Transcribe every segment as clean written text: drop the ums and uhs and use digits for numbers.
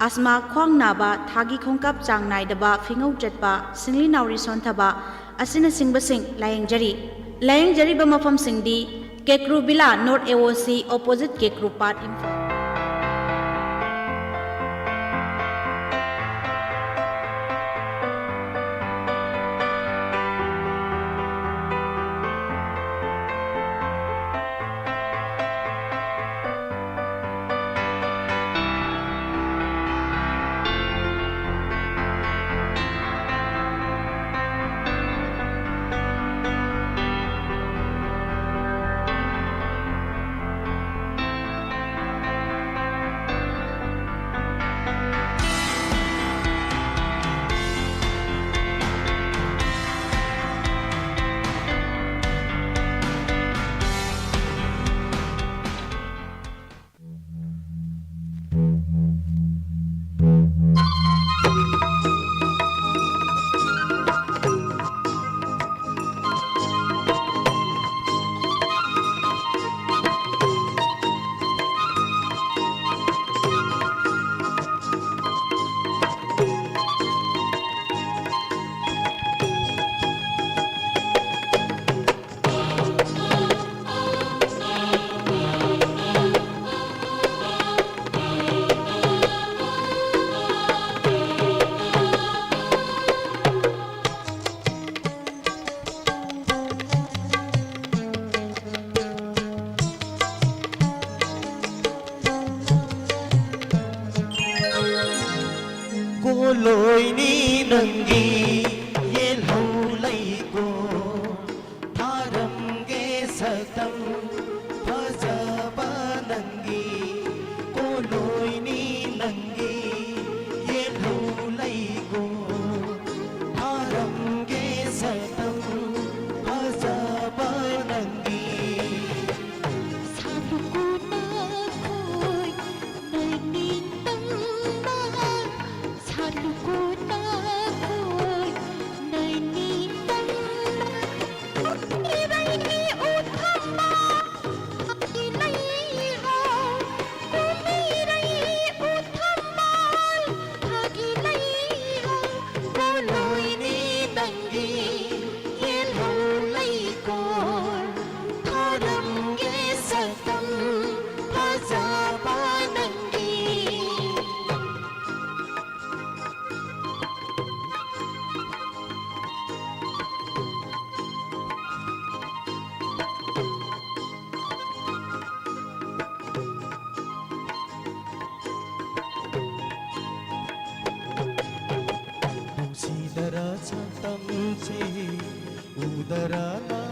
asma khwang naba thagi khongkap chang naidaba fingau chatpa singli nauri sonthaba asina singbasing layeng jari ba mafam singdi Kekru Bila North AOC opposite Kekru Part Imphal lối ni nâng ghi yên hầu lấy cô tha rầm ghê sợ tâm thơ giờ ba nâng ghi cô lối ni nâng ghi yên hầu lấy cô tha rầm ghê sợ tâm thơ giờ ba nâng ghi udara na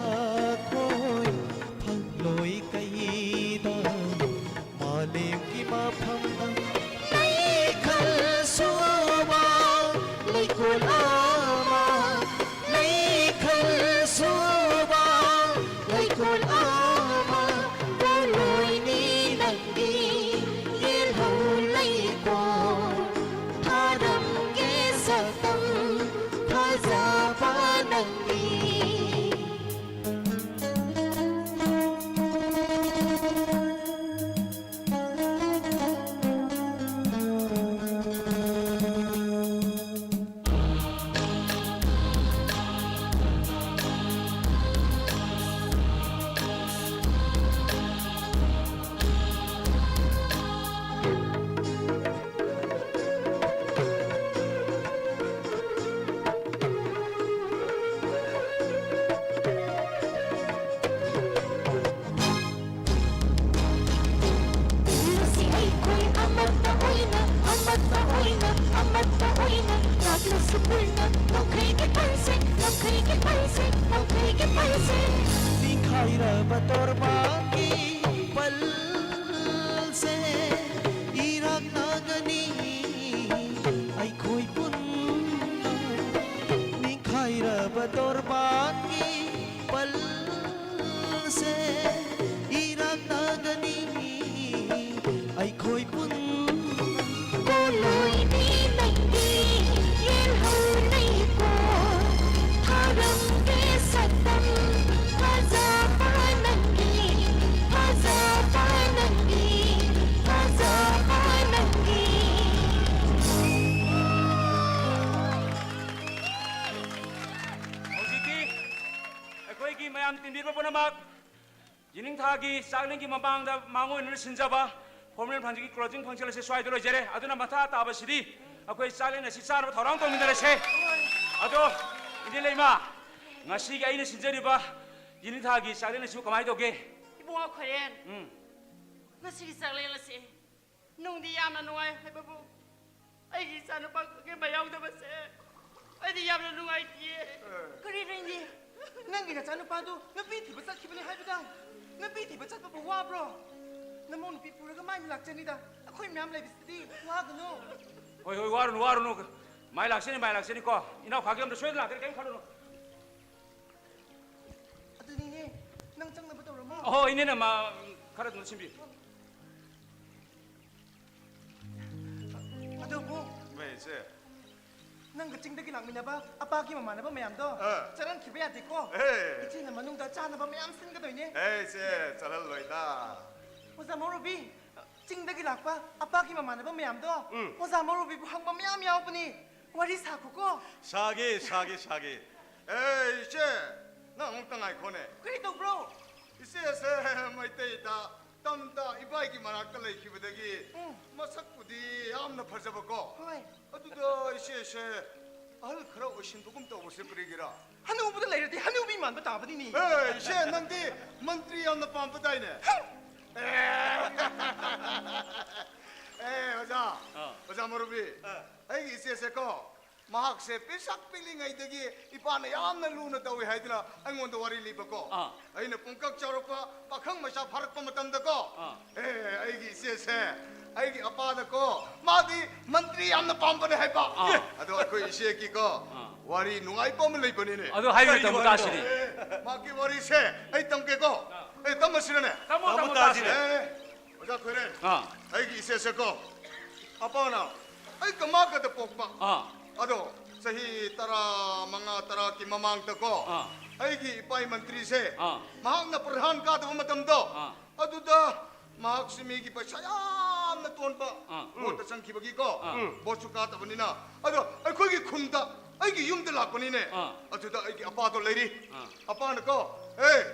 khoi phang loi kai da malim ki ma phang da nai khal suwa lai ko lama nai khal suwa lai ko lama ko loi ni nang di yel ho lai ko tha dam ge sa tam tha za ba nang दिखाई बतौर बाकी पल से इराक नागनी आई खोई पुन दिखाई बतौर बाकी पल से इराक नागनी आई खोई पुन Haza 진비를 보나막 이닝타기 쌀랭기 마방다 망원을 신자바 호밀 반지기 클로징 펑션을 쇠아이들로 이제래 아두나 마타 따바시리 아코이 쌀랭나 시사로 더랑 동민들에세 아도 이제 레이마 ngasiga ina sinjariba 이닝타기 쌀랭나 시고 가만히 도게 이봉아 과연 ngasiga 쌀랭나시 농디 야마 농아이 해바부 아이기 사누파 그게 마야우다바세 아이디 야마 농아이디에 그리는지 nangi na nupa do nabi ti basat kibani haibida nabi ti basat pa wa bro namo nabi pura ka mai lak chani da akhoi myam lai bisdi wa gno 호이 호이 와르노 마이 락세니 거 이나 가게엄도 쇠들라 그래 게임 칼로 aduni ne nang chang na ba tawra mo 어 이내는 마 카라 너 준비 ado mo 왜 이제 nang ka chingdagi lang minaba apa ki mama na ba mayam do charan khibya ti ko 에이 ichi na manung da cha na ba mayam sin ka do ne 이제 잘할로이다 oza morobi chingdagi lak pa apa ki mama na ba mayam do oza morobi bu hang ba mayam yaw pani wari sa ko ko 사기 에이 이제 나 엉뚱하게 거네 kri to bro 이제서 마이테이다 땀다 이바이기 말할까 레이키부더기 마삭부디 암나 퍼져버고 hoi 아두다 이제서 알 그라 오신 조금 더 오실 거리기라 hanu bu da lai ri hanu bi man ba ta ba ni 에이 이제 넌디 મંત્રી 암나 빰부다이네 에이 오자 모르비 에이 이제서 거 마학세 삐삭 빌링아이더기 이빠나 얌나 루나 더위 하이드나 아이몬도 와리 리버고 아이나 뽕깍 자로파 빠캉 마샤 파락파 마탐다고 에 아이기 이세세 아이기 아빠다고 마디 મંત્રી 얌나 빰바네 하이바 아도 아코 이세기고 와리 누아이 빰을 레이버니네 아도 하이웨이 더 다시리 마기 와리세 아이 땀게고 에이 땀마시네 담모 다시리 오자 그래 아 아이기 이세세고 아빠나 아이 그마가도 뽑바 aduh, sahi tara mga tara ki mamang tako. Ay ki ipay mantri se. Mahang na perhan ka to matam do. Aduh da mahak simigi pa sayam na tuan pa. Bota sang ki bagi ko. Bosu ka ta banina. Aduh, ay ko ki khunda. Ay ki yum de la ko ni ne. Aduh da ay ki apa to lady. Apa na ko? Hey,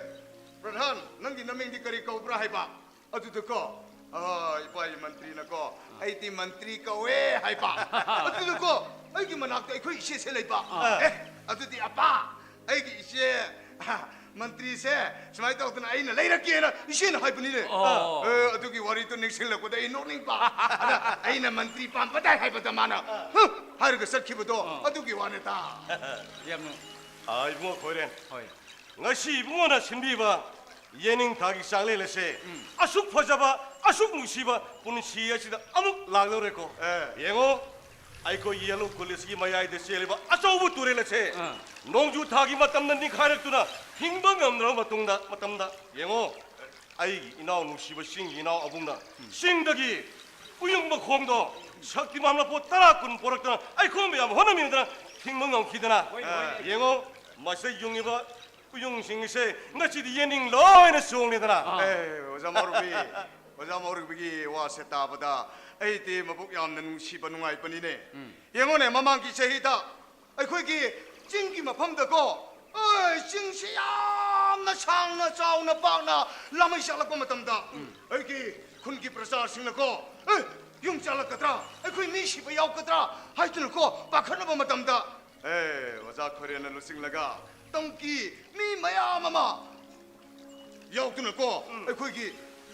perhan nangi naming di kari ko bra hai ba. Aduh da ko. ipay mantri na ko. Ay ti mantri ka we hai ba. Aduh da ko. 아이기 만학도 아이고 이시에 셀레이바 아두디 아빠 아이기 이시에 만트리세 스마이트 어떤 아이는 레이라키에나 이시에는 하이브니네 아두기 와리도 넥셀라고다 이 노닝바 아이는 만트리 빰빠다 하이브다 마나 하르가 설키부도 아두기 와네다 예무 아 이bungo koren 호이 ngasi ibungo na simbiba yening thagi sangle lese asuk phajaba asuk musiba pun siya sida amuk laglo reko yengo aiko yellow kolesi mayai de seleba asobu ture lese nongju thagi matam nan ni kharak tuna hingbang amra matungda matamda yengo ai inao nusiba sing inao abungda singdagi uyungba khomdo shakti mamla po tara kun porakta ai khombe am honaminda hingbang am khidana yengo masa yungiba uyung singse ngachidi yening loina songledana 오자 모르비 와세다 보다 에이티 마북 얌는 시바 누아이 뿐이네 영혼의 마망기 세히다 아이 거기 찡기 마팜다고 어이 찡시얌나 상나 자우나 빵나 라마이 샬라고 마탐다 에이기 군기 프라사 싱나고 에이 용잘라거드라 에이 거기 미시바 야우거드라 하이트는고 바카나 보 마탐다 에이 오자 코리아는 루싱라가 똥기 미 마야마마 야우트는고 에이 거기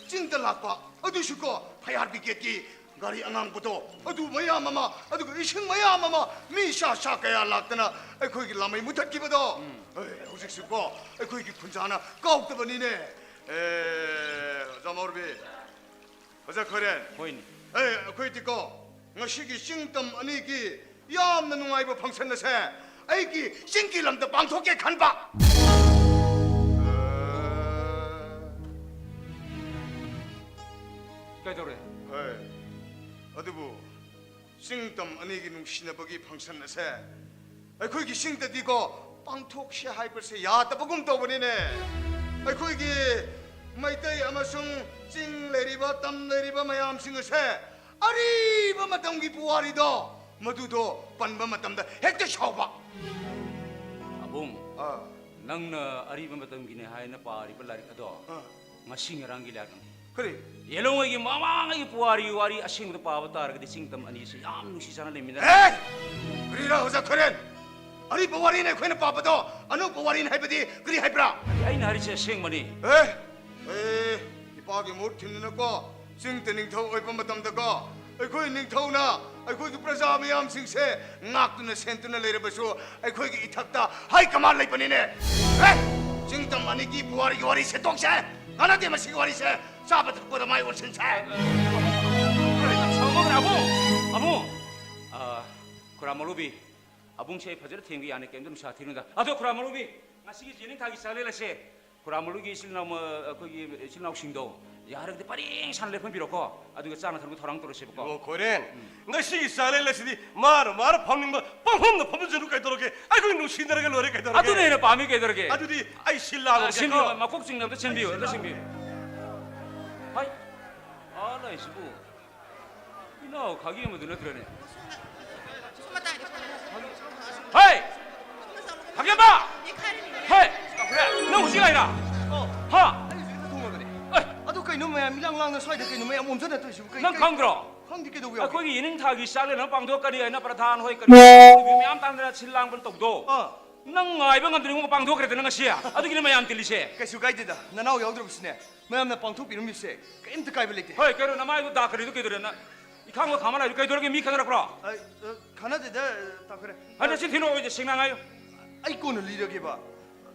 찡들 낙과 어두시고 파야비게기 가리 앙앙부도 어두 뭐야 마마 어두 그 이식 뭐야 마마 미샤샤가야 낙드나 거기 라마이 못하기보다 오직시고 거기 군자 하나 까옥더버니네 자모르비 어자 코렌 호이니 거기 듣고 ngasi기 싱덤 아니기 야암나 누아이버 방선나세 아이기 싱기람도 방토게 간바 그래도래 어디부 싱덤 아니기 농시나버기 방선나세 거기 싱더디고 빵톡시 하이버세 야따버금 떠버리네 거기 마이타이 아마송 찡 내리바 땀 내리바 마얌 싱어세 아리바 마tam기 부와리도 모두도 반바 마tam다 핵대 샤오바 아봉 ꯅꯪꯅ ꯑꯔꯤꯕ ꯃꯇꯝꯒꯤꯅꯦ ꯍꯥꯏꯅ ꯄꯥꯔꯤꯕ ꯂꯥꯏꯔꯤꯛ ꯑꯗꯣ ꯉꯁꯤ ꯉꯔꯥꯡꯒꯤ ꯂꯥꯏꯔꯤꯛꯅꯤ 그래. ꯌꯦꯂꯣꯡꯉꯩꯒꯤ ꯃꯃꯥꯡꯉꯩꯒꯤ ꯄꯨꯋꯥꯔꯤ ꯋꯥꯔꯤ ꯑꯁꯦꯡꯕꯗ ꯄꯥꯕ ꯇꯥꯔꯒꯗꯤ ꯆꯤꯡꯇꯝ ꯑꯅꯤꯁꯤ ꯌꯥꯝ ꯅꯨꯡꯁꯤ ꯆꯥꯟꯅ ꯂꯩꯃꯤꯟꯅꯔꯦ 에이! 그리라 어자 그래. 아니 보와리네 그네 빠빠도 어느 보와리네 해버디 그리 해브라. ꯑꯩꯅ ꯍꯥꯏꯔꯤꯁꯦ ꯑꯁꯦꯡꯕꯅꯤ 에이 이빠기 못 듣는거 싱때 닝ꯊꯧ 어이빠 마tam다가 ꯑꯩꯈꯣꯏ ꯅꯤꯡꯊꯧꯅ ꯑꯩꯈꯣꯏꯒꯤ ꯄ꯭ꯔꯖꯥ ꯃꯌꯥꯝꯁꯤꯡꯁꯦ ꯉꯥꯛꯇꯨꯅ ꯁꯦꯟꯇꯨꯅ ꯂꯩꯔꯕꯁꯨ ꯑꯩꯈꯣꯏꯒꯤ ꯏꯊꯛꯇ ꯍꯥꯏ ꯀꯃꯥꯟ ꯂꯩꯕꯅꯤꯅꯦ ꯆꯤꯡꯇꯝ ꯑꯅꯤꯒꯤ ꯄꯨꯋꯥꯔꯤꯒꯤ ꯋꯥꯔꯤ ꯁꯦꯠꯇꯣꯛꯁꯦ ꯀꯥꯟꯅꯗꯦ ꯃꯁꯤꯒꯤ ꯋꯥꯔꯤꯁꯦ ꯆꯥꯕ ꯊꯛꯄꯗ ꯃꯥꯏ ꯑꯣꯟꯁꯤꯟꯁꯦ ꯁꯥꯎꯃꯛꯅ ꯑꯕꯨꯡ ꯈꯨꯔꯥꯃꯂꯨꯕꯤ ꯑꯕꯨꯡꯁꯦ ꯑꯩ ꯐꯖꯅ ꯊꯦꯡꯕ ꯌꯥꯅꯤ ꯀꯩꯝꯇ ꯅꯨꯡꯁꯥ ꯊꯤꯔꯨꯅꯨꯗ ꯑꯗꯣ ꯈꯨꯔꯥꯃꯂꯨꯕꯤ ꯉꯁꯤꯒꯤ ꯌꯦꯅꯤꯡꯊꯥꯒꯤ ꯆꯥꯛꯂꯦꯟ ꯑꯁꯦ ꯈꯨꯔꯥꯃꯂꯨꯒꯤ ꯑꯩꯈꯣꯏꯒꯤ ꯏꯆꯤꯜ ꯏꯅꯥꯎꯁꯤꯡꯗꯣ ꯌꯥꯔꯒꯗꯤ ꯄꯔꯦꯡ ꯁꯥꯟꯅ ꯂꯦꯞꯍꯟꯕꯤꯔꯣꯀꯣ ꯑꯗꯨꯒ ꯆꯥꯅ ꯊꯛꯅꯕ ꯊꯧꯔꯥꯡ ꯇꯧꯔꯁꯦꯕꯀꯣ 고렌 ngasi 살렐레시디 마르 펑닝바 펑펑나 펑준루 가이도록게 아이고 누신다라게 로레 가이도록게 ꯑꯗꯨꯅ ꯍꯦꯟꯅ ꯄꯥꯝꯃꯤ ꯀꯩꯗꯧꯔꯒꯦ 아두디 아이 실라고 신비요 막꼭 찍는 것도 신비요 어떤 신비요 하이 아나 이시부 이나 가기에 뭐 눈에 들어네 하이 가기야 헤이 그래 너 우지가 아니라 하 아도 그이 놈이야 밀랑랑나 소이다 그이 놈이야 몸전에 또 있고. 난 강그러 황디께도 왜? ꯑꯩꯈꯣꯏꯒꯤ ꯌꯦꯅꯤꯡꯊꯥꯒꯤ ꯆꯥꯛꯂꯦꯟ ꯄꯥꯡꯊꯣꯛꯀꯅꯤ ꯍꯥꯏꯅ ꯄ꯭ꯔꯙꯥꯟ ꯍꯣꯏ ꯀꯔꯤ ꯃꯌꯥꯝ ꯇꯥꯟꯗꯅ ꯁꯤꯜ ꯂꯥꯡꯕ ꯇꯧꯗꯣ ꯅꯪ ꯉꯥꯏꯕ ꯉꯝꯗ꯭ꯔꯤꯉꯩ ꯄꯥꯡꯊꯣꯛꯈ꯭ꯔꯦꯗꯅ ꯉꯁꯤ ꯑꯗꯨꯒꯤꯅꯤ ꯃꯌꯥꯝ ꯇꯤꯜꯂꯤꯁꯦ 그래서 가이드다. 나나오 여드럽시네. 매암나 방톡비름이세. 게임도 가이블 렉대. ꯍꯣꯏ ꯀꯩꯅꯣ ꯅꯃꯥꯏꯗꯣ ꯗꯥꯛꯈ꯭ꯔꯤꯗꯣ ꯀꯩꯗꯧꯔꯦ ꯏꯈꯥꯡꯒ 가만히 ꯀꯩꯗꯧꯔꯒꯦ ꯃꯤ ꯈꯪꯅꯔꯛꯄ꯭ꯔꯣ 아, 가나데다 다 그래. 아니 신 티노 이제 생각나요 아이 꼬는 리더게 봐.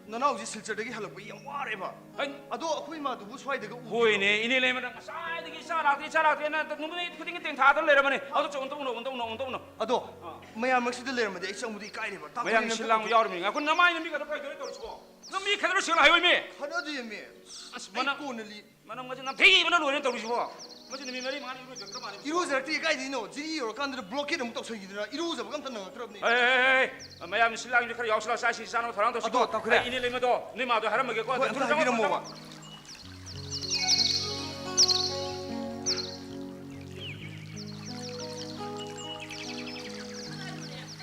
나나오지 실절되게 하려고 이 와래 봐. 아니 아도 아코이 마도 무수와이데가 우. 보이네 이네 레면 사이드기 사라게 나 누구네 그딩이 땡 다들 내려면에 아도 저 운동 아도 매암 막시들 내려면 이 정부도 이까이래 봐. 매양 신랑 야름이가 그 나마이는 미가 더 가이도 떨어지고 너미 그대로 시간 하요 미 하나도 예미. 아이 꼬는 리. 만한 거지 나 되게 이번에 노래 떨어지고 뭐지 미 머리 많이 이루어져 그럼 아니 이루어져 때 가이드노 지리요 간들 블로케드 못 덕성이더라. 이루어져 깜짝 놀라 들었니. 에이 매양 신랑 이렇게 야우슬라 사시 사는 사람도 아도 다 그래. 이네 레면도 네 마도 하람 먹겠고 다 이런 뭐 봐.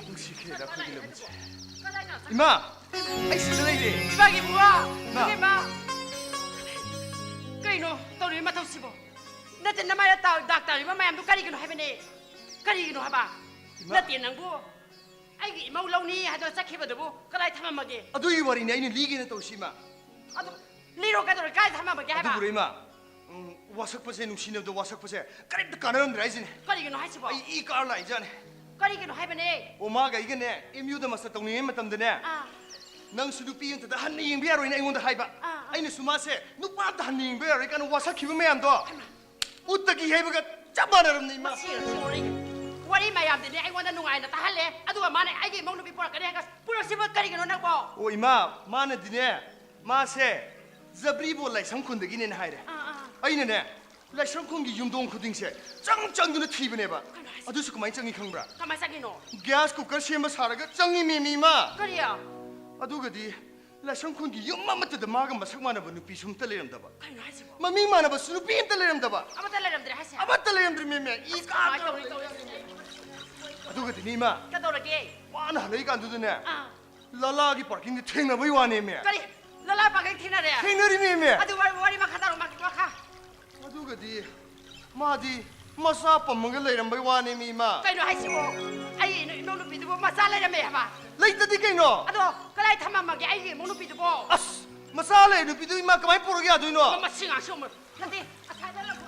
뭉치케다 거기를 뭉치. 이마. 아이 실절이래. 이방이 뭐야? 나. 이게 마. 그이노 또리 마토 시보. 나한테 나마야 닥터리 마마야도 까리기노 하베네. 까리기노 하바. 나한테 낭부. 아이기 이마 올라오니 하도 짝해봐도 까라이 타마마게. 아도 이 말이네. 이는 리기는 또 심아. 아도 리로 가도록 까이 타마마게 아도 하바. 그래 이마. 와석버세 누시네도 와석버세. 까립도 까는 드라이즈네. 까리기노 하시보. 이 깔라 이잖아. 까리기노 하베네. 오마가 이거네. 임유도 마스터 동네 마tam드네. 아. ꯅꯪ ꯁꯨ ꯅꯨꯄꯤ ꯑꯝꯇꯗ ꯍꯟꯅ ꯌꯦꯡꯕ ꯌꯥꯔꯣꯏꯅ ꯑꯩꯉꯣꯟꯗ ꯍꯥꯏꯕ ꯑꯩꯅ ꯁꯨꯃꯥꯁꯦ ꯅꯨꯄꯥ ꯑꯝꯇ ꯍꯟꯅ ꯌꯦꯡꯕ ꯌꯥꯔꯣꯏ ꯀꯥꯏꯅ ꯋꯥꯁꯛꯈꯤꯕ ꯃꯌꯥꯝꯗꯣ ꯎꯠꯇꯒꯤ ꯍꯩꯕꯒ ꯆꯞ ꯃꯥꯟꯅꯔꯕꯅꯤ ꯏꯃꯥ 와리 마야ꯝ들이 아이고나 누가이나 다 할래 아두가 만에 아이게 먹는 비 보라 그래 해가 뿌려씹어 까리기노 나고 오 이마 마나디네 마세 자브리보 라이상콘ꯗꯒꯤꯅꯦ 하이래 아이네네 라이상콘기 윰동 खुदिंसे 짱짱두나 튀ꯕꯅꯦ 봐 ꯑꯗꯨꯁꯨ ꯀꯃꯥꯏ ꯆꯪꯉꯤ ꯈꯪꯕ꯭ꯔꯥ 가만 싸기노 ꯒ꯭ꯌꯥꯁ ꯀꯨꯀꯔ ꯁꯦꯝꯕ ꯁꯥꯔꯒ ꯆꯪꯉꯤꯃꯤ ꯏꯃꯥ 그래요 ꯑꯗꯨꯒꯗꯤ ꯂꯥꯏꯁꯪꯈꯣꯟꯒꯤ ꯌꯨꯝ ꯑꯃꯠꯇꯗ ꯃꯥꯒ ꯃꯁꯛ ꯃꯥꯟꯅꯕ ꯅꯨꯄꯤ ꯁꯨꯝꯇ ꯂꯩꯔꯝꯗꯕ 그래요 하시고 ꯃꯃꯤꯡ ꯃꯥꯟꯅꯕꯁꯨ ꯅꯨꯄꯤ ꯑꯝꯇ ꯂꯩꯔꯝꯗꯕ 아무튼 래람들이 하세요 ꯑꯃꯠꯇ ꯂꯩꯔꯝꯗ꯭ꯔꯤ ꯃꯦꯃꯦ 이 아 까 또리 ꯑꯗꯨꯒꯗꯤꯅꯤ ꯏꯃꯥ 까도르게 와나 할래간두드네 아 라라기 파킹데 탱나보이 와네메 그래 랄라 바게 티나래 탱너리메메 아두 와리 막 하다로 막 아두가디 마디 마사 뻔먹게 레이람보이 와네메 이마 그래요 하시고 아이 노노 비두고 마살래라메 해봐 레이터디 케이노 아도 그라이 타마마게 아이게 모노 비두고 아스 마살레 누피도 이마 그마이 포르게 아두이노 엄마 싱아 쇼물 근데 아사달라고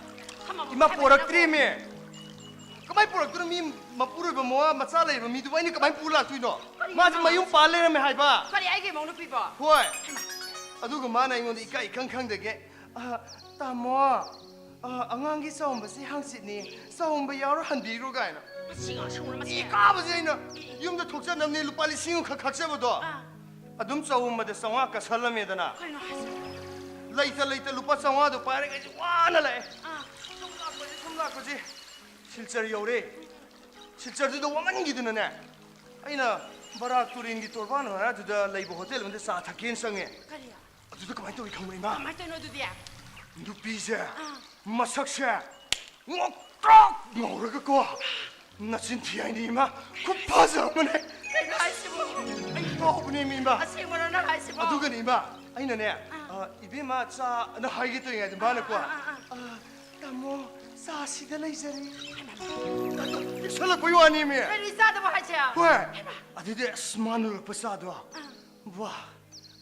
타마 이마 포락트리메 그마이 포락트리 미 마푸르베 모아 마살레 미두 와이니 그마이 포락투이노 마지 마용 팔레라메 하이바 그래 아이게 모노 비보 호이 아두가 마나 이몬데 이까이 캉캉데게 아 따모 아강기 싸움버시 항시니 싸움버 야로 한비로 가이나 싱아 쇼물 마시 이 까버지나 юм도 독자 남네 루빨리 싱우 각각세버도 아둠 싸움마데 상와까 살라메다나 그래요 하시고 레이터 루파 상와도 빠르게 와나래 아 숨락거지 실절 요래 실절도 와만기드네 아이나 바락 투린기 tor바노 아두다 레이버 호텔 근데 사 타킨 상에 그래요 아두다 그만 또 이kam리마 가만 또 너도디야 누피세 마삭세 옥딱 노르가 거 나진 티아이니마 쿠파자문에 ꯀꯩꯅꯣ ꯍꯥꯏꯁꯤꯕꯣ ꯇꯧꯕꯅꯦ ꯃꯤ ꯏꯃꯥ ꯑꯁꯦꯡꯕꯔꯣ ꯅꯪ ꯍꯥꯏꯁꯤꯕꯣ ꯑꯗꯨꯒꯅꯤ ꯏꯃꯥ ꯑꯩꯅꯅꯦ 이베마 나 하이게 또 이게 많을거 타모 사시가 레이저리 설라 보여 아니미 ꯀꯔꯤ ꯆꯥꯗꯕ 하지 왜 아디데 스마누르 파사도 와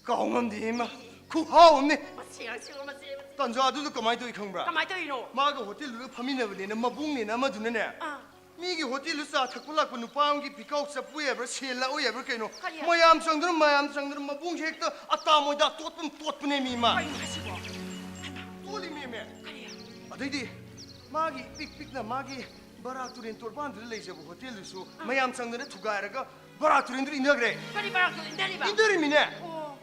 가옹엄디 이마 쿠하오네 마치 양식으로 마치 던져 아두도 그만이 또 이坑브라 가만히 떠이노 마가 호텔로 파미네버네 마붕네 마두네 미기 호텔로 사 탁불락고 누파옹기 비카옥사 뿌예버 셀라 오예버 케노 마얌 정들은 마붕시 핵도 아따모다 또뿐네 미마 아이고 하시고 똘리미메 그래요 아데디 마기 삑삑나 마기 바라투린 똘반들 레이저부 호텔루수 마얌 상들에 투가르가 바라투린들이 인더그래 그리 바락도 인데리바 인더리미네 오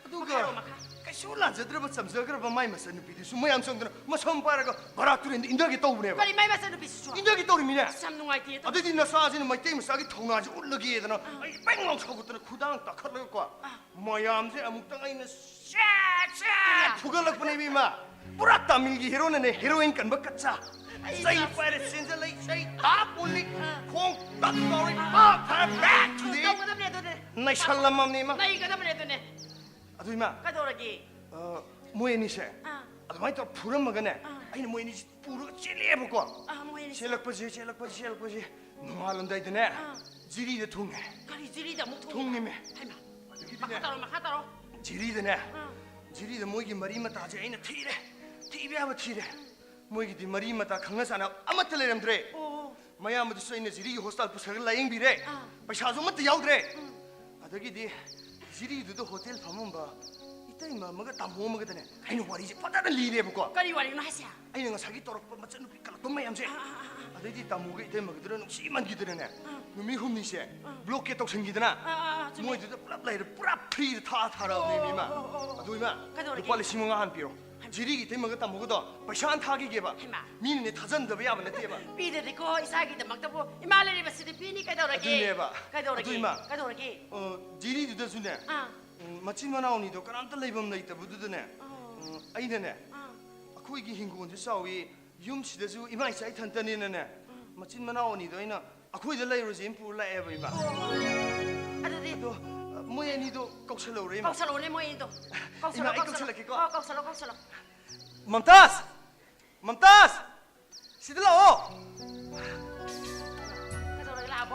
아두가 kaisulan zadraba samsagraba mai masan pidi su mayam sangdana masam paraga baraturi indagi tawbne ba 그리 마이 마사는 비수죠 indagi tawrimine 참 누가이티 adidi nasajin maitei masagi thongnaji ullagi edana ai benglong chagutana khudang takhatlaga kwa mayam se amuktang aina sha fugalakpane bima pura tamilgi hero ne heroine kan bakatsa sai pare senjalai sai tapuli khong takori back to the 너무너무 해도네 nai shallamamni ma 나 이거 너무 해도네 adima 가도라기 모에니세 adumai to puram magane aina moeni puru chele bako 뭐해 chelakpasi malum dai dene jiri de thung 그리 지리다 목통 thung ni me 하이마 막하다로 jiri de ne jiri de moigi mari mata je aina thire thibe aba thire moigi di mari mata khangna sana amat leram dre 오 mayam du soine jiri hostel pusag laing bire paisa zo mat yaudre adagi di jiri du hotel famumba 이따이 마마가 다 모으거든요. 아니 와리지 빠다는 리레 보고. 그리 와리는 하시야 아니 가 사기 떨어고 맞는 빛깔 돈 마ям제. 아들이 다 모게 이때 먹들은 심한 기들네. 놈이 흠니세. 블록게 똑 생기드나. 뭐이도 플랍라이를 뿌라프리 타타라 네미마. 아도이마. 빨리 심은가 한 비로. 지리기 때 먹었다 먹어도 바샤한 타기게 봐. 미는 타전더 야만 내 봐. 삐들이고 이사기도 막다보 이말레리 바스리 삐니 가도라기 가도라기 지리도 되수네. 마침 나오니도 그런데 레이범 나이다 부두드네. 아이네네. 아코이기 hin고인데 싸우이 юм시대주 이마이 사이 탄탄이네네. 마침 나오니도 아이나 아코이들 레이로지 임푸라 에버이마. 아들이 또 모에니도 koksal오레 마. 꺽살오네 뭐이도 이마 koksal게 거. 꺽살로 맘타스 시들라오. 가도라기 라보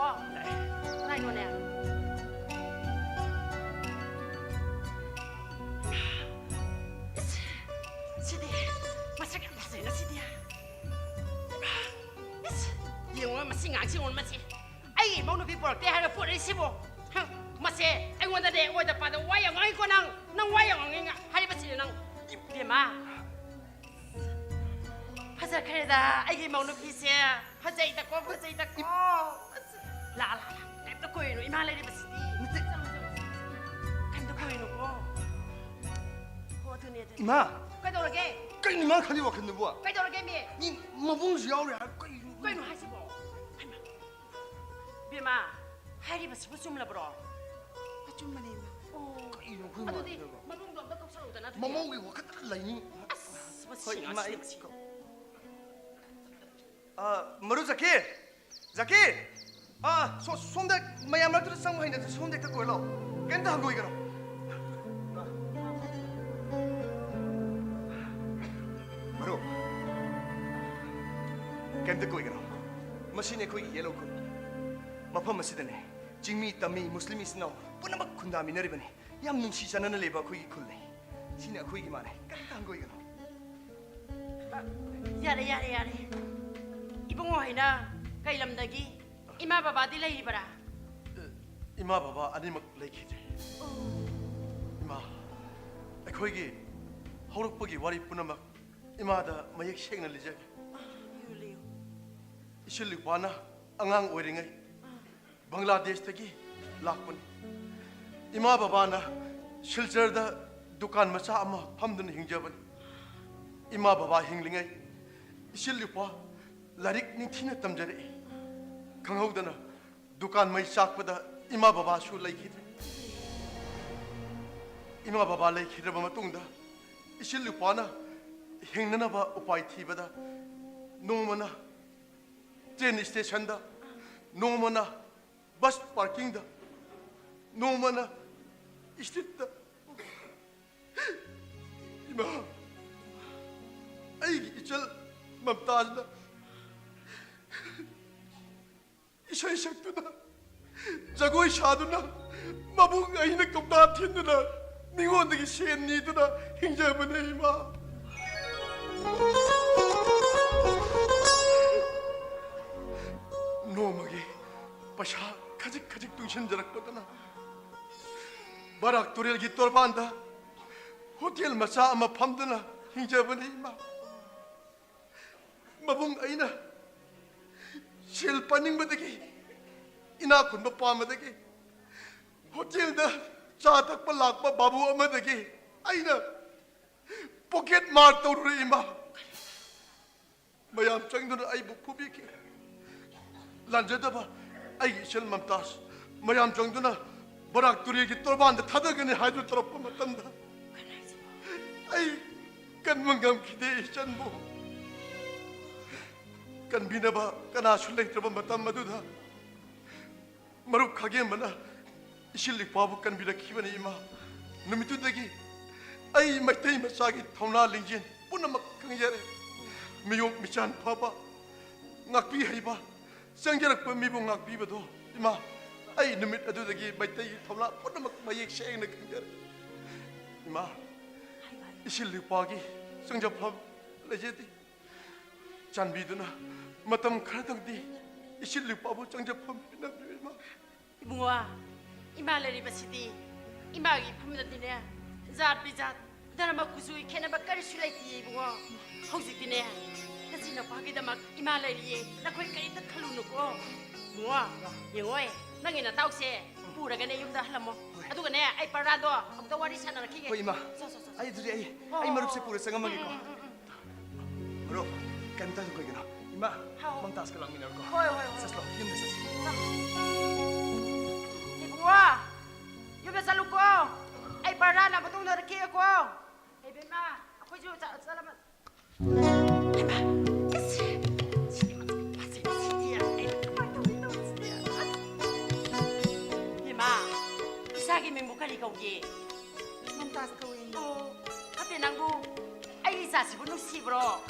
나이 노네 시디 마사가 마사가 시디야 영화 마시 앙시 온 마시 아이 모노 비볼 때 하려 포레 시보 마시 아이 원다데 오다 빠다 와야 앙이 거낭 와야 앙이가 하리 바시 낭 이마 파자 카레다 아이 모노 비세 파자 이다 코 라라라 냅다 코이노 이말레리 바시 칸도 코이노 코 호트네 이마. 가도라게 까이니만 칼리 와겠네 뭐야. 가도라게 미 니 마봉지 야오래 까이. 거이노 하시보 하이마 비마 하리 바시 무슨 물어보러 좀 많이 오 까이노 아도디 그거. 마봉도 없다 껍살오잖아 마모기 와kat 라이니. 아스 거의 바시 이마 앙시 머루 자킬 손대 마야 말들 상마인데 손대 갖고 올라 깬다 하고 이거로 머루 깬 듣고 이거로 머신에 거기 옐로우 군 마파 머시드네 징미 따미 무슬림이 스나우 뿌나막 군다미 너리버니 얌 눈시자는 레바 거기 쿨레 신이 거기 말해 깬다 하고 이거로 야래 이봉호 하이나 가이람다기 이마 바바디 레이바라 이마 바바 아니막 레이키제. 이마 아코이기 허룩버기 와리 뿌나막 이마다 마약 시행을 리제. 유리요 이실리 와나 앙앙 오이링이 방글라데시다기 락분. 이마 바바나 실저다 두칸 마차 아마 팜드는 행자번. 이마 바바 행링이 이실리 와 라릭 닝티나 땀자리. 강하우다나 두칸 마이 싹보다 이마 바바 수 레이키드. 이마 바바 레이키드바 마뚱다 이실리 와나 행나나바 우파이 티바다 노마나 트레인 스테이션다 노마나 버스 파킹다 नोमना स्थित इमा आई इचल ममताज ना इशाई शक्तुना जगोई शादुना मबुंग अहिना कौता थिंदुना मिगोंदगी सेन नीदुना हिंजबने इमा नोमगी पशा खजिक खजिक तुंशन जरकपदना बराक तुरेल की तोरबांदा होटल मचा अमा फमदना हिंजबने इमा मबुंग अहिना सेल पनिंगबदगी इना खुनब पामदगी होटल दा चा तक लाकपा बाबू अमदगी अहिना पॉकेट मार तौर इमा मयाम चंगदुना अइबु फुबिकी लांजदबा आई इचल ममताज मयाम चंगदुना बराक तुरी की तोरबांद थादगने हाइदु तरप मतंदा आई कनमंगम खिदे चनबो कनबिनबा कनासु लेत्रबा मतम मदुदा मरुक खगे मना इसिल लिपाबु कनबिरखिबने इमा नुमितुदगी आई मैतै मचागी थौना लिंजिन पुनमक खंगजरे मियोक मिचान फाबा ngakpi haiba sangjarak pa mi bu ngakpi bado ima ai numit adu dagi maitai thawla punamak mayek seng na khangjar ima isil lipagi sangjap phab lejeti chanbi duna matam khradang di isil lipabu sangjap phab na ima ibungwa ima leri basidi ima gi phumda dine zat bizat dharma kusui khena bakari sulai ti ibungwa hauzik dine Nasina pagi damak imalay liye na koy kay tat kaluno ko. Mua, yengoy, nangina tawag siya. Pura gana yung dahalam mo. Ato gana ay parado. Ang tawari sana nakikita. Hoy ima ay diri ay marup se pura sa ngamagi ko bro kanta ko gina ima mangtas ka lang minar ko Hoy. saslo yun na sas Ibungwa, yung nasa luko. Ay parana, matong narakiya ko. Ay bima, ako yung salamat. Isagi may mukha ni Kaugi. Mantas ka win. Oo. Ate nanggu. Ay isa si Bunong si bro.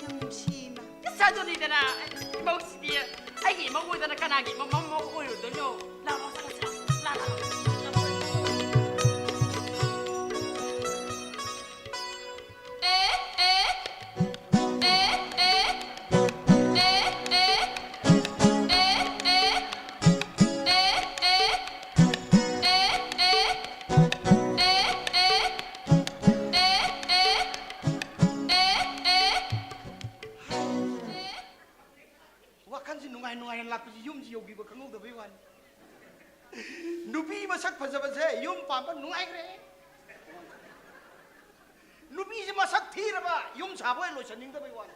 Yung shima. Isa doon rin na. Ibaw si Tia. Ay imaw mo na kanagi. Mamamaw ko yun doon yun. Lama sa kasi. Lama. nungai lakpa ji yum ji yogi ba khangau da bai wan nupi masak phajaba se yum pamba nungai gre nupi ji masak thiraba yum saboi loisaning da bai wan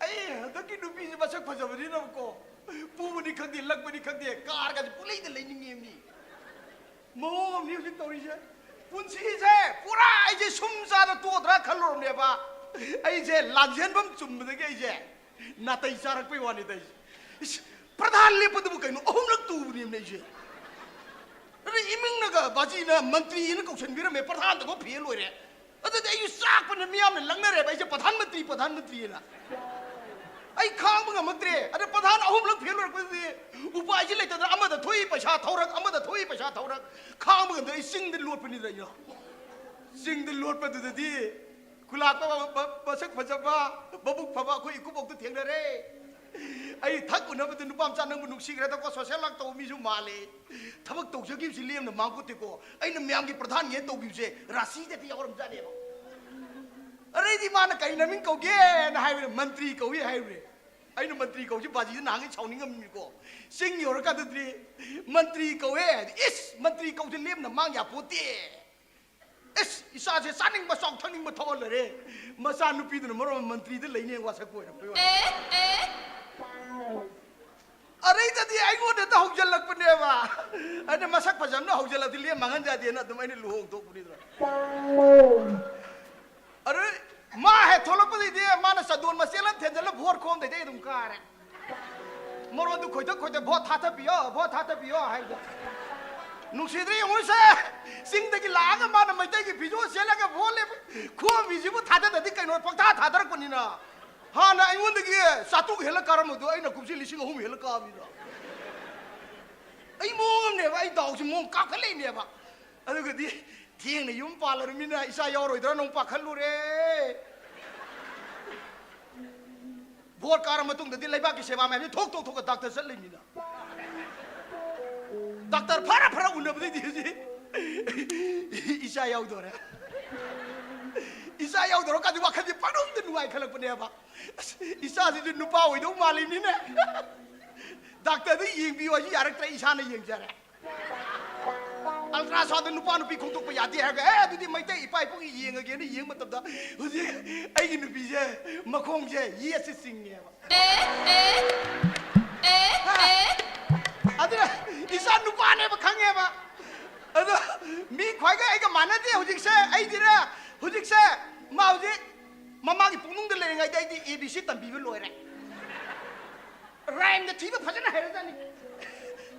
ai da ki nupi ji masak phajaba ri na ko pu ni khangdi lakpa ni khangdi kar ga pulai da lening em ni mo music tori je punsi je pura ai je sumsa da to dra khalor ne ba ai je lagjen bam chum de ge je na tai sarak pe wani dai प्रधान ले पद बुकै नो अहम लग तू नि नै जे अरे इमिंग नगा बाजी ना मंत्री इन कौशन बिर में प्रधान तो फेल होय रे अते दे साक पन मियाम ने लंगने रे भाई जे प्रधानमंत्री ना आई खांग बंग मंत्री अरे प्रधान अहम लग फेल होय पदि उपाय जे लेत अमा द थोई पैसा थौरक अमा द थोई पैसा थौरक खांग बंग दे सिंग दे लोट पनि रे सिंग दे लोट पद दि खुला को बसक फजबा बबुक फबा को इकुबक तो थेंग रे आई थक उनब तो नुपाम चा नंग नुक्सीग्रे तो को सोशल लग तो मिजु माले थबक तो जगिब सि लेम न मांगु ते को आई न म्याम की प्रधान ये तो बिसे राशि दे यावरम जाने बो अरे दी मान कई नमिंग को गे न हाय मंत्री को ही हाय रे आई न मंत्री को जी बाजी नांगे छावनिंग मी को सिंग योर का दे मंत्री को ए इस मंत्री को जे लेम न मांग या पोते इस इसा से सानिंग म सॉन्ग थनिंग म थवल रे मसा नुपी दन मरो मंत्री दे लेने वासक को अरे जदि आइगो ने त हौजल लग पने बा अने मसक फजम न हौजल दिले मंगन जा दे न त मैंने लुहोंग तो पुनी अरे मा है थोलो पदि दे मान सदोन मसेलन थेजल भोर खोम दे दे तुम कार ꯃꯔꯣꯟꯗꯨ ꯈꯣꯏꯗ ꯚꯣꯠ ꯊꯥꯊꯕꯤꯌꯣ ꯍꯥꯏꯕ ꯅꯨꯡꯁꯤꯗ꯭ꯔꯤ ꯌꯦꯡꯉꯨꯁꯦ ꯆꯤꯡꯗꯒꯤ ꯂꯥꯛꯑꯒ ꯃꯥꯅ ꯃꯩꯇꯩꯒꯤ ꯐꯤꯖꯣꯜ ꯁꯦꯠꯂꯒ ꯚꯣꯠ ꯂꯦꯞ ꯈꯨꯋꯥꯝꯕꯤꯁꯤꯕꯨ ꯊꯥꯗꯗꯗꯤ ꯀꯩꯅꯣ ꯄꯪꯊꯥ ꯊꯥꯗꯔꯛꯄꯅꯤꯅ ꯍꯥꯟꯅ ꯑꯩꯉꯣꯟꯗꯒꯤ ꯆꯥꯇ꯭ꯔꯨꯛ ꯍꯦꯜꯂ ꯀꯥꯔꯝꯕꯗꯣ ꯑꯩꯅ ꯀꯨꯝꯁꯤ 3,000 ꯍꯦꯜꯂ ꯀꯥꯕꯅꯤꯅ ꯑꯩ ꯃꯑꯣꯡ ꯑꯃꯅꯦꯕ ꯑꯩ ꯗꯥꯎꯁꯤ ꯃꯑꯣꯡ ꯀꯥꯞꯈꯠꯂꯛꯏꯅꯦꯕ ꯑꯗꯨꯒꯗꯤ ꯊꯦꯡꯅ ꯌꯨꯝ ꯄꯥꯜꯂꯔꯃꯤꯅ ꯏꯆꯥ ꯌꯥꯎꯔꯣꯏꯗ꯭ꯔꯥ ꯅꯣꯡ ꯄꯥꯈꯠꯂꯨꯔꯦ ꯚꯣꯠ ꯀꯥꯔ ꯃꯇꯨꯡꯗꯗꯤ ꯂꯩꯕꯥꯛꯀꯤ ꯁꯦꯕꯥ ꯃꯌꯥꯝꯁꯤ ꯊꯣꯛ ꯗꯥꯛꯇꯔ ꯆꯠꯂꯤꯃꯤꯅ ꯗꯥꯛꯇꯔ ꯐꯔ ꯎꯅꯕꯗꯩꯗꯤ ꯍꯧꯖꯤꯛ 이자 야우더래 이자 야우더라까지 와카지 빠름도 누가 이칼럭보네 봐 이사지도 누파 오이도 말리니네 닥터도 이행비와지 야락트라 이사는 이행자래 알트라사운드 누파 누피 공독부 야디 하가 에 두디 마이테 이파이뽕이 이행하게는 이행 맞답다 어제 아이기 누피제 마콩제 이에스 싱이야 아들아 이사 누파 안에 봐 강해 봐 अरे मी ख्वाइगा एक माना दे हुजिक से आई दिरा हुजिक से माउजी मम्मा की पुंग दे लेंगे आई दी एबीसी तंबी भी लोए रे राइम दे थीबे फजना है रे जानी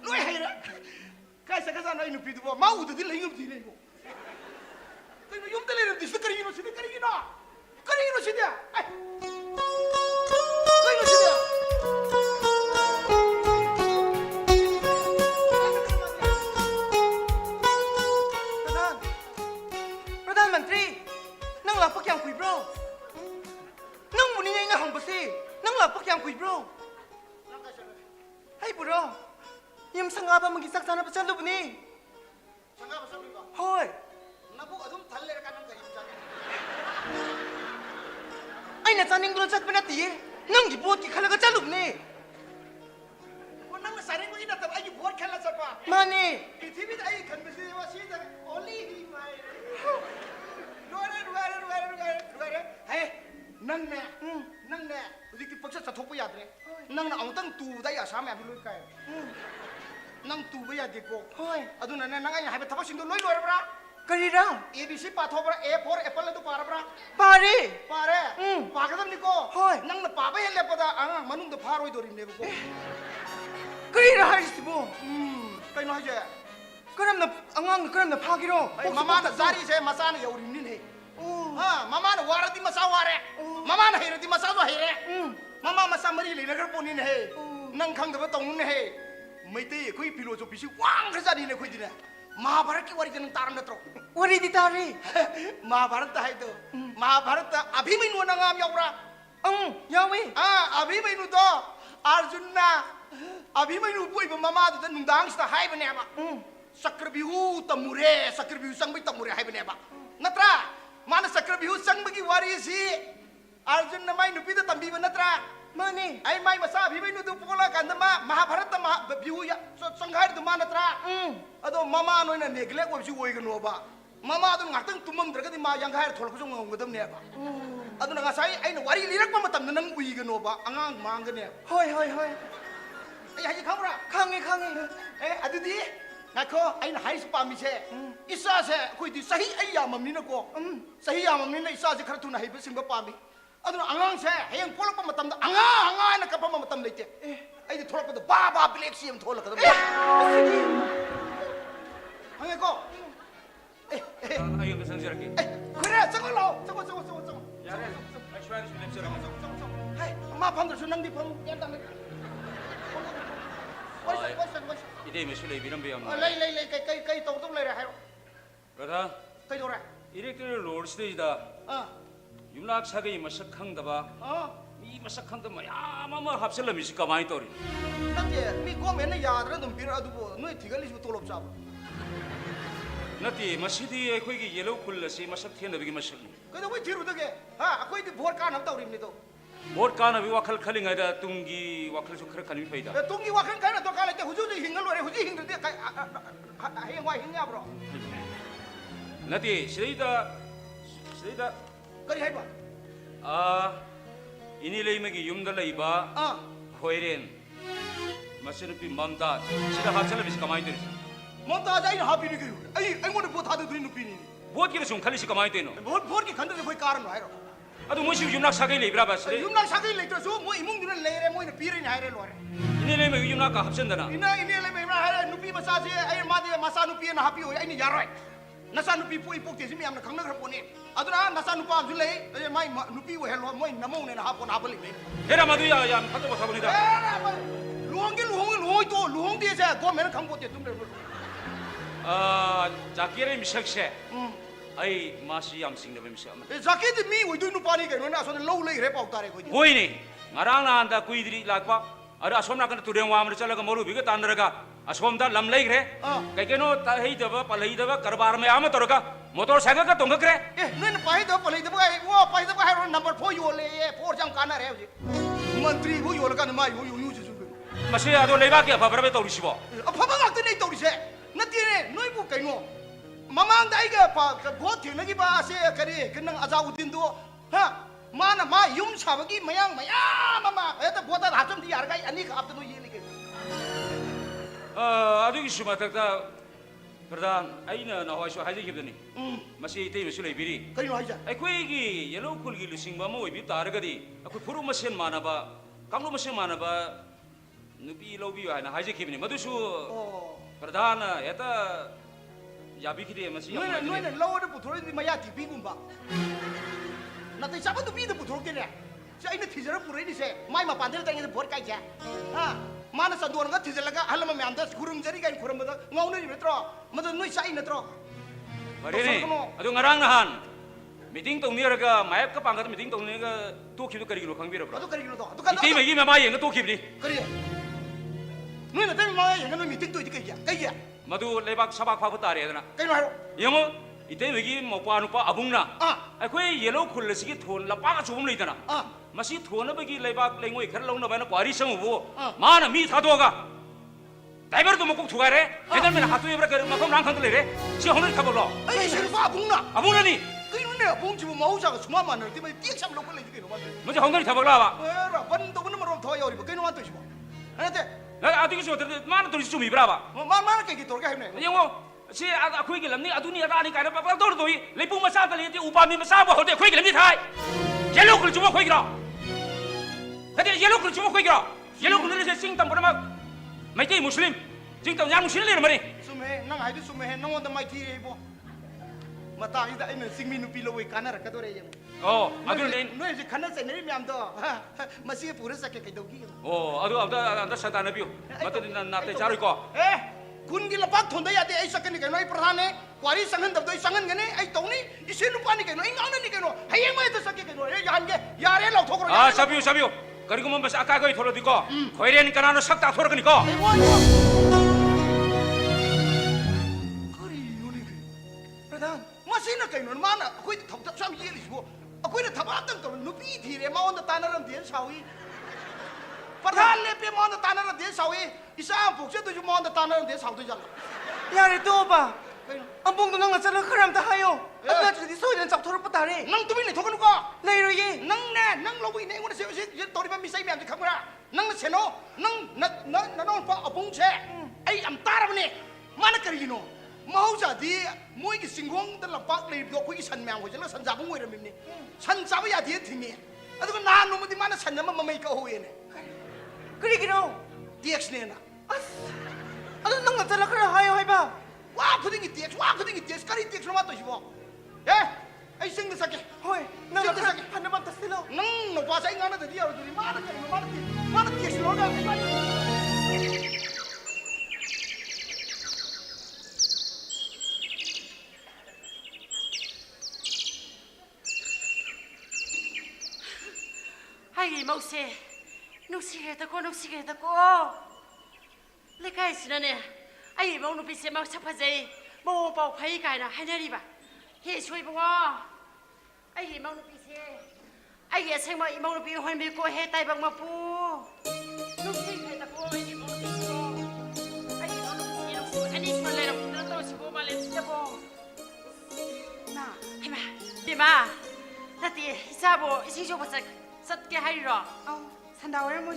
लोए है रे कैसे कैसे ना इनु पीदु माउ दे लेंगे दी ले को कई युम दे ले रे दिस करी नो सिदे करी नो सिदे आई करी नो सिदे मंत्री नंग लाप क्या कुई ब्रो नंग मुनी नहीं हम बसे नंग लाप क्या कुई bro hey bro yam sanga ba magi sak sana ba chalu bni sanga ba sabi ba hoy nabu adum thalle ka nang kari jane ai na chaning bro chak bana ti nang gi bot ki khala ka chalu bni ko nang na sare ko ina tab ai bot khela sapa mane पृथ्वी आई खनबसे वा सीधा ओनली ही माय रुआरे हे नंगने हुजिक पक्ष चथोप यादरे नंगना अमतंग तुदा या साम याबि लोय काय नंग तुबा यादे को hoy अदुना ने नंग हाइबे थबक सिंदो लोय लोरबरा karira एबीसी पाथोबरा ए फॉर एप्पल दु पारबरा pare पारे पागदम निको होय नंगना पाबे हेलेपदा अंग मनुंग द फारोय दोरिनेबो को karira haisibo कइनो हाजे karamna angang karamna phagiro ममाना जारी से मसाना यौरिनिन हे हाँ ममाना वारदी मसा वारे ममाना हेरदी मसा जो हेरे ममा मसा मरी लेनगर पोनिन हे नंग खंगदब तौनुन हे मैते कोई फिलोसोफी से वांग खजानी ने कोई दिन महाभारत की वारी जनन तारन नत्रो wari di tare महाभारत है तो महाभारत अभिमन्यु नंगाम यौरा yawi अभिमन्यु तो अर्जुन ना अभिमन्यु पोइब ममा दु नुंदांग सिदा हाइबनेबा सक्र बिहु संगबी तमुरे हाइबनेबा नत्रा माना सक्र बिहु संगबगी वारी सी अर्जुन न माई नुपी द तंबीब नत्रा mane आई माई मसा अभिमन्यु दु पोला कंदमा महाभारत बिहु या संघार दु मा नत्रा अदो ममा नोइना नेग्लेक्ट ओबसी ओइगनोबा ममा दु ngakang tumam dragadi ma yanghair tholkso ngongdamneba aduna ngasai aina wari lirakpa matam nang uiganoba angang mangane hoy ai haji khamra khange adudi ngakho aina haris pamise isa se koi di sahi ai yamamnina ko sahi yamamnina isa se khara thuna haibe singba pami aduna angang se hayang polakpa matam da anga na kappa matam leite ai di tholakpa da ba black sim tholakadam hange ko 아이고 그 성질하게 그래 저걸로 저거 야래 아이슈아니 냄새가 하이 엄마 밤들 수능디 밤 깬다네 벌써 이대 메실레 비는 비암 레이 cây tông lấy ra hay 그러다 cây đâu ra 이렇게를 롤스테이다 윤락 사기 마삭 항다바 이 마삭 항다 야마마 합슬라 미식가 많이 떠리 남제 미 꼬면은 야들은 좀 비를 아두고 너희 디갈리스 또 없자 나티 마시디 에코기 옐로 쿨라시 마삭 티엔다비기 마삭 근데 왜 뒤로 되게 아코이 디 보르 까나 없다 우리입니다 모르 까나 비 와칼 칼링아다 뚱기 와칼 좀 크르 카니 페이다 뚱기 와칸 카나 또 칼레 후주주 힝을 노래 후지 힝들데 해와 힝냐 브로 나티 시레이다 그리 해봐 이니레이메기 윰달라이바 호에렌 마시르피 맘다 시다 합살라 미식가 많이 떠리 뭔가 아이 하비니 그 아이 뭐는 뭐 다들 들이 누피니 보기를 좀 칼리시가 많이 떠노 보르기 간다데 거기 까는 거 아이로 아도 뭐시 윤락 사기 레이브라 바스레 윤락 사기 레이트서 뭐 이몽들은 레이레 뭐는 비르니 하이레 로레 이네 ini leh mai yung nak hapsen dana. ina ini le me ra nupi masa je ai ma de masa nupi na happy ai ni yaroi nasa nupi pu ipok te simi amna khangna khapone aduna nasa nupa am jule mai nupi we hello moi namong ne na hapon hapali me Hera madu ya patu basa buni dah. luong to luong dia je go men khang pote tum le Jakir misak se. Ai masih yang sing dah misak. zaki de mi we du nupa ni ke no na so lo le re pau tare ko di Hoi ni, ngarang na anda kui diri lakwa. Ada asom nak kena tudeng wam macam laga malu biga tanah raga. Asom dah lam lagi re. Kaya keno tahi daba palai daba karbar me amat raga. Motor saya ka tonggak re. no na pai da palai da ai wo pai da hai number 4 yo le 4 jam kana re mantri wo yo la kan mai wo yo ju Masih ada lewat ke apa berapa tahu di sini. apa ba ngak te nei to ri se na ti ne noi bu kai no mamang dai ga pa go thi na gi ba se kari kenang azauddin do ha mana ma yum sabagi mayang mama eta bota hacham di yar gai ani khap to ye li ke Aduh isu mata kita Perdana, aina na hawa haji kita ni. Masih itu masih lebih. kai no haja Aku ini yellow kul gilu sing ba mau ibi tar gadi. Aku puru mesin mana ba, kamu mesin mana ba, nubi lobi na haji kita ni. Madu su oh Perdana, eta yabi kita masih. no na lo de puthor di maya ti bi bum ba na te sabu tu bi de puthor ke ne sa ina thi jara pure ni se mai ma pandel tang de bor kai ja ha mana sa don ga thi jala ga halama me amda kurum jari ga kurum da ngau ne metro madu noi sa ina tro Hari ni, aduh ngarang nahan. Meeting tong ni raga, mayat ke pangkat meeting tong ni raga tu kiri kari kilo kang bira bro. adu kari no to kan Iti megi mama yang tu kiri. kari noi na te ma ya ngano meeting to di kai ya Madu lebak sabak pa putari ada na. kai no haro Yang mo, ite megi mau pa nupa abung na. Aku yellow kul lagi thon lapak cubum lagi na. Masih thon na bagi lebak lengoi kerja lawan na kuari sang ubu. Mana mi thado aga. Driver tu mukuk thugai re. Kita mana hatu ibra kerja makam rang khantul re. Si honor khabar lo. ai se fa bung na Abung na ni. kai no ne bung ji mau ja ga suma ma na ti mai ti sam lo ko le ji kai no ma Macam honor khabar lo apa? ra ban to ban ma ro tho yo ri kai no ma to ji ba ana te Aduh kisah terus mana tulis cumi berapa? mana kai ki tor ga ne Yang mo, si aku ini lamni aduh ni ada ni kaya apa dor doi. Lepas masa kali itu upami masa apa hote aku ini lamni thai. Yellow kul cuma aku kira. Tadi yellow kul cuma aku kira. Yellow kul ni sing tam pada mak. Macam Muslim, sing tam yang Muslim ni mana? sume nang hai du sume nang on da mai ti bo mata ida ina singmi nu pi lo we kana ra ka do re ye Oh, aduh ni. no je kana se ne mi am do masi pura sa ke kai do gi Aduh ada santan nabi. Mata ni nate cari ko. kun gi lapak thon da ya de ai sakani kai noi pradhan ne kwari sangan dab doi sangan gane ai tong ni isi nu pani kai no ai ngana ni kai no hai mai ta sakke kai no yan ge yare lo thok ro Sabiu. Kari ko mas akak kau thoro di ko. Kau ini kan anu sakta thoro kan ko. kari yo ni pradhan masi na kai no mana koi thok ta sam ye li bo akoi na thaba tam to nu pi thi re ma on da tanaram den sawi pradhan le pe ma on da tanaram den sawi isa pok se tu ju ma on da tanaram den saw tu jal Yari to ba? Ambong to nang asalang karam ta hayo. Abna chudi soy dan chak thoro patare. nang tu bi ni thok nu ko Lai ro ye. nang lo bi ne ngona se tori ba mi sai mi am kham ra nang na seno nang na non pa apung che ai am tar ne mana kari no mau ja di moi ki singwong da la pak le do ko ki san myang ho jala san ja bung we ra mi ne san ja ba ya di thingi adu ko na no mu di mana san ma mai ka ho ye ne Kari gino. dx ne na Ano nang asalang karam hayo hay ba? wa khuding ki dx kari dx no ma to jibo ai sing na sake Hoy, nang Sino karam kasaki? hanaman ta sila. nang no pa sai ngana da di aro di mana kari mana dx no ga Hai mau se. Nusigreta ko. Lekai sina ne. Ai mau nu pise mau chapa jai. Mau pau phai kai na hainari ba. He shui bo. Ai mau nu pise. Ai ya seng mau nu pi hon bi ko he tai bang ma pu. Nusigreta ko ai mau nu pise. Ai mau nu pise. Ani ko le na to si bo ma le si bo. Na, hai ma. Bi ma. Tati isabo ising jo ba sat ke hai ro. Ông Sàn đầu em ơi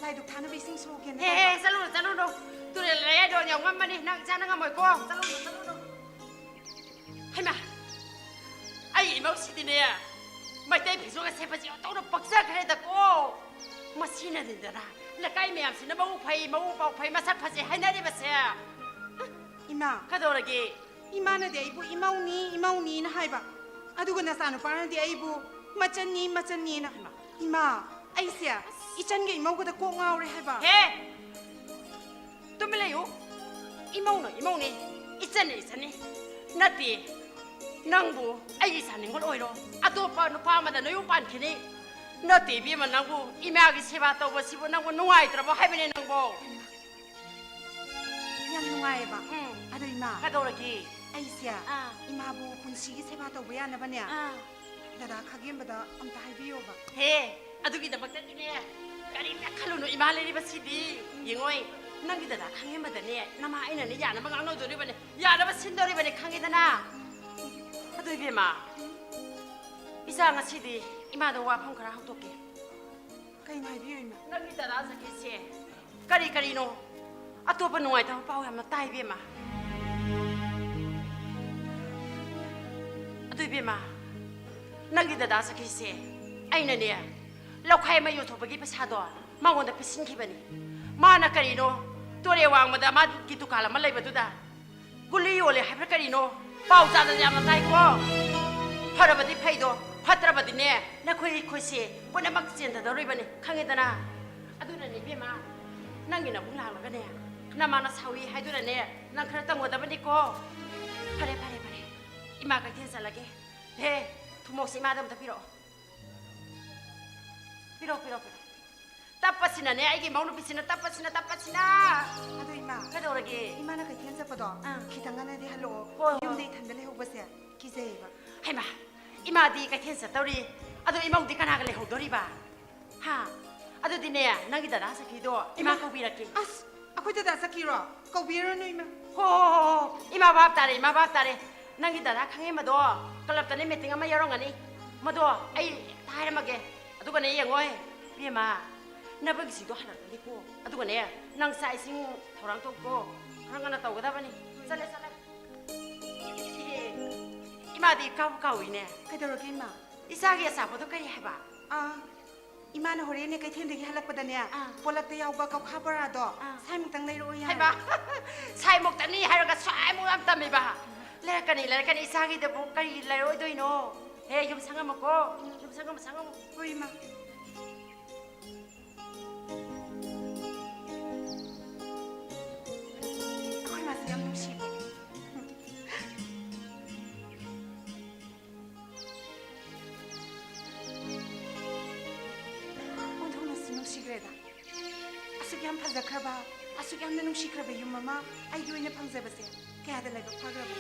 lại được thằng nó bị sinh sôi kìa. Hey, saludo. Tu le le do nyong ngam mani nang cha nang moi ko. Saludo. Hai ma. Ai mau si ti ne. Mai tai phi so ga se pa ji to no pak sa kre da ko. ꯃꯁꯤꯅꯅꯤꯗꯅ ꯂꯩꯀꯥꯏ ꯃꯌꯥꯝꯁꯤꯅ ꯃꯕꯨꯛ ꯐꯩ ꯃꯕꯨꯛ ꯄꯥꯎ ꯐꯩ ꯃꯁꯛ ꯐꯖꯩ ꯍꯥꯏꯅꯔꯤꯕꯁꯦ 이마, ꯀꯩꯗꯧꯔꯒꯦ 이마ꯅꯗꯤ ꯑꯩꯕꯨ 이마ꯎ니나 하이바. 아두고 나사누파는디 아이부 마찬니나. 이마, 아이세 이찬게 이마우고다 꼭 나오래 해봐. 해 tummin layo imaune ichane nati nangbu ai saning gol oiro atopa no pa ma da no pan khini nati bi ma nangbu imagi seba to bo sibu nangbu nuai tra bo haibene nangbo 양 누가해봐. 아두 이마, kadoragi 아이세 이마부 분식이 세바도 왜 안 해봐냐? 나다 가기엔보다 엄다 하이비요봐. he adugi da bakta ni kari na khalu no imale ri basidi yengoi nangi da khange ma da ne nama aina ne ya na ma ngano dori bane ya da basindori bane khange da na adu bi ma isa ngasidi imado wa phang khara hautoke kaina 하이비요 이마. nangi da da sakese kari no atopa nuai ta pau ya ma tai bi ma adu bi ma nangi da sakese aina ne laukhai ma yothobagi pasado magonda pisinkhibani mana karino tore wangmada ma ki tukala ma leibatuda guli yole habra karino pau cha da yamna tai ko harabadi phaido phatrabadi ne na khoi khoise pona mak chenda da roibani khangedana aduna ne bema nangi na bungla la ne na mana sawi haidura ne nang khara tangoda bani ko pare ima ka thin salage he thumosi ma dam ta piro tapasina ne aigi maunu pisina tapasina 아두 이마, kadorage 이마나 그 텐서버도 기당하나디 할로 어. 용대 탄달래 호버세 기세이바. haima imadi ka thensa tori adu imong di kana gale hodori ba ha adu dine nangi dada sakido ima ka birake 아스, 아코이다 다사키로 거비르노 이마. ho ima bab tare nangi dada khange mado kalap tane meeting ama yarongani mado ai thai mage adu ka ne yengoi bima nabag sido halakali ko adu ka ne nang sa ising thorang to ko harangana tawgada bani sale imadi kawiне 그대로게 이마. isagi asapodo kari heba 아, 이마나 호레네 그 텐데기 할락보다냐. 아. 볼락도 야우바 거 카버라도 아. 살목당 내려오야. heba sai mok tani haraga sai mo am tami ba lerakani isagi de bo kari leroi doino he yum sangam ko yum sangam 어 이마. 아코이 마스 양놈시고. 온통 나스 놈시그래다. 아수기 한 파자크라바 아수기 한 놈시크라바 유마마 아이고 이네 방자바세 걔아들 라이브 파그라바.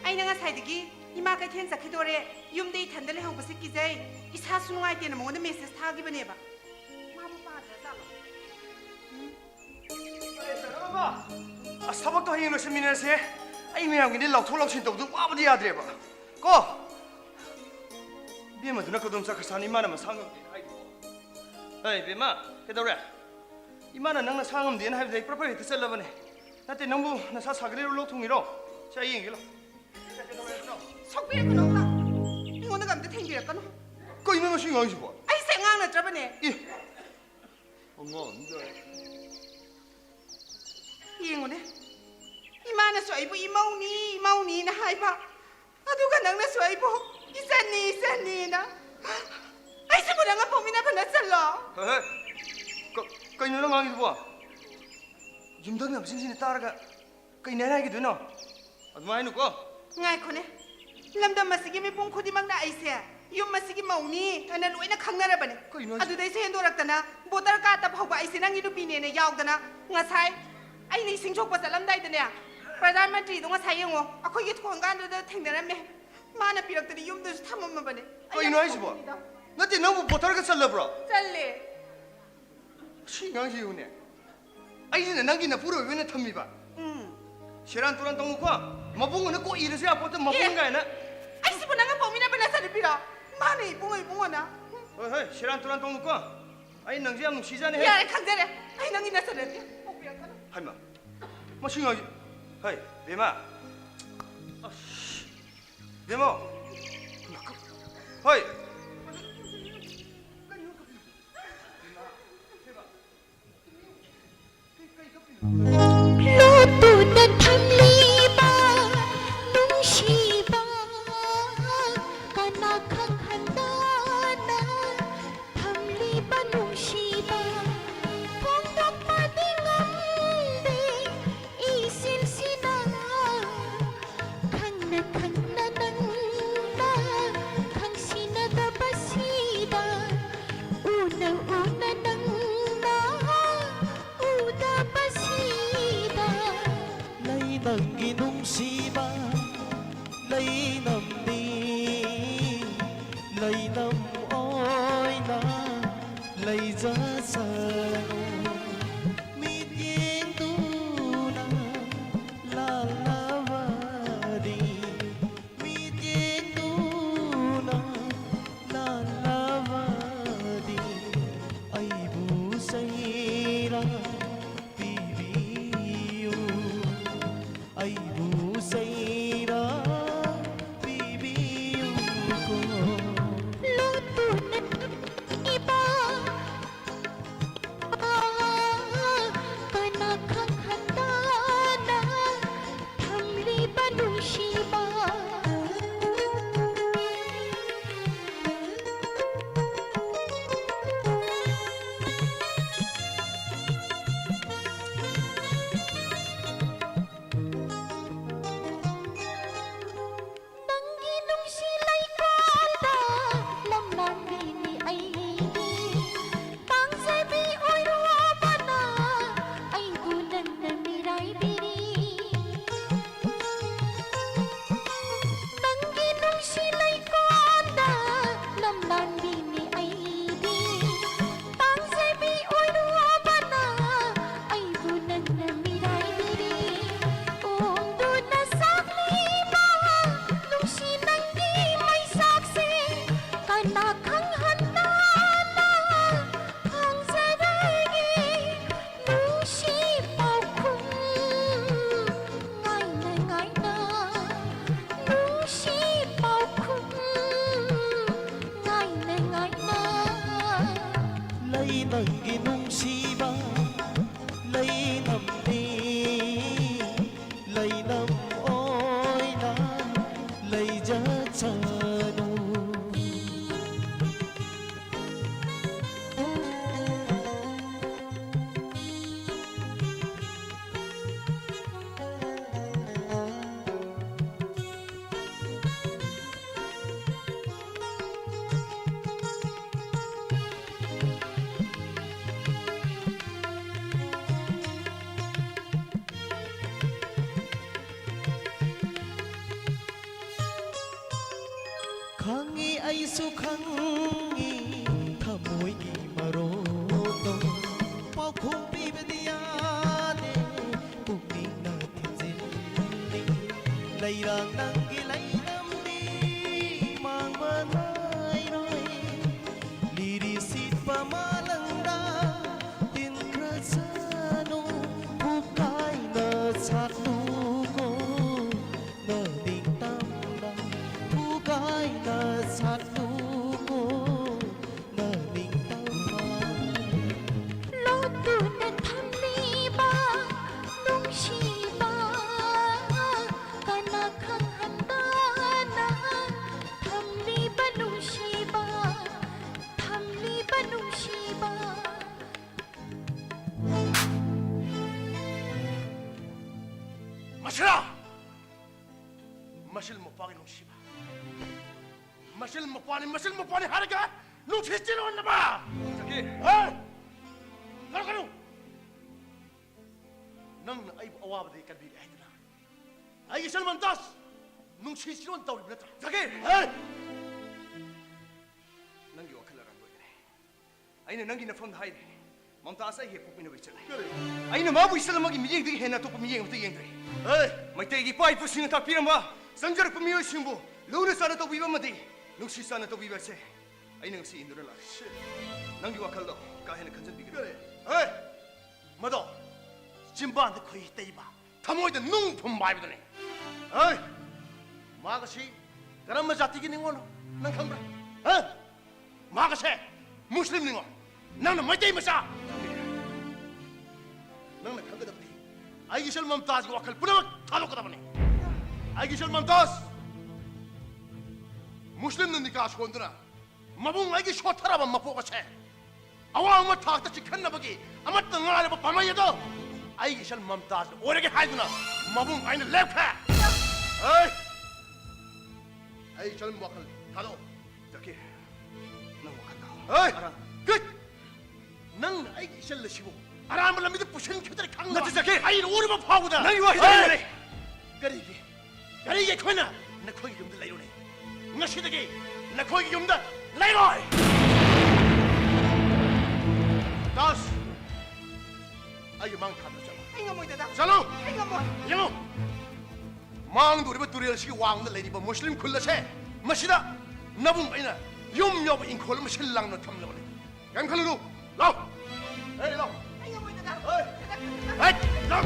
아이나가 사이드기 이마가 텐사 키도레 юм데이 탄달레 하고서 끼제 이 사수능할 때는 뭐는 메시지 타기만 해봐. 마부 빠져서. 봐. 아 사박도 하이노 세미나세. 아이 매양이네 라우토라우신 도도 와버디 야드레바. 고. 비마 누나 거좀 사카사니 마나마 상금디 하이고. 에이 비마 깨더래. 이마나 낭나 상금디 하이데 프로퍼리 뜻을라버네. 나때 너무 나사 사그레로 로통이로. 자 이행길로. 속비를 끊어봐. 이거는 감도 탱기를 끊어. 거 있는 거 신경 안 봐. 아이 생각나 저번에 이. 어머 안돼. 이거네. 이마나 쏘이고 이마우니나 하이바. 아두가 낭나 쏘이고 이산니나. 아이 스무랑아 봄이나 반았을러. 에이. 거 있는 거 아니도 봐. 윤덕이 무슨신이 따라가. 거 있는 하게 되노. 아줌마 해놓고. ngaikone lamdam masigi me pung khudi magna aise yum masigi mauni ana loina khangnara bane Kaino? adu dai se hendoraktana botar ka ta phauba aise nangi du bine ne yaudana ngasai ai ni singchok pa salam dai dane pradhan mantri do ngasai yengo akhoi gi thongan da thengdara me mana piraktani yum du thamam bane 거 있는 하이지 봐. 나때 너무 보따르가 살려버려. challe 신경 지우네. 아이는 난기나 부러 왜네 탑니까? 시란 또란 동무과 마봉은 꼭 이르세요 아포트 마봉가에나. ai sibunanga pomina bana saripira mani bunga 어헤 시란 또란 동무과 아이 능지 안 시자네 해. ya khangdare ai nangi na sarati okbiakana 하이마. 뭐 신경 지. 하이 베마. 아씨. 베마. 하이. ꯂꯣꯠꯇꯨꯅ ꯊꯝꯂꯤꯕ ꯅꯨꯡꯁꯤꯕ ꯀꯅꯥ ꯈꯪꯍꯟꯗꯅ ꯊꯝꯂꯤꯕ ꯅꯨꯡꯁꯤꯕ ꯐꯣꯡꯗꯣꯛꯄꯗꯤ ꯉꯝꯗꯦ 이실시나 칸나 칸나 낭나 당신하다바시다 우나 우나 낭나 우다바시다 lấy nâng ghi nung si ba lấy nằm đi lấy nằm ôi na lấy giá sa mít yên tu na la la va đi mít yên tu na la la va đi ai bu say ra pi vi yêu ai bu say ra pi vi yêu ko 로또는 이봐 까나강한다나 담리바 눈시바 Nangginong sila'y kala lamnambini ay Tang sabi oy ruwaba na ay bulan na miray biri Nangginong sila'y kala lamnambini ay Tang sabi oy ruwaba na ay bulan na miray biri Kung doon na sa klima nung sinanggi may saksi kanakang handa na ang sarili nung sipaw kong ngay na nung sipaw kong ngay na lấy nâng ghi nung si ba lấy nằm đi lấy nằm ôi na lấy giá cha nu khanghi ai su khanghi thamoi gi maroto pau khum pi bedia ne pukni na thijin ni lai rang nang gi lai nam ni mang manai roi liri sit pa malangda tin krasano pukai na sat nu ko na ding tam da pukai na sat nu ko na ding tam ma 로또는 담리바 농시바 까나강한다나 담리바 농시바 담리바 농시바 마실아! 마실 못 빠게 농시바 마실 못 빠니 하니까 농시 찌러왔나 봐! 저기 어? 가로 ꯅꯪꯅ ꯑꯩꯕꯨ ꯑꯋꯥꯕꯗꯒꯤ ꯀꯟꯕꯤꯔꯦ ꯍꯥꯏꯗꯅ ꯑꯩꯒꯤ ꯁꯜꯃꯟꯇꯥꯁ ꯅꯨꯡꯁꯤ ꯆꯤꯔꯣꯟ ꯇꯧꯔꯤꯕ ꯅꯠꯇ꯭ꯔꯥ ꯖꯒꯤ ꯅꯪꯒꯤ ꯋꯥꯈꯜ ꯑꯔꯥꯟꯕ ꯑꯣꯏꯒꯅꯤ ꯑꯩꯅ ꯅꯪꯒꯤ ꯅꯐꯝꯗ ꯍꯥꯏꯔꯦ ꯃꯝꯇꯥꯖ ꯑꯩ ꯍꯦꯛ ꯄꯣꯛꯃꯤꯟꯅꯕ ꯏꯆꯜꯅꯤ ꯑꯩꯅ ꯃꯥꯕꯨ ꯏꯆꯜ ꯑꯃꯒꯤ ꯃꯤꯠꯌꯦꯡꯗꯒꯤ ꯍꯦꯟꯅ ꯑꯇꯣꯞꯄ ꯃꯤꯠꯌꯦꯡ ꯑꯃꯇ ꯌꯦꯡꯗ꯭ꯔꯦ ꯃꯩꯇꯩꯒꯤ ꯏꯄꯥ ꯏꯄꯨꯁꯤꯡꯅ ꯇꯥꯛꯄꯤꯔꯝꯕ ꯆꯪꯖꯔꯛꯄ ꯃꯤꯑꯣꯏꯁꯤꯡꯕꯨ ꯂꯨꯅ ꯆꯥꯟꯅ ꯇꯧꯕꯤꯕ ꯑꯃꯗꯤ ꯅꯨꯡꯁꯤ ꯆꯥꯟꯅ ꯇꯧꯕꯤꯕ ꯑꯁꯦ ꯑꯩꯅ ꯉꯁꯤ ꯏꯟꯗꯨꯅ ꯂꯥꯛꯑꯦ ꯅꯪꯒꯤ ꯋꯥꯈꯜꯗꯣ ꯀꯥ ꯍꯦꯟꯅ ꯈꯟꯖꯟꯕꯤꯒꯅꯨ ꯃꯗꯣ ꯆꯤꯝꯕꯥꯟꯗ ꯈꯣꯏ ꯇꯩꯕ ꯊꯃꯣꯏꯗ ꯅꯨꯡ ꯐꯨꯝꯕ ꯍꯥꯏꯕꯗꯨꯅꯤ ꯃꯥꯒꯁꯤ ꯀꯔꯝꯕ ꯖꯥꯇꯤꯒꯤ ꯅꯤꯡꯉꯣꯜꯅꯣ ꯅꯪ ꯈꯪꯕ꯭ꯔꯥ ꯃꯥꯒꯁꯦ ꯃꯨꯁꯂꯤꯝ ꯅꯤꯡꯉꯣꯜ ꯅꯪꯅ ꯃꯩꯇꯩ ꯃꯆꯥ ꯅꯪꯅ ꯈꯪꯒꯗꯕꯗꯤ ꯑꯩꯒꯤ ꯏꯆꯜ ꯃꯝꯇꯥꯖꯒꯤ ꯋꯥꯈꯜ ꯄꯨꯝꯅꯃꯛ ꯊꯥꯗꯣꯛꯀꯗꯕꯅꯤ ꯑꯩꯒꯤ ꯏꯆꯜ ꯃꯝꯇꯥꯖ ꯃꯨꯁꯂꯤꯝꯅ ꯅꯤꯀꯥ ꯁꯣꯟꯗꯨꯅ ꯃꯕꯨꯡ ꯑꯩꯒꯤ ꯁꯣꯠꯊꯔꯕ ꯃꯄꯣꯛ ꯑꯁꯦ ꯑꯋꯥꯡꯕ ꯊꯥꯛꯇ ꯆꯤꯈꯟꯅꯕꯒꯤ ꯑꯃꯠꯇ ꯉꯥꯏꯔꯕ ꯄꯥꯝꯕꯩ ꯑꯗꯣ ꯑꯩꯒꯤ ꯏꯆꯜ ꯃꯝꯇꯥꯖꯅ ꯑꯣꯏꯔꯒꯦ ꯍꯥꯏꯗꯨꯅ ꯃꯕꯨꯡ ꯑꯩꯅ ꯂꯦꯞꯈ꯭ꯔꯦ ꯑꯩ ꯏꯆꯜ ꯋꯥꯈꯜ ꯊꯥꯗꯣꯛ ꯖꯀꯤ ꯅꯪ ꯋꯥꯈꯜ ꯊꯥꯗꯣꯛ ꯀꯠ ꯅꯪꯅ ꯑꯩꯒꯤ ꯏꯆꯜ ꯑꯁꯤꯕꯨ ꯑꯔꯥꯟꯕ ꯂꯝꯕꯤꯗ ꯄꯨꯁꯤꯟꯈꯤꯕꯗ ꯈꯪꯕ ꯅꯠꯇꯦ ꯖꯀꯤ ꯑꯩꯅ ꯎꯔꯤꯕ ꯐꯥꯎꯕꯗ ꯅꯪꯒꯤ ꯋꯥꯍꯩ ꯀꯔꯤꯒꯤ ꯑꯩꯈꯣꯏꯅ ꯅꯈꯣꯏꯒꯤ ꯌꯨꯝꯗ ꯂꯩꯔꯨꯅꯤ ꯉꯁꯤꯗꯒꯤ ꯅꯈꯣꯏꯒꯤ ꯌꯨꯝꯗ ꯂꯩꯔꯣꯏ 다스 아이게 망 타들었잖아 ꯑꯩ ꯉꯝꯃꯣꯏ ꯗꯗꯥ ꯆꯠꯂꯣ ꯑꯩ ꯉꯝꯃꯣꯏ ꯌꯦꯡꯉꯣ ꯃꯥꯡꯗꯣꯔꯤꯕ ꯇꯨꯔꯦꯜꯁꯤꯒꯤ ꯋꯥꯡꯃꯗ ꯂꯩꯔꯤꯕ ꯃꯨꯁꯂꯤꯝ ꯈꯨꯜ ꯑꯁꯦ ꯃꯁꯤꯗ ꯅꯕꯨꯡ ꯑꯩꯅ ꯌꯨꯝ ꯌꯧꯕ ꯏꯪꯈꯣꯜ ꯑꯃ ꯁꯤꯜ ꯂꯥꯡꯅ ꯊꯝꯂꯕꯅꯤ ꯀꯩꯝ ꯈꯜꯂꯨꯅꯨ ꯂꯥꯎ ꯂꯥꯎ ꯑꯩ ꯉꯝꯃꯣꯏ ꯗꯗꯥ ꯂꯥꯎ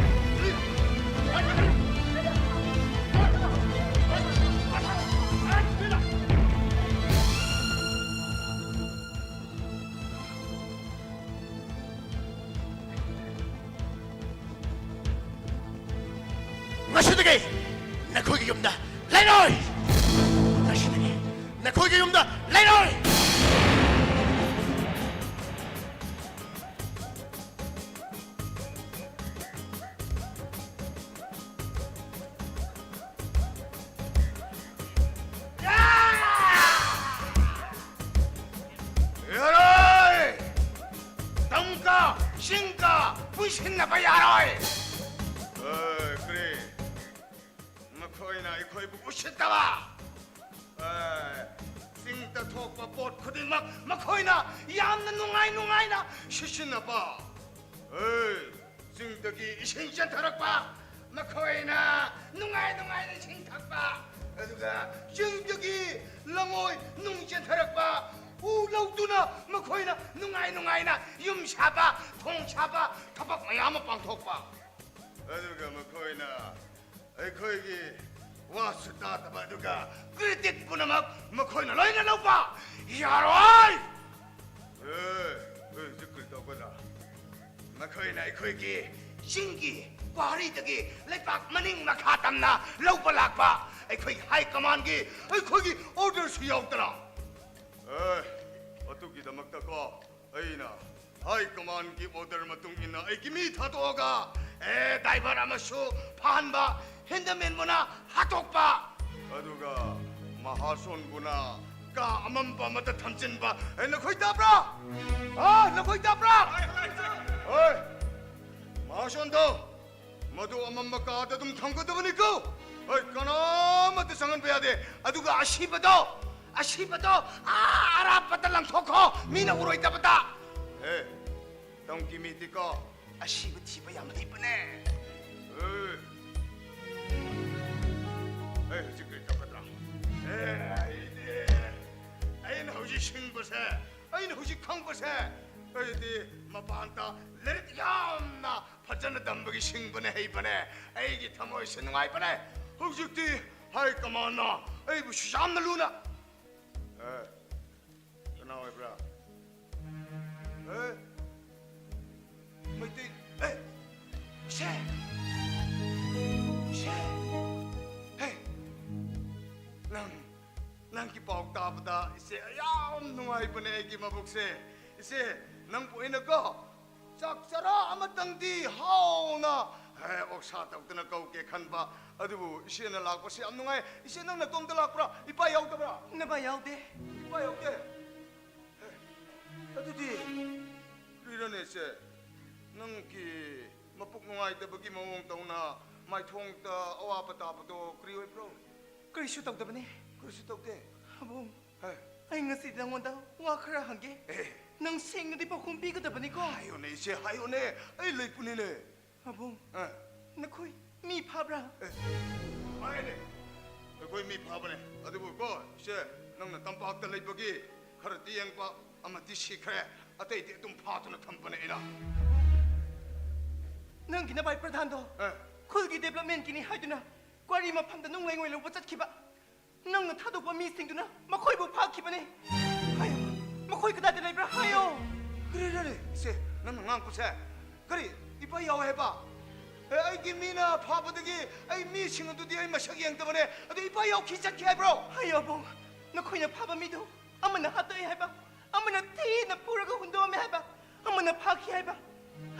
ngashidagi nakoigi yumda lainoi ngashidagi nakoigi yumda lainoi yaroi tamka shinka puishinna ba yaroi 그래 거이나 이거이부 우신다와 싱다 톡바 봇 코디 막 거이나 얌나 누가이나 시신나봐 싱덕이 이신신 더럭봐 막 거이나 누가이나 신탁봐 어두가 싱덕이 랑오이 뭉신 더럭봐 우라우두나 막 거이나 누가이나 юм샤바 통샤바 타박 마야마 빵톡봐 어두가 막 거이나 거기 와서 따다봐 누가 그랬구나 막 거기나 너희나 나오봐 야로이 지금 떠보다 막 거기나 거기 신기 과리덕이 레박 마닝 막 하담나 라우발락봐 거기 하이커만기 거기 어딜 수요없더라 어떻게다 막다고 어이나 하이커만기 어딜 마뚱이나 기미 타도가 다이바라마슈 파한바 핸드맨무나 하톡바 어두가 마하손구나 까 아만바마다 탐진바 너 거기 따브라 너 거기 따브라 어이 마하손도 모두 아만바까 아다둠 탐거도 보니까 어이 까나마트 상은 배야돼 아두가 아시바도 아라빠달랑 토코 미나 우로 있다보다 똥기미티까 아시바 티바 야마 이쁘네 지금 똑같더라 아이는 혹시 신부세 아이는 혹시 강부세 아이디 마반타 레릿 야엄나 파전의 담백이 신부네 이번에 아이기 타모이 신능 아이번에 혹시디 하이 까마나 아이부 슈잠나 루나 나와 브라 뭐이디 쉐 nang ki pauk ta bada ise yam nungai bane ki mabuk se ise nang poina ko sak sara amatang di hauna oksa ta utna ko ke khanba adubu ise na lak pase am nungai ise nang na tom da lak pra ipa yaw ta bra na ba yaw de ipa yaw de adudi rirane se nang ki mapuk nungai ta bagi mawong taw na mai thong ta awa pata pato krioi pro karisu tawdabani 그래서 떡대 abong ay ngasi nangwanda wa khara hange nang sing di pa kumpi ka dabani ko 하요네 이제 하요네 아이 레이프니네 abong nakoy mi phabra 아이네 거기 미 파버네 어디 보고 이제 너는 땀박다 레이버기 카르 디앵바 아마 디시크레 아테이 좀 파트너 탐번에 이나 nang ginabay pradhan do khulgi development kini haiduna kwari mafamda nung lengway lo bachat khiba nang na thadokpa mi singduna makhoi bu phakibane hayo makhoi kada de laibra hayo 그래 이제 너는 앙쿠세 그래 이봐 야워 해봐 ai gimina phabadagi ai mi singu di ai masak yang tabane adu ipa yau khi chat khai bro ayo bong na khoina phaba mi do amana hatoi hai ba amana ti na puraga hundo me hai ba amana phaki hai ba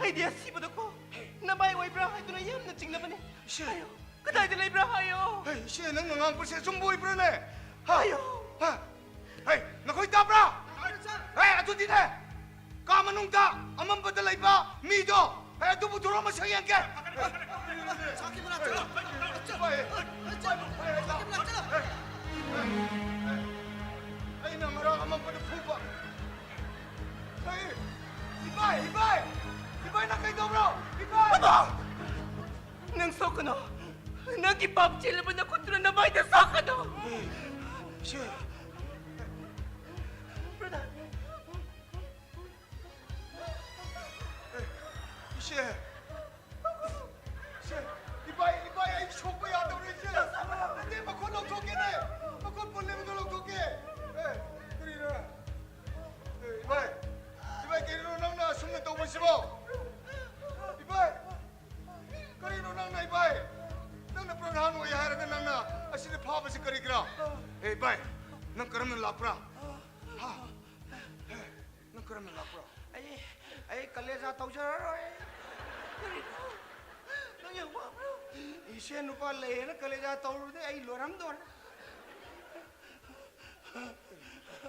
ai dia sibado ko na bai oi bra hai tu na yam na chingna bane ayo kadai de lai bra ayo ai she nang ngang pu se sumboi bra ne ayo ha ai na khoi ta bra ai atu di ne ka manung ta amam badal lai ba mi do ai tu bu duro ma sayang ke sakit berat ai na marang amam pada phuba ai ibai na kai do bro ibai nang sokono nang kipap chile ba na kutra na bai da sakano she brother she ibai ai chok ba ya do re she ate ma kon lok thok ke ne ma kon pon le ma lok thok ke kri ra ibai ke ro nang na sum na to ba sibo ibai kri ro nang na ibai nang na pradhan ho ya ra nang na asile pha ba se kari gra ibai nang karam na lapra ha nang karam na lapra ai kaleja tau ja roi nang yang ba ise nu pa le na kaleja tau ru de ai loram dor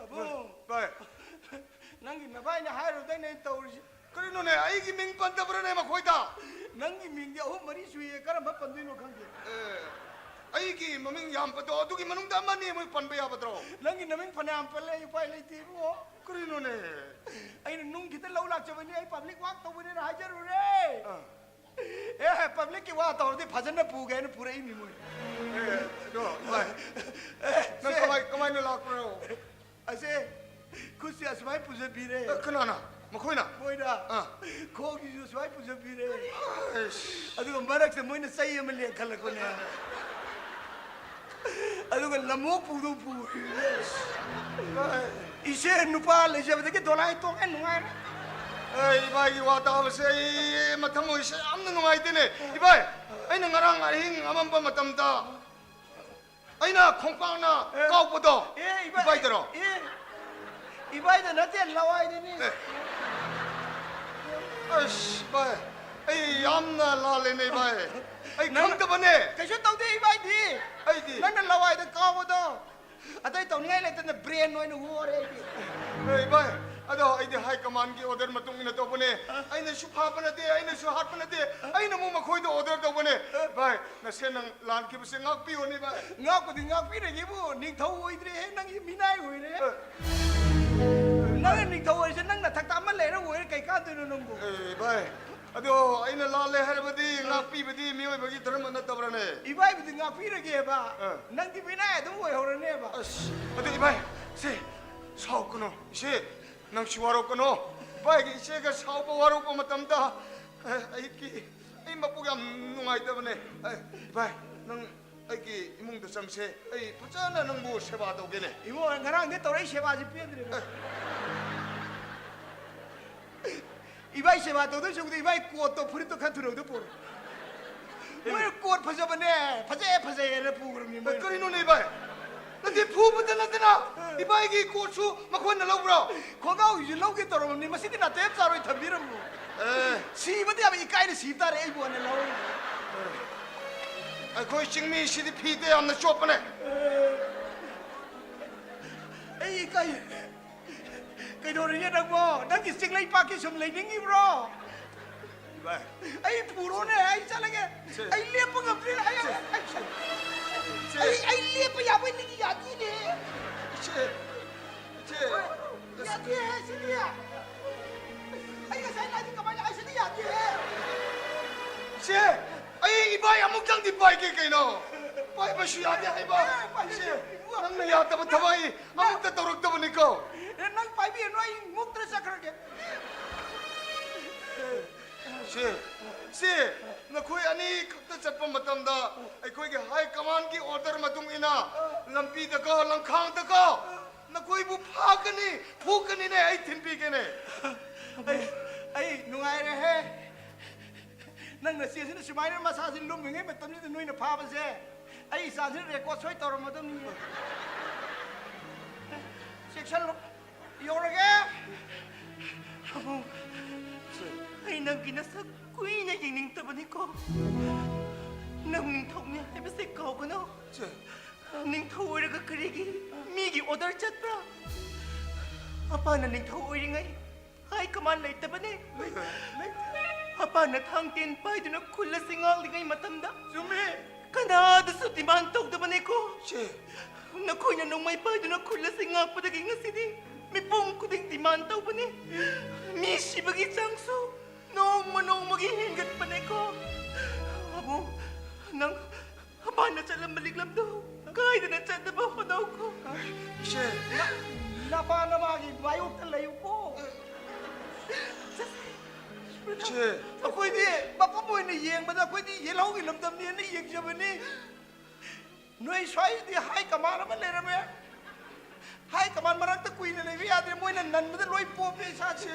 abo bai nangi na bai na hairu dai nei tau ri kari no ne ai gi ming pan da bra ne ma khoi da nangi ming dia ho mari sui karam ba pan dui no khang ge ai gi maming yam pa do du gi manung da ma ne mo pan ba ya ba tro nangi naming phanam pa le pai le ti ro kari no ne ai nung gi ta lau lak cha ba ni ai public wak tau ne hai jaru re public ki wa tau di bhajan na pu ge na pura i mi mo do bai na kamai na lak pro ase kusi asmai puja bire kanana makoina moina khogi ju asmai puja bire adu marak se moina sai am le khala ko ne adu lamok pu du pu ise nupa le je de dolai to en ngai ai bai wa ta se matham oi se am na ngai te ne ibai ai na ngarang ahing amam pa matam ta ai na khongpang na kau po do ibai dro ibai da na ten lawai de ni ash bai ai yam na la le nei bai ai kham ta bane kai shu tau de ibai di ai di nang na lawai da ka bo do atai tau ngai le ta brain noi no ho re ai bai ado ai de high command ki order matung ina to bane ai na shu pha bane de ai na shu hat bane de ai na mo ma khoi do order do bane bai na se nang lan ki se ngak pi oni bai ngak ko di ngak pi re gi bu ning thau oi dre he nang mi nai hoi re nang ning thau oi se nang na thak ta ma le ra hoi kai ka tu no nong bu bai ado ai na la le har ba di ngak pi ba di mi oi ba gi dharma na ta brane ibai ba di ngak pi re ge ba nang di mi nai dum hoi ho re ne ba ado ibai se sau ko no se nang siwaro ko no bai gi se ga sau ba waro ko matam da ai ki ai ma pu yam nungai ta bane bai nang ai ki imung da sam se ai phachana nang bu seba do ge ne imo ngarang de torai seba ji pen de ibai seba do do su ibai ko to phuri to khan thuro do por mo ko phaja bane phaje re pu grum ni mo kari no nei bai nanti pu buta na tena ibai gi ko su ma khon na lo bro ko ga u lo ge toro ni ma si na te tsaro i thabiram mo si ma ti abi kai ni si ta re ai bo na lo ai ko ching mi si di pi de am na chop ne ai kai do re na mo dang ki sing lai pa ki sum lai ning i bro ibai ai puro ne ai chala ge ai le pa ngam re ai le pa ya bai ni ya di ne che ya di hai si ya ai ga sai la di ka bai ai si ya di che ai ibai amuk jang di bai ke no bai ba shu ya di hai ba che nang na ya ta ba thabai amuk ta torok ta ba ni ko nang pai bi no ai muk tra sakra ge se na khoi ani khakta chatpa matam da ai khoi ge high command ki order matung ina lampi da ko langkhang da ko na khoi bu pha ka ni phu ka ni ne ai thin pi ke ne ai nungai re he ꯅꯪꯅ ꯆꯦꯁꯤꯅ ꯁꯨꯃꯥꯏꯅ ꯃꯁꯥꯁꯤ ꯂꯨꯝꯃꯤꯉꯩ ꯃꯇꯝꯁꯤꯗ ꯅꯣꯏꯅ ꯐꯥꯕꯁꯦ ꯑꯩ ꯏꯆꯥꯁꯤꯅ ꯔꯦꯀꯣꯔꯠ ꯁꯣꯏ ꯇꯧꯔꯝꯃꯗꯕꯅꯤ ꯆꯦꯛꯁꯜꯂꯨ ꯌꯧꯔꯒꯦ ꯑꯩ ꯅꯪꯒꯤ ꯅꯁꯛ ꯀꯨꯏꯅ ꯌꯦꯡꯅꯤꯡꯗꯕꯅꯤꯀꯣ ꯅꯪ ꯅꯤꯡꯊꯧꯅꯤ ꯍꯥꯏꯕꯁꯦ ꯀꯥꯎꯒꯅꯨ ꯅꯤꯡꯊꯧ ꯑꯣꯏꯔꯒ ꯀꯔꯤꯒꯤ ꯃꯤꯒꯤ ꯑꯣꯔꯗꯔ ꯆꯠꯄ꯭ꯔꯥ ꯑꯄꯥꯅ ꯅꯤꯡꯊꯧ ꯑꯣꯏꯔꯤꯉꯩ ꯍꯥꯏ ꯀꯃꯥꯟ ꯂꯩꯇꯕꯅꯦ ꯑꯄꯥꯅ ꯊꯥꯡ ꯇꯦꯟ ꯄꯥꯏꯗꯨꯅ ꯈꯨꯜ ꯑꯁꯤ ꯉꯥꯛꯂꯤꯉꯩ ꯃꯇꯝꯗ ꯆꯨꯝꯃꯤ ꯀꯅꯥꯗꯁꯨ ꯗꯤꯃꯥꯟ ꯇꯧꯗꯕꯅꯦꯀꯣ ꯅꯈꯣꯏꯅ ꯅꯣꯡꯃꯩ ꯄꯥꯏꯗꯨꯅ ꯈꯨꯜ ꯑꯁꯤ ꯉꯥꯛꯄꯗꯒꯤ ꯉꯁꯤꯗꯤ ꯃꯤꯄꯨꯝ ꯈꯨꯗꯤꯡ ꯗꯤꯃꯥꯟ ꯇꯧꯕꯅꯤ ꯃꯤ ꯁꯤꯕꯒꯤ ꯆꯥꯡꯁꯨ ꯅꯣꯡꯃ ꯅꯣꯡꯃꯒꯤ ꯍꯦꯟꯒꯠꯄꯅꯦꯀꯣ ꯑꯕꯨꯡ ꯅꯪ ꯑꯄꯥꯅ ꯆꯠꯂꯝꯕ ꯂꯤꯛꯂꯝꯗꯣ ꯀꯥꯏꯗꯅ ꯆꯠꯅꯕ ꯍꯣꯠꯅꯧꯀꯣ 이제 나바나바기 마요트 레이고 제 아코이디 마파보이는 이행마다 아코이디 예라오기 럼담니는 이행자버니 너희 샤이디 하이 까마라만 내려면 하이 까만 마락다 꾸이는 레비 아들 모이는 난무들 로이 뽀페 사치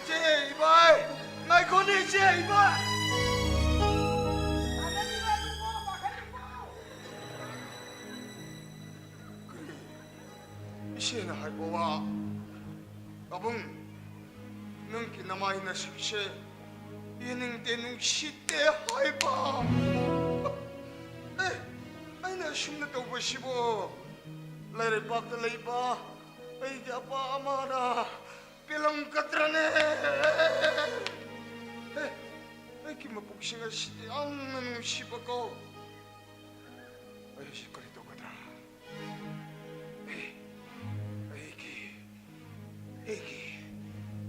제 이바이 나이 거네 제 이바이 이제는 할거와 아붕 능기 남아있는 식세 예능 때는 시대 하이바 아이나 숨는 또 보시고 라이를 박다 레이바 아이디 아빠 아마라 벨랑 까트라네 아이키마 복싱을 시대 안는 시바고 아이 시거리 또 가더라 에기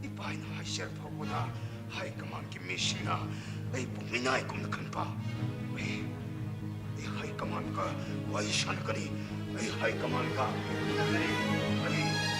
이바이나 하이셔프보다 하이까만 김미신나 에이 북미나이 꿈나 간파 에이 하이까만가 와이샤나까리 에이 하이까만가 나까리 에이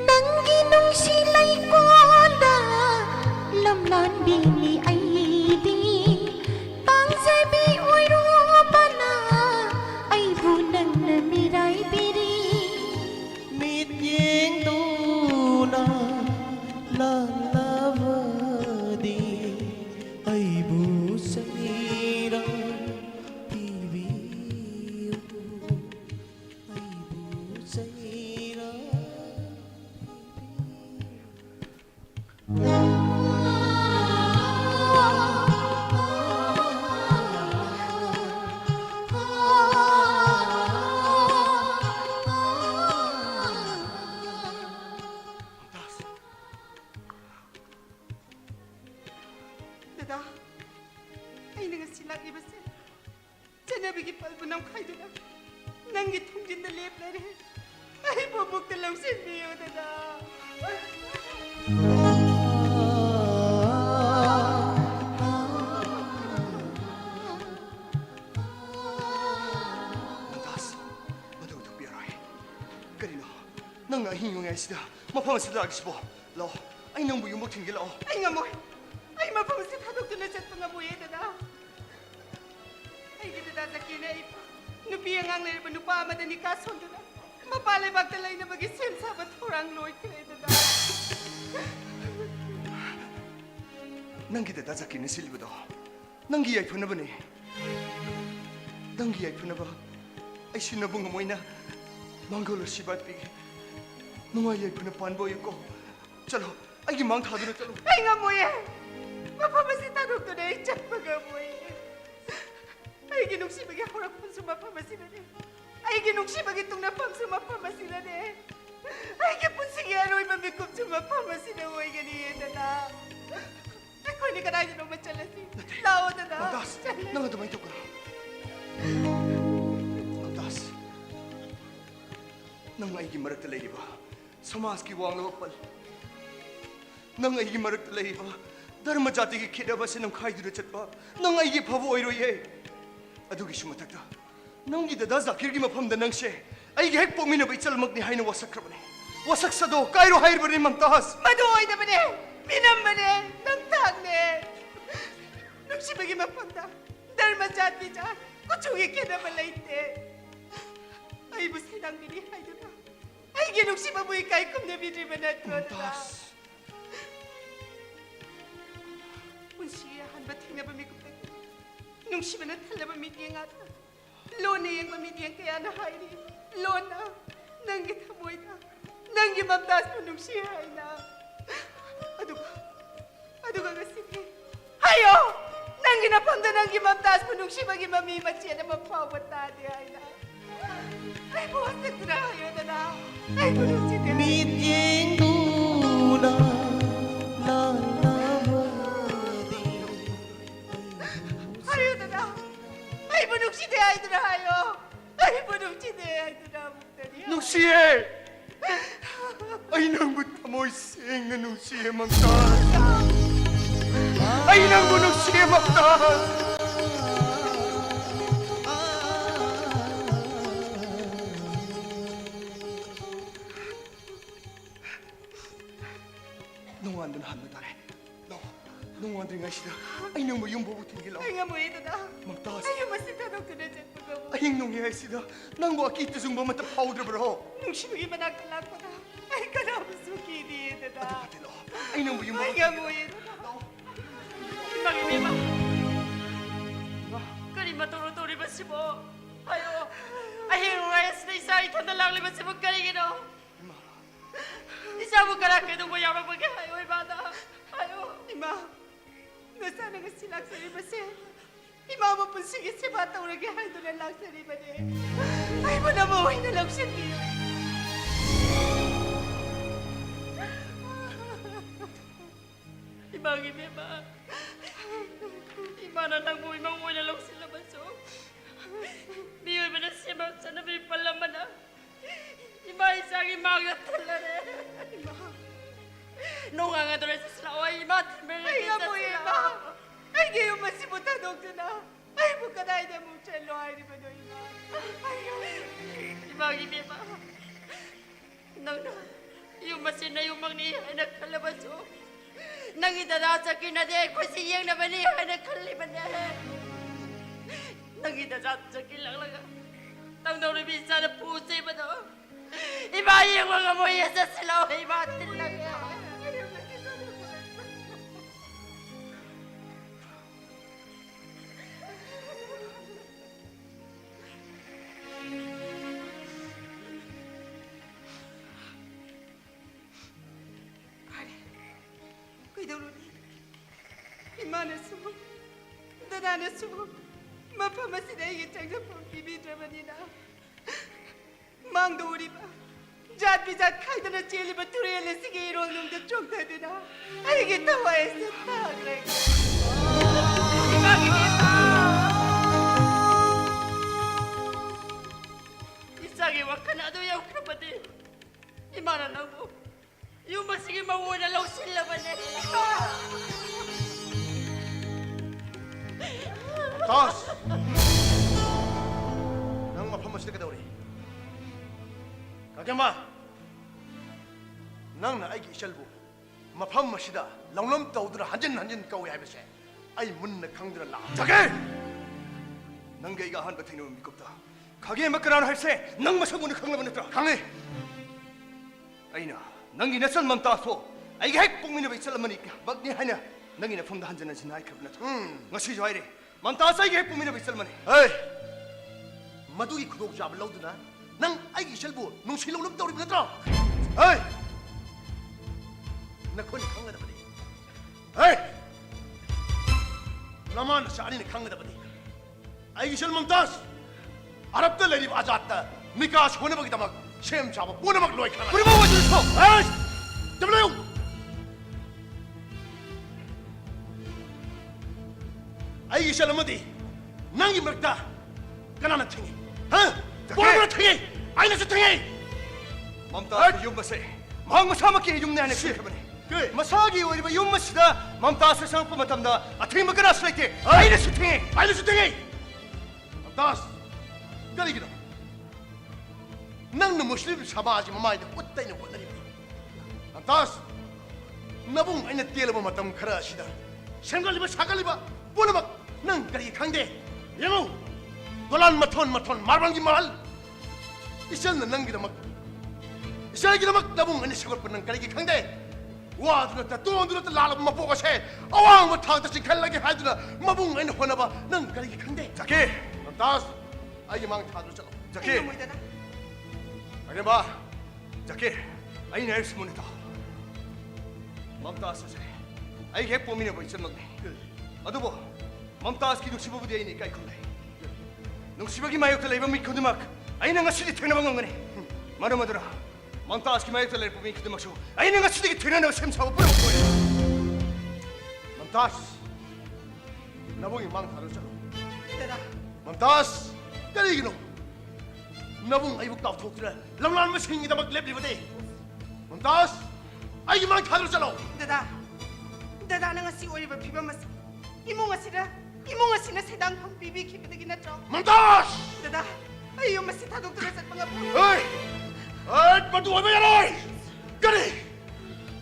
nanggi nung sila'y kola lamlan bini ay di tang sabi uy rupa na ay bunang na miray biri mít giếng tu na la la vơ đi ai bu say ra ti vi ai bu say ra Dada, ay nga sila ibase. Janabigi palbunam kayduna. Nangi tungjin na lep na rin. Ay bubuk na lang sinbiyo, dada. 다스 마도 특별하게 그리노 넌가 힘용해 시다 마파만 쓰다 싶어 로 아이 너무 유목 튕길어 Ay nga mo. Ay mapamasi tadok na chat pa nga buye, dada. Ay kita dada kina ipa. Nupi ang ang nilba nupa madani kason, dada. Mapalay bagtalay na mag-isim sabat hurang loy kaya, dada. ನಂಗಿದ ದಜಕಿನ ಸಿಲ್ಬದ ನಂಗಿ ಯಾಯಿ ಫುನಬನೆ ನಂಗಿ ಯಾಯಿ ಫುನಬ ಐ ಸಿನಬು ngmoina ಮಂಗೋಲ ಸಿಬತ್ ಪಿಗೆ ನುಂಗಾಯಿ ಯಾಯಿ ಫುನ ಪಾನ್ಬೋ yuko ಚಲೋ ಐಗಿ mang ಥಾದುನ ಚಲೋ Ay nga mo yan! Mapamasi tadok to na yung chat pa nga mo yan. Ay ginugsi bagi hurak pun sumapamasi na din. Ay ginugsi bagi itong napang sumapamasi na din. Ay gipun sige ano'y mamigkom sumapamasi na mo yung ganiyan na na. Ay kung hindi ka na yun machalasi. Lao na na. 남다스 너가 더 많이 떴구나 남다스 넌 아이기 마르트 레이바 서마스키 왕노 빨 넌 아이기 마르트 레이바 다른 자티기 키다바스 넌 카이드르 쳇바 넌 아이기 바보 오이로예 아두기 슈마탁다 넌 기다 다자 길기마 펌다 넌셰 아이기 핵복미나 비찰 먹니 하이는 와사크라바네 와삭사도 까이로 하이르버리 맘따스 ꯃꯗꯨ ꯑꯣꯏꯗꯕꯅꯦ ꯃꯤꯅꯝꯕꯅꯦ ꯅꯝꯊꯥꯛꯅꯦ ꯅꯨꯡꯁꯤꯕꯒꯤ ꯃꯐꯝꯗ ꯙꯔꯃ ꯖꯥꯠ ꯕꯤꯖꯥꯠ ꯀꯨꯆꯨꯒꯤ ꯈꯦꯠꯅꯕ ꯂꯩꯇꯦ ꯑꯩꯕꯨ ꯁꯩꯗꯥꯡꯕꯤꯔꯤ ꯍꯥꯏꯗꯨꯅ ꯑꯩꯒꯤ ꯅꯨꯡꯁꯤꯕꯕꯨ ꯏꯀꯥꯏ ꯈꯨꯝꯅꯕꯤꯗ꯭ꯔꯤꯕ ꯅꯠꯇ꯭ꯔꯣ ꯄꯨꯟꯁꯤꯒꯤ ꯑꯍꯥꯟꯕ ꯊꯦꯡꯅꯕ ꯃꯤꯀꯨꯞꯇꯒꯤ ꯅꯨꯡꯁꯤꯕꯅ ꯊꯜꯂꯕ ꯃꯤꯠꯌꯦꯡ ꯑꯗꯨ ꯂꯣꯟꯅ ꯌꯦꯡꯕ ꯃꯤꯠꯌꯦꯡ ꯀꯌꯥꯅ ꯍꯥꯏꯔꯤ ꯂꯣꯟꯅ ꯅꯪꯒꯤ ꯊꯃꯣꯏꯗ ꯅꯪꯒꯤ ꯃꯝꯇꯥꯖꯄꯨ ꯅꯨꯡꯁꯤ ꯍꯥꯏꯅ ꯑꯗꯨꯒ ꯉꯁꯤꯗꯤ ꯍꯥꯏꯌꯣ ꯅꯪꯒꯤ ꯅꯐꯝꯗ ꯅꯪꯒꯤ ꯃꯝꯇꯥꯖꯄꯨ ꯅꯨꯡꯁꯤꯕꯒꯤ ꯃꯃꯤ ꯃꯆꯦꯠ ꯑꯃ ꯐꯥꯎꯕ ꯇꯥꯗꯦ ꯍꯥꯏꯅ ꯑꯩꯕꯨ ꯍꯟꯗꯛꯇꯨꯅ ꯍꯥꯏꯌꯣꯗꯅ ꯑꯩꯕꯨ ꯅꯨꯡꯁꯤꯗꯦ 미팅누나 나나머디 하유들아 아이고 눅시대 아이들아 하여 아이고 눅시대 아이들아 묵다니 누시에 아이 낭부터 모이생는 누시에 맘따스 아이 낭부 누시에 맘따스 농안든 한번 달에 농안든 가시다 아이 낭부 용보고 튕길라 아이가 뭐이더다 맘따스 아이고 맛있다 덕분에 잡고가 아이 농이 하시다 낭부 아끼 뜻은 뭐만 또 파우드러버러 눅시무기만 아까락보다 아이가 너무 속이리더다 아이 낭부 용보고 아이가 뭐이더다 이방이 매마 그리마 도로도리바시보 아유 아히로라이스네 이사이 탄달랑리바시보 까리기노 이사부 까락해도 뭐 야박하게 하요 이바다 아유 이마 너 사는 거 실락서리바세 이마무 분식이 세바다 오르게 하이도래 락서리바네 아이고 너무 오이는 럭신디 이방이 매마 이만한 낭보 이망 모이나 럭실라바소 미울베나 세마사나 밀빨라마나 이마 이상이 막여 탈라래 이마 농항아들에서 슬라와 이마 템벨레 아이가 뭐이마 아이게 요마시 못한 덕드나 아이고 까다이데 뭉첼로 아이리바노 이마 이방이 매마 너는 이마시나 이망니 하나 칼라바소 Nang idadasa kinade ko siyang nabanihan na kalibane. Nang idadasa kilalaga. Tang daw bisa na pusi ba to? Iba yung mga moya sa silaw ay batin lang. 이만해서 너나는서 마파마시다 이게 장작품 비비드라만이나 망도 우리 봐 잣비잣 칼드나 찔리바 두레엘레 시게 이런 놈도 쫑타드나 이게 타와에서 다 그래 Isagi wakanado yaw kapatid. Imana na mo. Yung masige mawuna lang sila ba na? 다스 낭마 판마시다 그다우리 가게마 낭나 아이기 이셜부 마판마시다 랑람 떠우드라 한전 까오야 해버세 아이 문나 강들라 자게 낭게 이가 한바 탱놈 미겁다 가게 막그라는 할세 낭마 성군을 강라보냈더라 강해 아이나 낭기 내선 맘따소 아이게 핵복민의 이슬람만이 막니 하냐 낭이 내 폼다 한전은 지나이 그러나 ngasi 좋아이래 만따사 이게 핵복민의 이슬람만이 에이 마두기 구독자를 넣어두나 낭 아이기 이셜부 농실로 떠오리 보냈더라 에이 나콘이 강하다 보니 에이 나만 샤리는 강하다 보니 아이기 이셜 맘따스 아랍들 내리 아자았다 미카 쇼네박이다 막 셈 잡아 보내막 로이 카나 우리 보고 주소 에이 잡으려요 아이기 이셜 어머디 낭이 먹다 까나나 탱이 뭐라 탱이 아이나서 탱이 맘따스 용마세 마음을 사먹기 용내 안에 그러니 마사기 오리바 용마시다 맘따스 상품 마탐다 아탱이 먹거나 슬라이티 아이나서 탱이 맘따스 까리기노 낭는 무슬림 사바지 마마이다 꽃다이는 꽃다리니 맘따스 나봉 아이나 떼려봐 마땀 카라시다 생갈리바 사갈리바 보나막 난 그리 강대 영호 돌란 마톤 말방기 말 이sel는 난기다막 이sel기다막 나봉 아이나 세걸 뻔난 그리 강대 와 들었다 또 들었다 라라바 마보가세 아왕 뭐 타다 지칼라게 하드나 마봉 아이나 호나바 난 그리 강대 자키 맘따스 아이게 망 타들 잖아 자키 Ay, mo ito na. 아니 봐 자키 아이나 엑스문이다 맘따스 세 아이게 뽀미네 뭐 있었는데 아두보 맘따스 기둥 시부부디 아이니 까이콘데 농시박이 마요클 레이바 미코드막 아이나 nga 시디 퇴나 방은 거네 마르마드라 맘따스 기 마요클 레이바 미코드막 쇼 아이나 nga 시디 퇴나 셈사고 뿌려 먹고 맘따스 나봉이 망 다르잖아 Dada, 맘따스 까리기노 나봉 아이부 까우토크라 람란 마싱이다 막 랩리버데 맘따스 아이기 망 다르잖아 dada na nga si Oliver piba mas. Imo nga sina sedang pang bibi kipidagi na tro. 맘따스 Dada, ayo mas sita doktor sa mga puno. 어이! 어이! 빠두어 매야로이! 까리!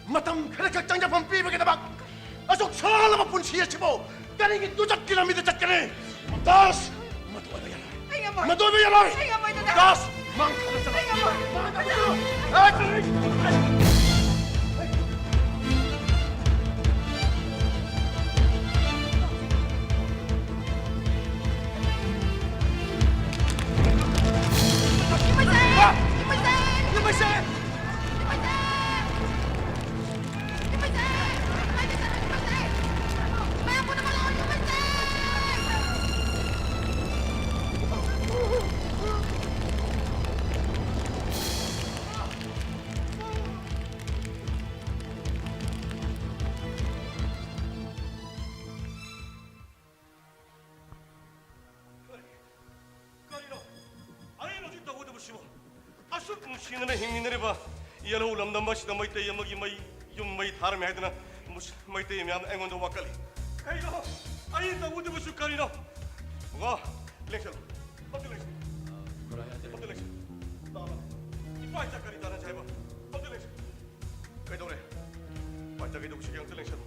마땅 그렇게 짱잡한 삐백에다 막 아속 살아라 바쁜 시에치보 까리기 누잡기나 믿어 잡기네 다스! 마두어 매야로이! Ay nga mo. 마두어 매야로이! Ay nga mo, dada. 다스! 망카르잖아 Ay nga mo. 까리노 아이노 짓다 오다 보시오 아수 무시는 행민을 봐 이야로 람담 마시다 마이때 야먹이 마이 용마이 다름에 하드나 무시 마이때 야면 앵원도 와깔리 까리노 아이다 오다 보시오 까리노 뭐가 렉션 어디 렉션 어디 렉션 나와 이 빠이짝까리 다른 잘 봐 어디 렉션 까이도래 빠이짝이 누구 시경 렉션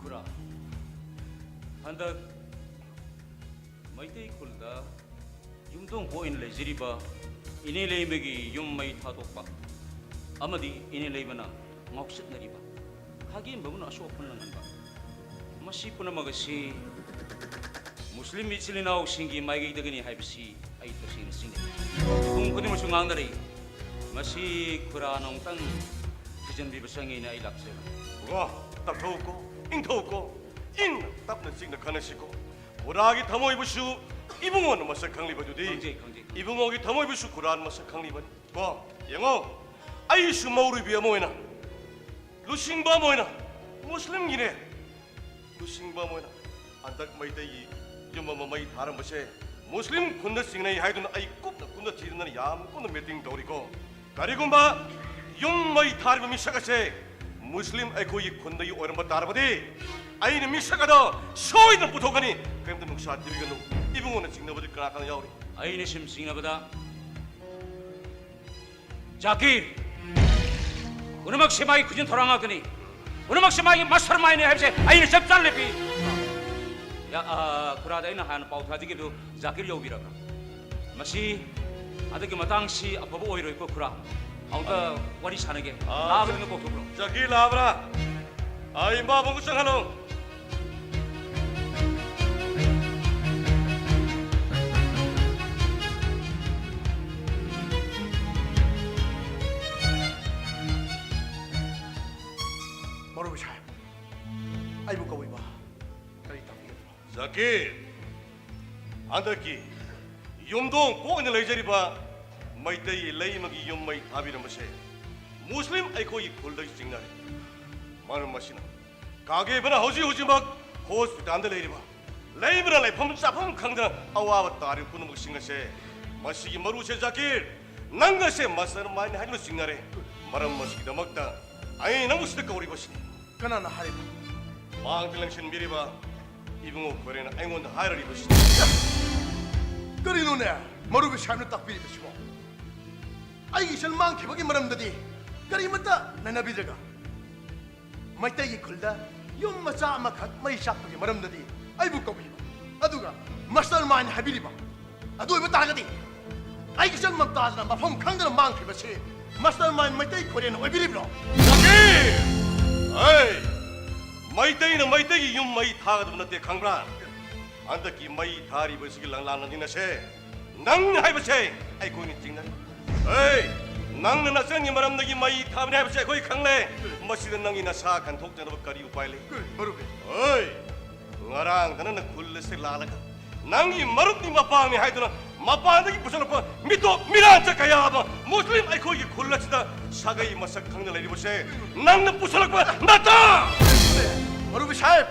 그라 한다 마이테이 콜다 윰동 보인 레지리바 이네 레이메기 윰마이 타독바 아마디 이네 레이바나 ngoksit na riba hagi mbamuna aso punlangan ba masi puna magasi muslim mitsilinaw singi maigi dagani haibsi ay to sin sine kung kuni mo sungang dari masi kuranong tan kijan bibasangi na ilakse 뭐가 딱 더웠고 잉 더웠고 잉 답는 찍는 가능시고 오라기 더모 입으슈 이붕어는 맛을 강리버두디 강제. 이붕어기 더모 입으슈 구라는 맛을 강리버니 뭐 영어 아이슈 마우리 비야 뭐이나 루싱바 뭐이나 무슬림기네 루싱바 뭐이나 안닥 마이데이 유마마 마이 다른 것에 무슬림 군대 싱나이 하이든 아이 꼽나 군대 지르는 야무 꼽나 메팅 도리고 가리군바 용 마이 다른 미샤가세 무슬림 아이코이 군대이 오른바 다르버디 아이는 미샤가다 쇼이는 부토가니 그럼도 농사 디비가노 이붕어는 찍나버디 까나까나 야오리 ayine simsing na bada Zakir uno magsimay kujin toranga kani uno magsimay masar mai ne habse ayine sabtan lepi ya kurada ina han pau thadi ke do Zakir yobira ka masi adagi matang si apabu oiroi ko kura auta wari sanage la gnu ko bro 자기 라브라 아이 마봉구 상하노 마루비샤 아이부 까보이바 까리 땅비게 자기 안다기 용동 꼬는 레이저리바 마이데이 레이마기 용마이 다비는 것이 무슬림 아이코이 골더이 징나리 마는 마시나 가게 버나 호지 막 호스피탈 안들 레이리바 레이브라 레이 펌 싸펌 강다 아와와 따리 꾸는 것인 것이 마시기 마루세 자기 난것에 마사는 많이 하는 징나리 마람 마시기다 먹다 아이 너무 쓰니까 우리 보시니 까나나 하리바 망들랑신 미리바 이붕어 거래는 앵원도 하이를 입으시니 까리 노네 마루비샤는 딱 비리듯이고 아이기 실망 기박이 말합니다디 ꯀꯔꯤꯃꯠꯇ ꯅꯩꯅꯕꯤꯗ꯭ꯔꯒ ꯃꯩꯇꯩꯒꯤ ꯈꯨꯜꯗ ꯌꯨꯝ ꯃꯆꯥ ꯑꯃꯈꯛ ꯃꯩ ꯆꯥꯛꯄꯒꯤ ꯃꯔꯝꯗꯗꯤ ꯑꯩꯕꯨ ꯀꯧꯕꯤꯕ ꯑꯗꯨꯒ ꯃꯥꯁꯇꯔ ꯃꯥꯏꯟ ꯍꯥꯏꯕꯤꯔꯤꯕ ꯑꯗꯨ ꯑꯣꯏꯕ ꯇꯥꯔꯒꯗꯤ ꯑꯩꯒꯤ ꯏꯆꯟ ꯃꯝꯇꯥꯖꯅ ꯃꯐꯝ ꯈꯪꯗꯅ ꯃꯥꯡꯈꯤꯕꯁꯤ ꯃꯥꯁꯇꯔ ꯃꯥꯏꯟ ꯃꯩꯇꯩ ꯈꯣꯏꯔꯦꯟ ꯑꯣꯏꯕꯤꯔꯤꯕ꯭ꯔꯣ? ꯃꯩꯇꯩꯅ ꯃꯩꯇꯩꯒꯤ ꯌꯨꯝ ꯃꯩ ꯊꯥꯒꯗꯕ ꯅꯠꯇꯦ ꯈꯪꯕ꯭ꯔꯥ? ꯍꯟꯗꯛꯀꯤ ꯃꯩ ꯊꯥꯔꯤꯕꯁꯤꯒꯤ ꯂꯪꯂꯥꯟꯅꯁꯦ ꯅꯪ ꯍꯥꯏꯕꯁꯦ ꯑꯩꯈꯣꯏꯅ ꯆꯤꯡꯅꯩ. ꯅꯪꯅ ꯅꯆꯟꯒꯤ ꯃꯔꯝꯗꯒꯤ ꯃꯩ ꯊꯥꯕꯅꯤ ꯍꯥꯏꯕꯁꯦ ꯑꯩꯈꯣꯏ ꯈꯪꯂꯦ. ꯃꯁꯤꯗ ꯅꯪꯒꯤ ꯅꯁꯥ ꯈꯟꯊꯣꯛꯆꯅꯕ ꯀꯔꯤ ꯎꯄꯥꯏ ꯂꯩ? ꯉꯔꯥꯡꯗꯅ ꯅꯪ ꯈꯨꯜ ꯑꯁꯤ ꯂꯥꯜꯂꯒ ꯅꯪꯒꯤ ꯃꯔꯨꯞꯅꯤ ꯃꯄꯥꯡꯅꯤ ꯍꯥꯏꯗꯨꯅ ꯃꯄꯥꯟꯗꯒꯤ ꯄꯨꯁꯜꯂꯛꯄ ꯃꯤꯇꯣꯞ ꯃꯤꯔꯥꯟꯆ ꯀꯌꯥ ꯑꯃ ꯃꯨꯁꯂꯤꯝ ꯑꯩꯈꯣꯏꯒꯤ ꯈꯨꯜ ꯑꯁꯤꯗ ꯁꯥꯒꯩ ꯃꯁꯛ ꯈꯪꯅ ꯂꯩꯔꯤꯕꯁꯦ ꯅꯪꯅ ꯄꯨꯁꯜꯂꯛꯄ ꯅꯠꯇ꯭ꯔꯥ? ꯃꯔꯨꯞ ꯁꯥꯍꯦꯕ,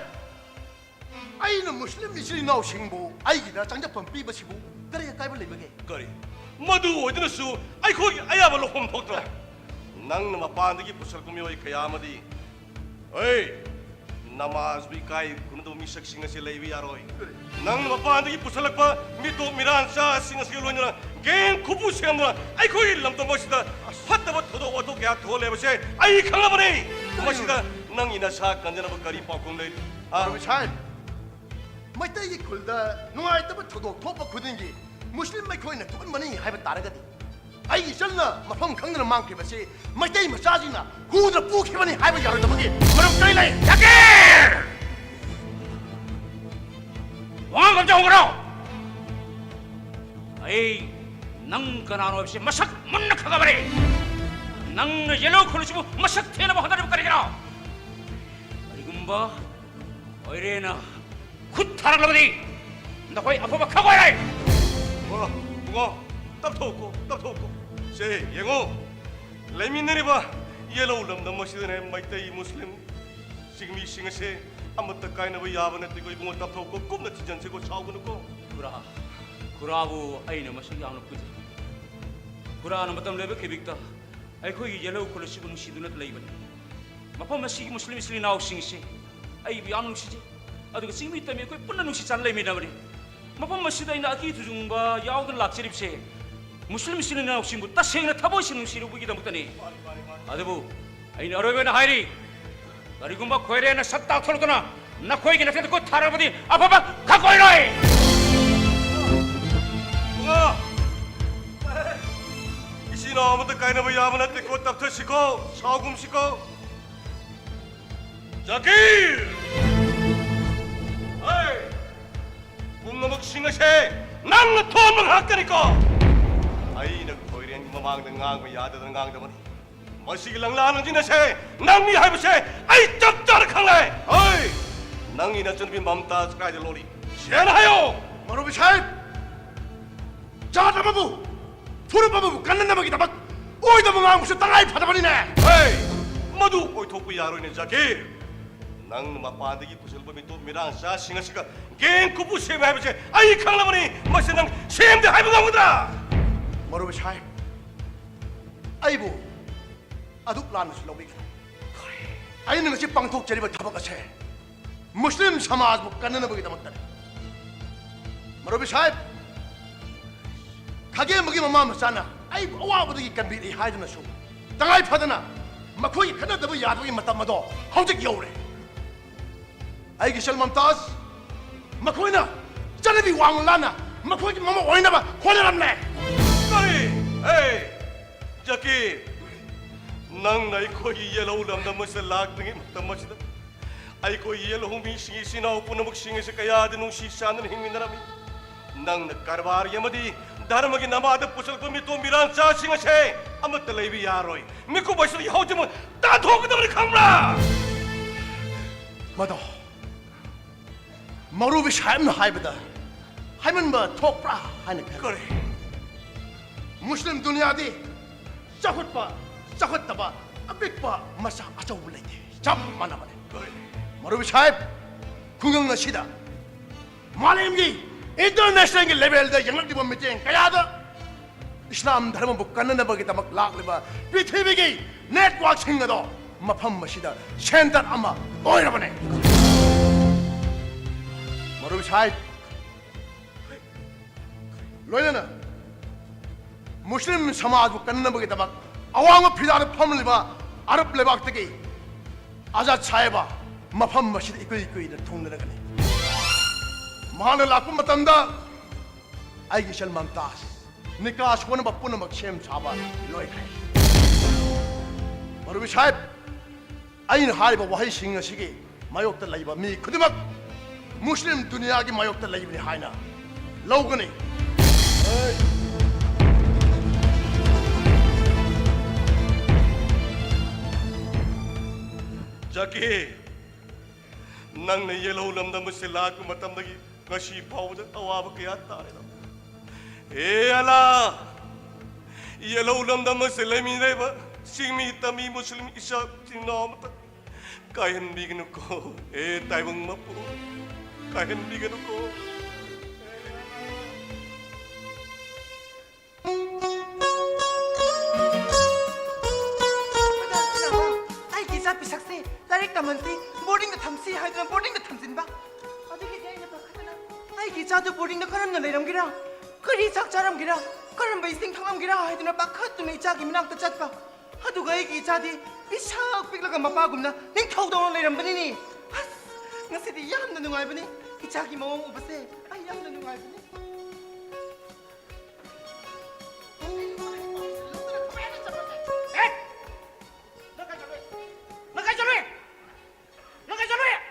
ꯑꯩꯅ ꯃꯨꯁꯂꯤꯝ ꯏꯆꯤꯜ ꯏꯅꯥꯎꯁꯤꯡꯕꯨ ꯑꯩꯒꯤꯗ ꯆꯪꯖꯐꯝ ꯄꯤꯕꯁꯤꯕꯨ ꯀꯔꯤ ꯑꯀꯥꯏꯕ ꯂꯩꯕꯒꯦ? ꯀꯔꯤ ꯃꯗꯨ ꯑꯣꯏꯗꯨꯅꯁꯨ ꯑꯩꯈꯣꯏꯒꯤ ꯑꯌꯥꯕ ꯂꯧꯐꯝ ꯊꯣꯛꯇ꯭ꯔꯥ? ꯅꯪꯅ ꯃꯄꯥꯟꯗꯒꯤ ꯄꯨꯁꯜꯂꯛꯄ ꯃꯤꯑꯣꯏ ꯀꯌꯥ ꯑꯃꯗꯤ ꯅꯃꯥꯖꯕꯨ ꯏꯀꯥꯏ ꯈꯨꯝꯅꯗꯕ ꯃꯤꯁꯛꯁꯤꯡ ꯑꯁꯤ ꯂꯩꯕ ꯌꯥꯔꯣꯏ. ꯅꯪꯅ ꯃꯄꯥꯟꯗꯒꯤ ꯄꯨꯁꯜꯂꯛꯄ ꯃꯤꯇꯣꯞ ꯃꯤꯔꯥꯟꯆꯥꯁꯤꯡ ꯑꯁꯤꯒ ꯂꯣꯏꯅꯅ ꯒꯦꯡ ꯈꯨꯕꯨ ꯁꯦꯝꯗꯨꯅ ꯑꯩꯈꯣꯏꯒꯤ ꯂꯝꯗꯝ ꯑꯁꯤꯗ ꯐꯠꯇꯕ ꯊꯧꯗꯣꯛ ꯋꯥꯊꯣꯛ ꯀꯌꯥ ꯊꯣꯛꯍꯜꯂꯦꯕꯁꯦ ꯑꯩ ꯈꯪꯂꯕꯅꯤ. ꯃꯁꯤꯗ ꯅꯪꯒꯤ ꯅꯁꯥ ꯀꯟꯖꯅꯕ ꯀꯔꯤ ꯄꯥꯎꯈꯨꯝ ꯂꯩ? ꯃꯔꯨꯞ ꯁꯥꯍꯦꯕ, ꯃꯩꯇꯩꯒꯤ ꯈꯨꯜꯗ ꯅꯨꯡꯉꯥꯏꯇꯕ ꯊꯧꯗꯣꯛ ꯊꯣꯛꯄ ꯈꯨꯗꯤꯡꯒꯤ ꯃꯨꯁꯂꯤꯝ ꯑꯩꯈꯣꯏꯅ ꯊꯣꯛꯍꯟꯕꯅꯤ ꯍꯥꯏꯕ ꯇꯥꯔꯒꯗꯤ ꯑꯩꯒꯤ ꯏꯆꯜꯅ ꯃꯐꯝ ꯈꯪꯗꯅ ꯃꯥꯡꯈꯤꯕꯁꯤ ꯃꯩꯇꯩ ꯃꯆꯥꯁꯤꯡꯅ ꯍꯨꯗ ꯄꯨꯈꯤꯕꯅꯤ ꯍꯥꯏꯕ ꯌꯥꯔꯣꯏꯗꯕꯒꯤ ꯃꯔꯝ ꯀꯔꯤ ꯂꯩ? ꯋꯥꯉꯥꯡ ꯀꯝꯖ ꯍꯣꯡꯒꯔꯣ. ꯑꯩ ꯅꯪ ꯀꯅꯥꯅꯣ ꯍꯥꯏꯕꯁꯤ ꯃꯁꯛ ꯃꯨꯟꯅ ꯈꯪꯉꯕꯅꯤ. ꯅꯪꯅ ꯌꯦꯜꯂꯣ ꯈꯨꯜꯁꯤꯕꯨ ꯃꯁꯛ ꯊꯦꯅꯕ ꯍꯣꯠꯅꯔꯤꯕ ꯀꯔꯤꯒꯤꯅꯣ? ꯀꯔꯤꯒꯨꯝꯕ ꯑꯣꯏꯔꯦꯅ ꯈꯨꯠ ꯊꯥꯔꯛꯂꯕꯗꯤ ꯅꯈꯣꯏ ꯑꯐꯕ ꯈꯪꯉꯣꯏ. bungo, tapthoko. Se, yengo. Laiminariba, yellow lam masjidane maitai Muslim. Singmi singase, amata kainaba yabana tigo bungo tapthoko, kumna tijanse ko chawgunuko. Kurabu aina masih yang nak puji. Kurana matam lebe kebikta. Aku yellow kolasi bunung sidunat laiban. Mapa masih Muslim isli nau singse. Ai biang nungsi. Adu singmi tami aku pun nungsi canlai minamri. Mapa masih dah ina aki tujungba yau dan laksirip se. Muslim isli nau singbu taseng na thabo sing nungsi rubu kita mutani. Adu bu, aina aroi bena hairi. Dari gumba koire na satta thol kana. Na koi kena kita ko thara budi apa apa kakoi noi. Isi na amata kainaba yabana tiko taptho siko, chawgum siko. Zakir! Hey! Kung magsingase, nang natuan maghakanika! Ay, nagkoyrian mamang nangang mayada nangang naman. Masigilang lanang dinase, nang nihay mo siya, ay taptar kang lay! Ay! Nang inatsan mamta sa kaya loli. Siya na hayo! Marubi sahib! Jangan mabu! Puro mabu, kanan na magkitabag! Uy, na mga muso tangay patabalin eh! Hey! Madu! Oy, topo yaro ni Zakir! Nang mapandagi pusil pamito mirang sa singa geng kupu sem hai bache ai khang lamani masinang sem de hai bangudra Marubi sahib! Ay bu! Aduk lan na sulawig. Ay na si pangtok jari ba tabak ase. Muslim samaj bu kanan na bagita magtan. Marubi sahib! Kage magi mama masana ay awa budagi kanbi ai hai na su. Tangay phadana makhoi kana dabu yadwi matam mado hawjik yore. Ay gisal mamtaz makhoi na janabi wang lana makhoi mama oina ba khonaram ne. kari hey Zakir nang nai khoi yellow lam da masal lag tingi matam masida ai khoi yellow mi singi sinau punamuk singi se kaya dinu si sanan hing minarami nang na karbar yamadi dharma ki namad pusal ko mi to miran cha singa se amat leibi yaroi mi ko baisal hawjim ta thok da khamra Mado Marubi sahib na hai bada haiman ba thok pra hai na kari Muslim dunia di chakut taba abik pa masa achaw laite chap mana mane Marubi sahib kungang na sida malam gi international ke level da yang di meeting kaya da Islam dharma bu kanna ba kita mak lak liba prithvi gi network singa do mafam masida center ama oira bane Marubi sahib loina na Muslim samaj bu kanna ba kita mak 아왕의 비단을 퍼물리바 아랍 레박되기 아자 차에바 마팜 마시다 이끌이는 통내나가니 마늘 라꿈 마탄다 아이기 셜맘 따스 니까 소는 바쁘는 막 쳔 잡아 로이 카이 마루비 차입 아인 하리바 와이 싱어시기 마욕들 라이바 미 그드막 무슬림 두니야기 마욕들 라이브니 하이나 라우거니 자키 낭내 옐로우 람담 실라고 마탐다기 가시 파우다 아와바 그야 따레다 에 알라 옐로우 람담 실레미네바 싱미 타미 무슬림 이샤 진나마타 kayan bigyan ko tayo mong mapo kayan bigyan ko ai kỳ ra bị sắc xe ra đi cầm gì boarding cái thầm si hay là boarding cái thầm gì ba ở đây cái này ai kỳ ra từ boarding cái con này làm cái nào cái đi chắc chắn làm cái nào con làm bấy sinh thằng làm cái nào hay là bác khát tụi này cha cái mình đang tự chặt vào 하도 가 얘기 자디 이샤 삐글가 마빠금나 ning 터우도 내람 버니니 nga sidi yam na nungay bani kichaki mo ubase ay yam na nungay bani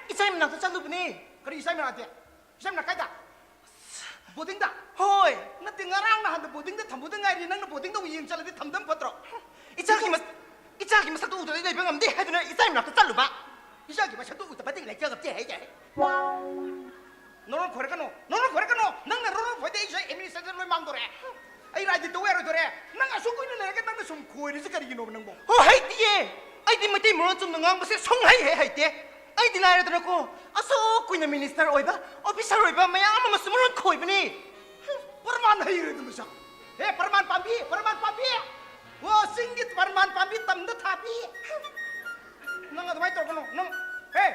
isay mo na to chalu bani kari isay mo na ate isay mo na kaita boding da hoy na tingarang na handa boding da tham boding ngai ri nang na boding da uyim chala di tham dam patro 이자기 masak도 우도 내 병암 돼 해드나 이 사람 나도 잘로봐 이자기 masak도 우도 받을 내 저거 돼 해야 너는 거래가노 낭나 너는 보대 이제 에미니스트를 망도래 아이 라지 또 왜로 저래 낭가 속고 있는 내가 낭나 좀 고에리서 가리기 너무 낭보 하이디에 아이디 뭐대 뭐는 좀 낭가 무슨 성하이 해 하이디 아이디 나이를 들었고 아서 꾸이는 미니스터 오이바 오피서 오이바 마야 아무 말씀을 코이브니 परमान है ये तुम सब हे परमान पापी वो सिंगित परमान पापी तम द थापी नंग अदमाय तो कनो नंग हे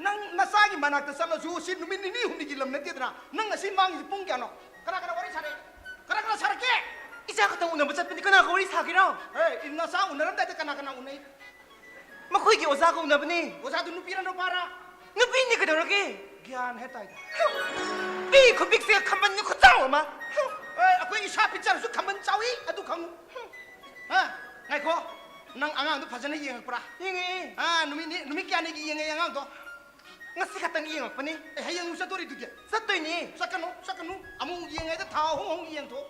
नंग नसागी मनाक त सलो जु सिन नुमिन नि हुनि गिलम नति दरा नंग असि मांग पुंग क्यानो करा वरी सारे करा सारके इसा खत उन बचत पिन कना वरी सागिरो हे इन नसा उनरम दा कना उनै मखोय की ओजा को उनबनी ओजा दु नुपी रनो पारा नुपी नि कदरके ज्ञान है ताई बी खुबिक से खमन नि खुचाव मा अखोय इसा पिक्चर सु खमन चावी अदु खंग ngay ko nang angang tu phajana yeng pra yeng numi kya ne gi yeng angang to ngasi khatang yeng pa ni hayang usa tori tu ge satoi ni sakanu amu yeng ai ta tha hong yeng to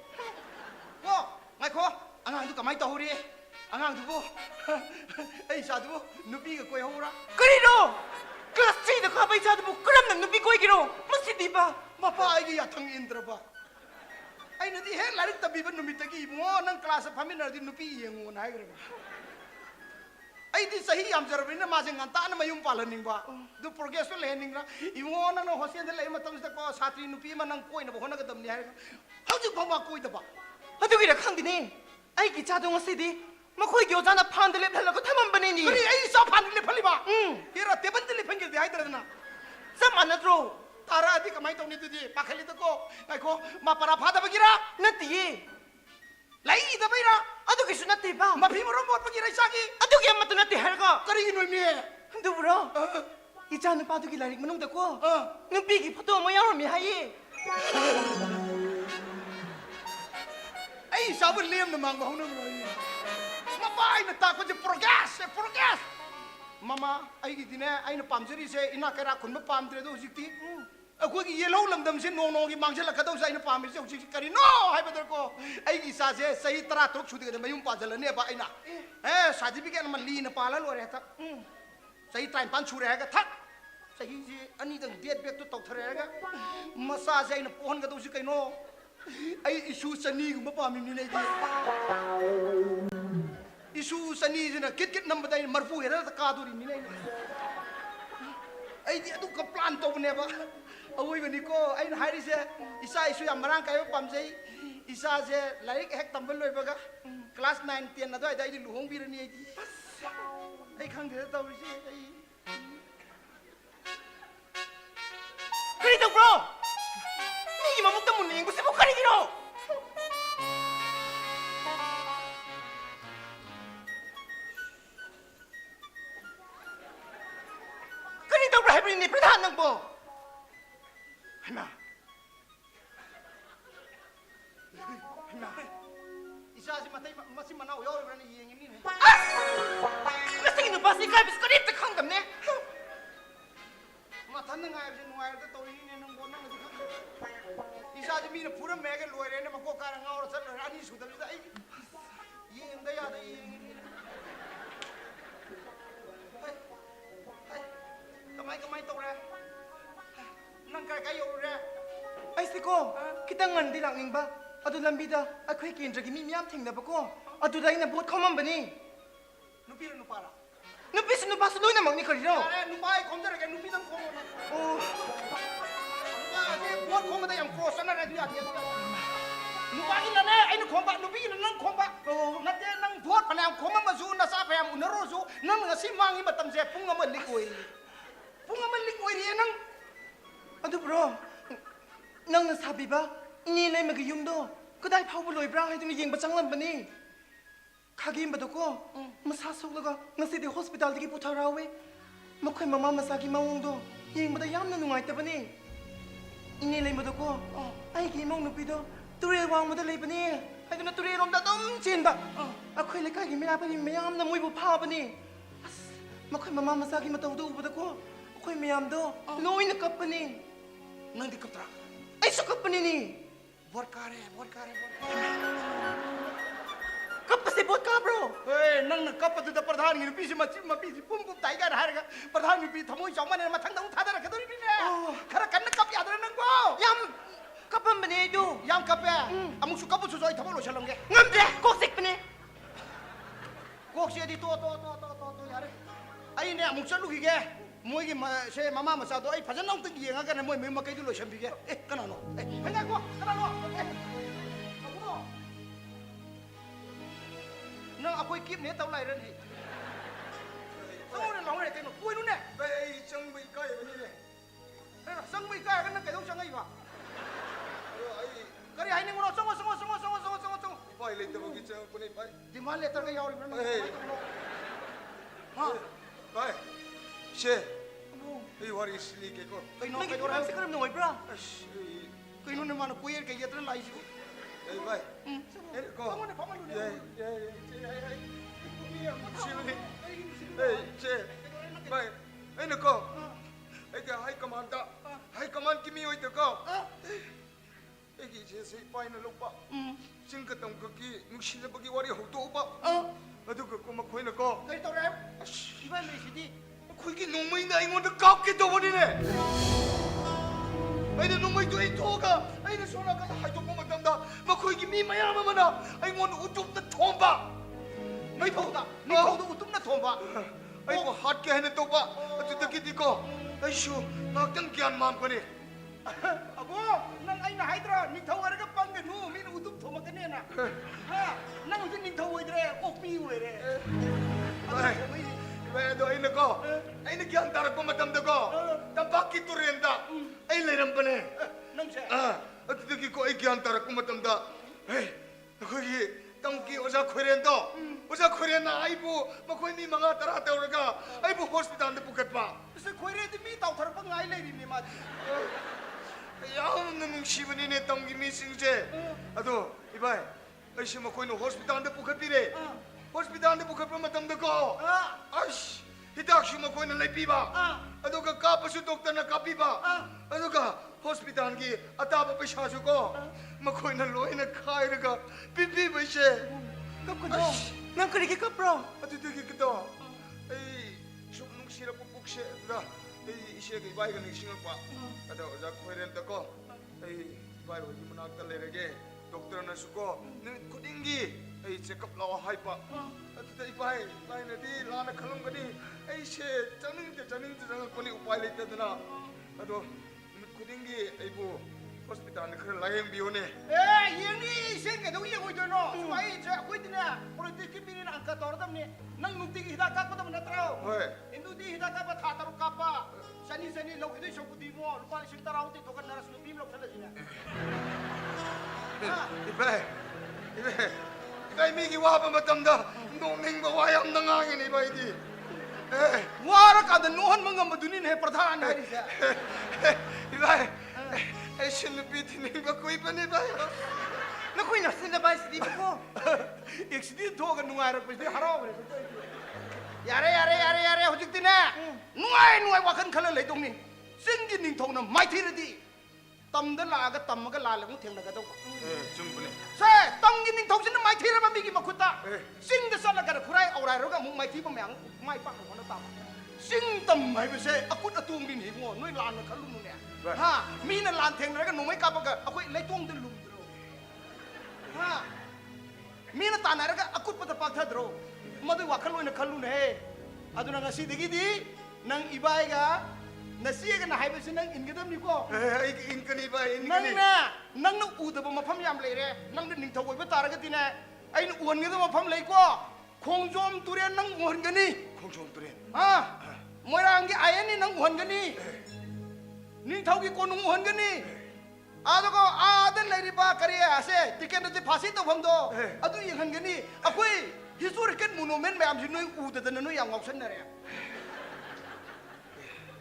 wo ngay ko angang tu kamai to ri angang tu bo ai sa tu nupi ga koi hora kari do class 3 da ka bai sa tu kram nang nupi koi giro masi di ba mapa ai gi yathang indra ba ai nadi he larik tabi ban numit gi mo nang class phamin nadi nupi yengu nai gre ai di sahi am jarbi na ma jeng anta na mayum palaning ba du progress le ning ra i mo nang no hosien de le matam sa ko satri nupi ma nang koi na bo na ga dam ni hai hauju phama koi da ba adu gi ra khang di ni ai gi cha dong si di ma khoi gyo jana phan de le phal ko thamam bane ni kari ai sa phan de le phali ba hira te ban de le phangil de hai dra na sa manatro तारा आदि कमाई तो नहीं तुझे पाखली तो को नहीं को माँ परा फादा बगिरा नती लाई इधर बैरा अदु किसु नती बा माँ भी मरो मोर बगिरा इसागी अदु क्या मत नती है का करी इन्हों में दु बरो इचान पादु की लारिक मनुंग दको नुपी की फोटो mo यार में है ये आई साबुन लेम न मांग बहु न मरो माँ बाई न ताको जे progress मामा आई की दिने आई न पामजरी से इना करा खुन में पामदरे दो जिक्ती अखोगी येलो लमदम से नो की मांगसे लखदौ से आइना पामिर से उसी करी नो हाय बदर को आई की सा से सही तरह तुक छुदी के मयुम पाजल ने बा आइना ए सर्टिफिकेट म ली न पाला लोरे था सही टाइम पान छुरे है थक सही से अनि दंग डेट बैक तो तौथरे है मसा से आइना पोहन गदौ से कइनो आई इशू सनी गुम पामिर नि लेदी इशू सनी जना किट नंबर दाइ मरफू हेरा त कादुरी नि नै आई दि अदु का प्लान तो बने बा अवई बनी को आइन हारी से इसा इशू या मरांग कायो पामजै इसा से लाइक हेक तंबल लोय बगा क्लास 9 10 अदो आइ दि लुहोंग बिरनी आई दि आई खंग दे तौ से आई करी तो ब्रो नी ममुक त मुन इंगु से बो करी गिरो ꯍꯥꯏꯕꯅꯤꯅꯦ ꯄ꯭ꯔꯙꯥꯟ ꯅꯪꯕꯣ ꯍꯩꯃꯥ ꯍꯩꯃꯥ 이사지 마치 만나고 여러분이 얘기니. ꯉꯁꯤꯒꯤ ꯅꯨꯄꯥꯁꯤ ꯏꯀꯥꯏꯕꯁꯤ ꯀꯔꯤꯝꯇ ꯈꯪꯗꯕꯅꯦ 마탄는 가야지 누아야도 또이니 능고 능도 이사지 미는 부른 매게 로이레네 먹고 가는 가오로 저 아니 수답니다. 이행다 야다 이. Kamay to re. Nang kaya re. Ay siko, kita ngandi lang ning ba? Adu lambida, ako'y kindragi mi miyam tingna ba ko? Adu dahil na buot komam ba ni? Nupira nupara. Nupis nupaso doon namang ni Karino. Nupay komdara kaya nupitang komo na. Oh. Buot komo da yung cross na rin yan. Nupain na na, ay nukomba, nupin na nang komba. Nati nang buot pa na yung komam mazu na sa payam unarozo, nang ngasi mangi matamse punga malikoy. Punga malikoy riyan nang. Adu bro, nang nasabi ba? Inilay magayumdo. Kaday paubuloy bra, ay tumiging batsanglan ba ni? Kagim ba ko? Masasawlaga, ngasi di hospital di putarawe. Makoy mama masagi mawungdo. Yung madayam na nungayta ba ni? Inilay mo ko? Ay gimong nupido. Turiwang mo dalay ba ni? Ay na turirom da dom chin ba? Ako'y likay gimila pa ni mayam na muy bupa ba ni? Makoy mama masagi matawdo ba ko? Ako'y mayam do. Loy na kap pa ni. Nang di kapra. Ay sukap pa ni. Borkare. Kapasi bot ka bro. Hey, nang nagkapa to da pradhan ni pisi mapisi pum taiga harga. Pradhan ni pi thamoy chawman na mathang dang thadara kadori ni ne. Khara kan kap yadra nang ko. Yam kapam bane du. Yam kapya. Amuk su kapu su joi thamo lo chalong ge. Ngamde kok sik bane. Kok si di to yare. Ai ne amuk chalu gi ge. Moi gi se mama masa do ai phajan nang tang gi nga ka na moi me makai du lo cham bi ge. Kana no. Hanga ko kana no. Nang ako'y kip ne tao lai ren hi. Sao ne long ne cái nó cuối luôn nè. Đây chẳng bị cay vậy nè. Đây là chẳng bị cay cái nó cái đâu chẳng ai mà. Cái này nó xong. Phải lên tao cái chẳng con này phải. Đi mà lên tao cái yao nó. Ha. Phải. Che. Ei wari sili cái con. Cái nó làm gì cái nó bra. Cái nó mà nó cuối cái gì đó lại chứ. Ei vai. Ei con. Hey, che, bay, ay nako, ay ka high command kimi oy to ko. Ay ki che say pay na lupa. Sing ka tong ki nuksi na bagi wari hoto ba. Adu ka ko makoy na ko. Kay to rem. Iba me sidi. Koy ki numay na ingon na kap ke to wani ne. Ay na numay to ito ka. Ay na sona ka hay to pumatanda. Makoy ki mi mayama mana. Ay mon utup na tomba. May pauda, utom na tomba. Ay ko hot ka na to ba? At dagiti ko. Ay shu, nagtang gyan mam ko ni. Abo, nang ay na hydra, ni tawar ka pang ganu, min utom tomba kanina. Ha, nang utom ni tawar dre, opi were. Ay, do ay nako. Ay nagyan tarak pa matamda ko. Tampak kito renta. Ay layram pa ne. Nang siya. At dagiti ko ay gyan tarak pa matamda. Ay, ako tangki osa khorento osa khorena aibu makhoi mi manga tara tauraga aibu hospital de pukat pa se khoire de mi taw thar pa ngai lai ri ni ma yaw nung shibani ne tangki mi singje ado ibai ai se makhoi no hospital de pukat pi re hospital de pukat pa matam de ko ash hidak shu makhoi na lai pi ba ado ka ka pasu doctor na ka pi ba ado ka hospital ki ataba paisa su ko makhoi na loi na khai raga pipi baise kap ko do nang kari ki kap bro atu tu ki do ai sum nung sira pupuk se da ai ise ki bai ga ni singa pa ada ja khoi ren ta ko ai bai ho ni manak ta le rege doctor na su ko ni kudingi ai check up law hai pa atu tai bai na di la na khalum ga ni ai se chaning ko ni upai le ta na ado kudingi ai bu hospital ni khar laeng biu ne yeng ni sen ke do yeng oi do no suai je koi dina politik ki minin angka tor dam ni nang nukti ki hidak ka dam na trao indu di hidak ka tha taru ka pa sani lo idoi so kudi mo lupa sing tarau ti to kan naras lu bim lo thala jina ibe mi ki wa ba matam da nong ning ba wa yam na ngang ni ba idi 와라까다 노한 망가 두니 해 प्रधान 하리자 이바이 신비 드는 거 거의 뻔해 봐요 너코이나 쓴다 바이스디 보고 엑스디 도가 누가라 그지 하라 그래 야래 호직디네 누가이 와칸 칼을 레동니 생기 닝통나 마이티르디 땀들 나가 땀마가 라르고 탱나가 도 좀 보네 세 땀기 닝통신은 마이티르만 비기 먹었다 싱드 살라가라 쿠라이 아우라로가 목 마이티 보면 마이 빠고 하나 땀 싱땀 마이베세 아쿠 아뚱디 니고 너희 라는 칼루누네 하 미는 란 탱나가 노마이 까바가 아쿠 레동들 룸드로 하 미는 따나라가 아쿠 빠다 빠타드로 मधु वाखल होने खल्लू ने अदुना ngasi digidi nang ibaiga nasiga na haibe sin nang ingedam niko inkani ba inkani nang na udaba mafam yam leire nang ning thogoi ba taraga tine ain uon ngeda mafam lei ko khongjom turen nang uon gani khongjom turen ha moirang gi ayani nang uon gani ning thogi ko nung uon gani adogo adan leiri ba kariya ase tiket de phasi to pham do adu yeng gani akoi historical monument में हम जिन्होंने ऊधे तो नन्हों यांग ऑप्शन नरे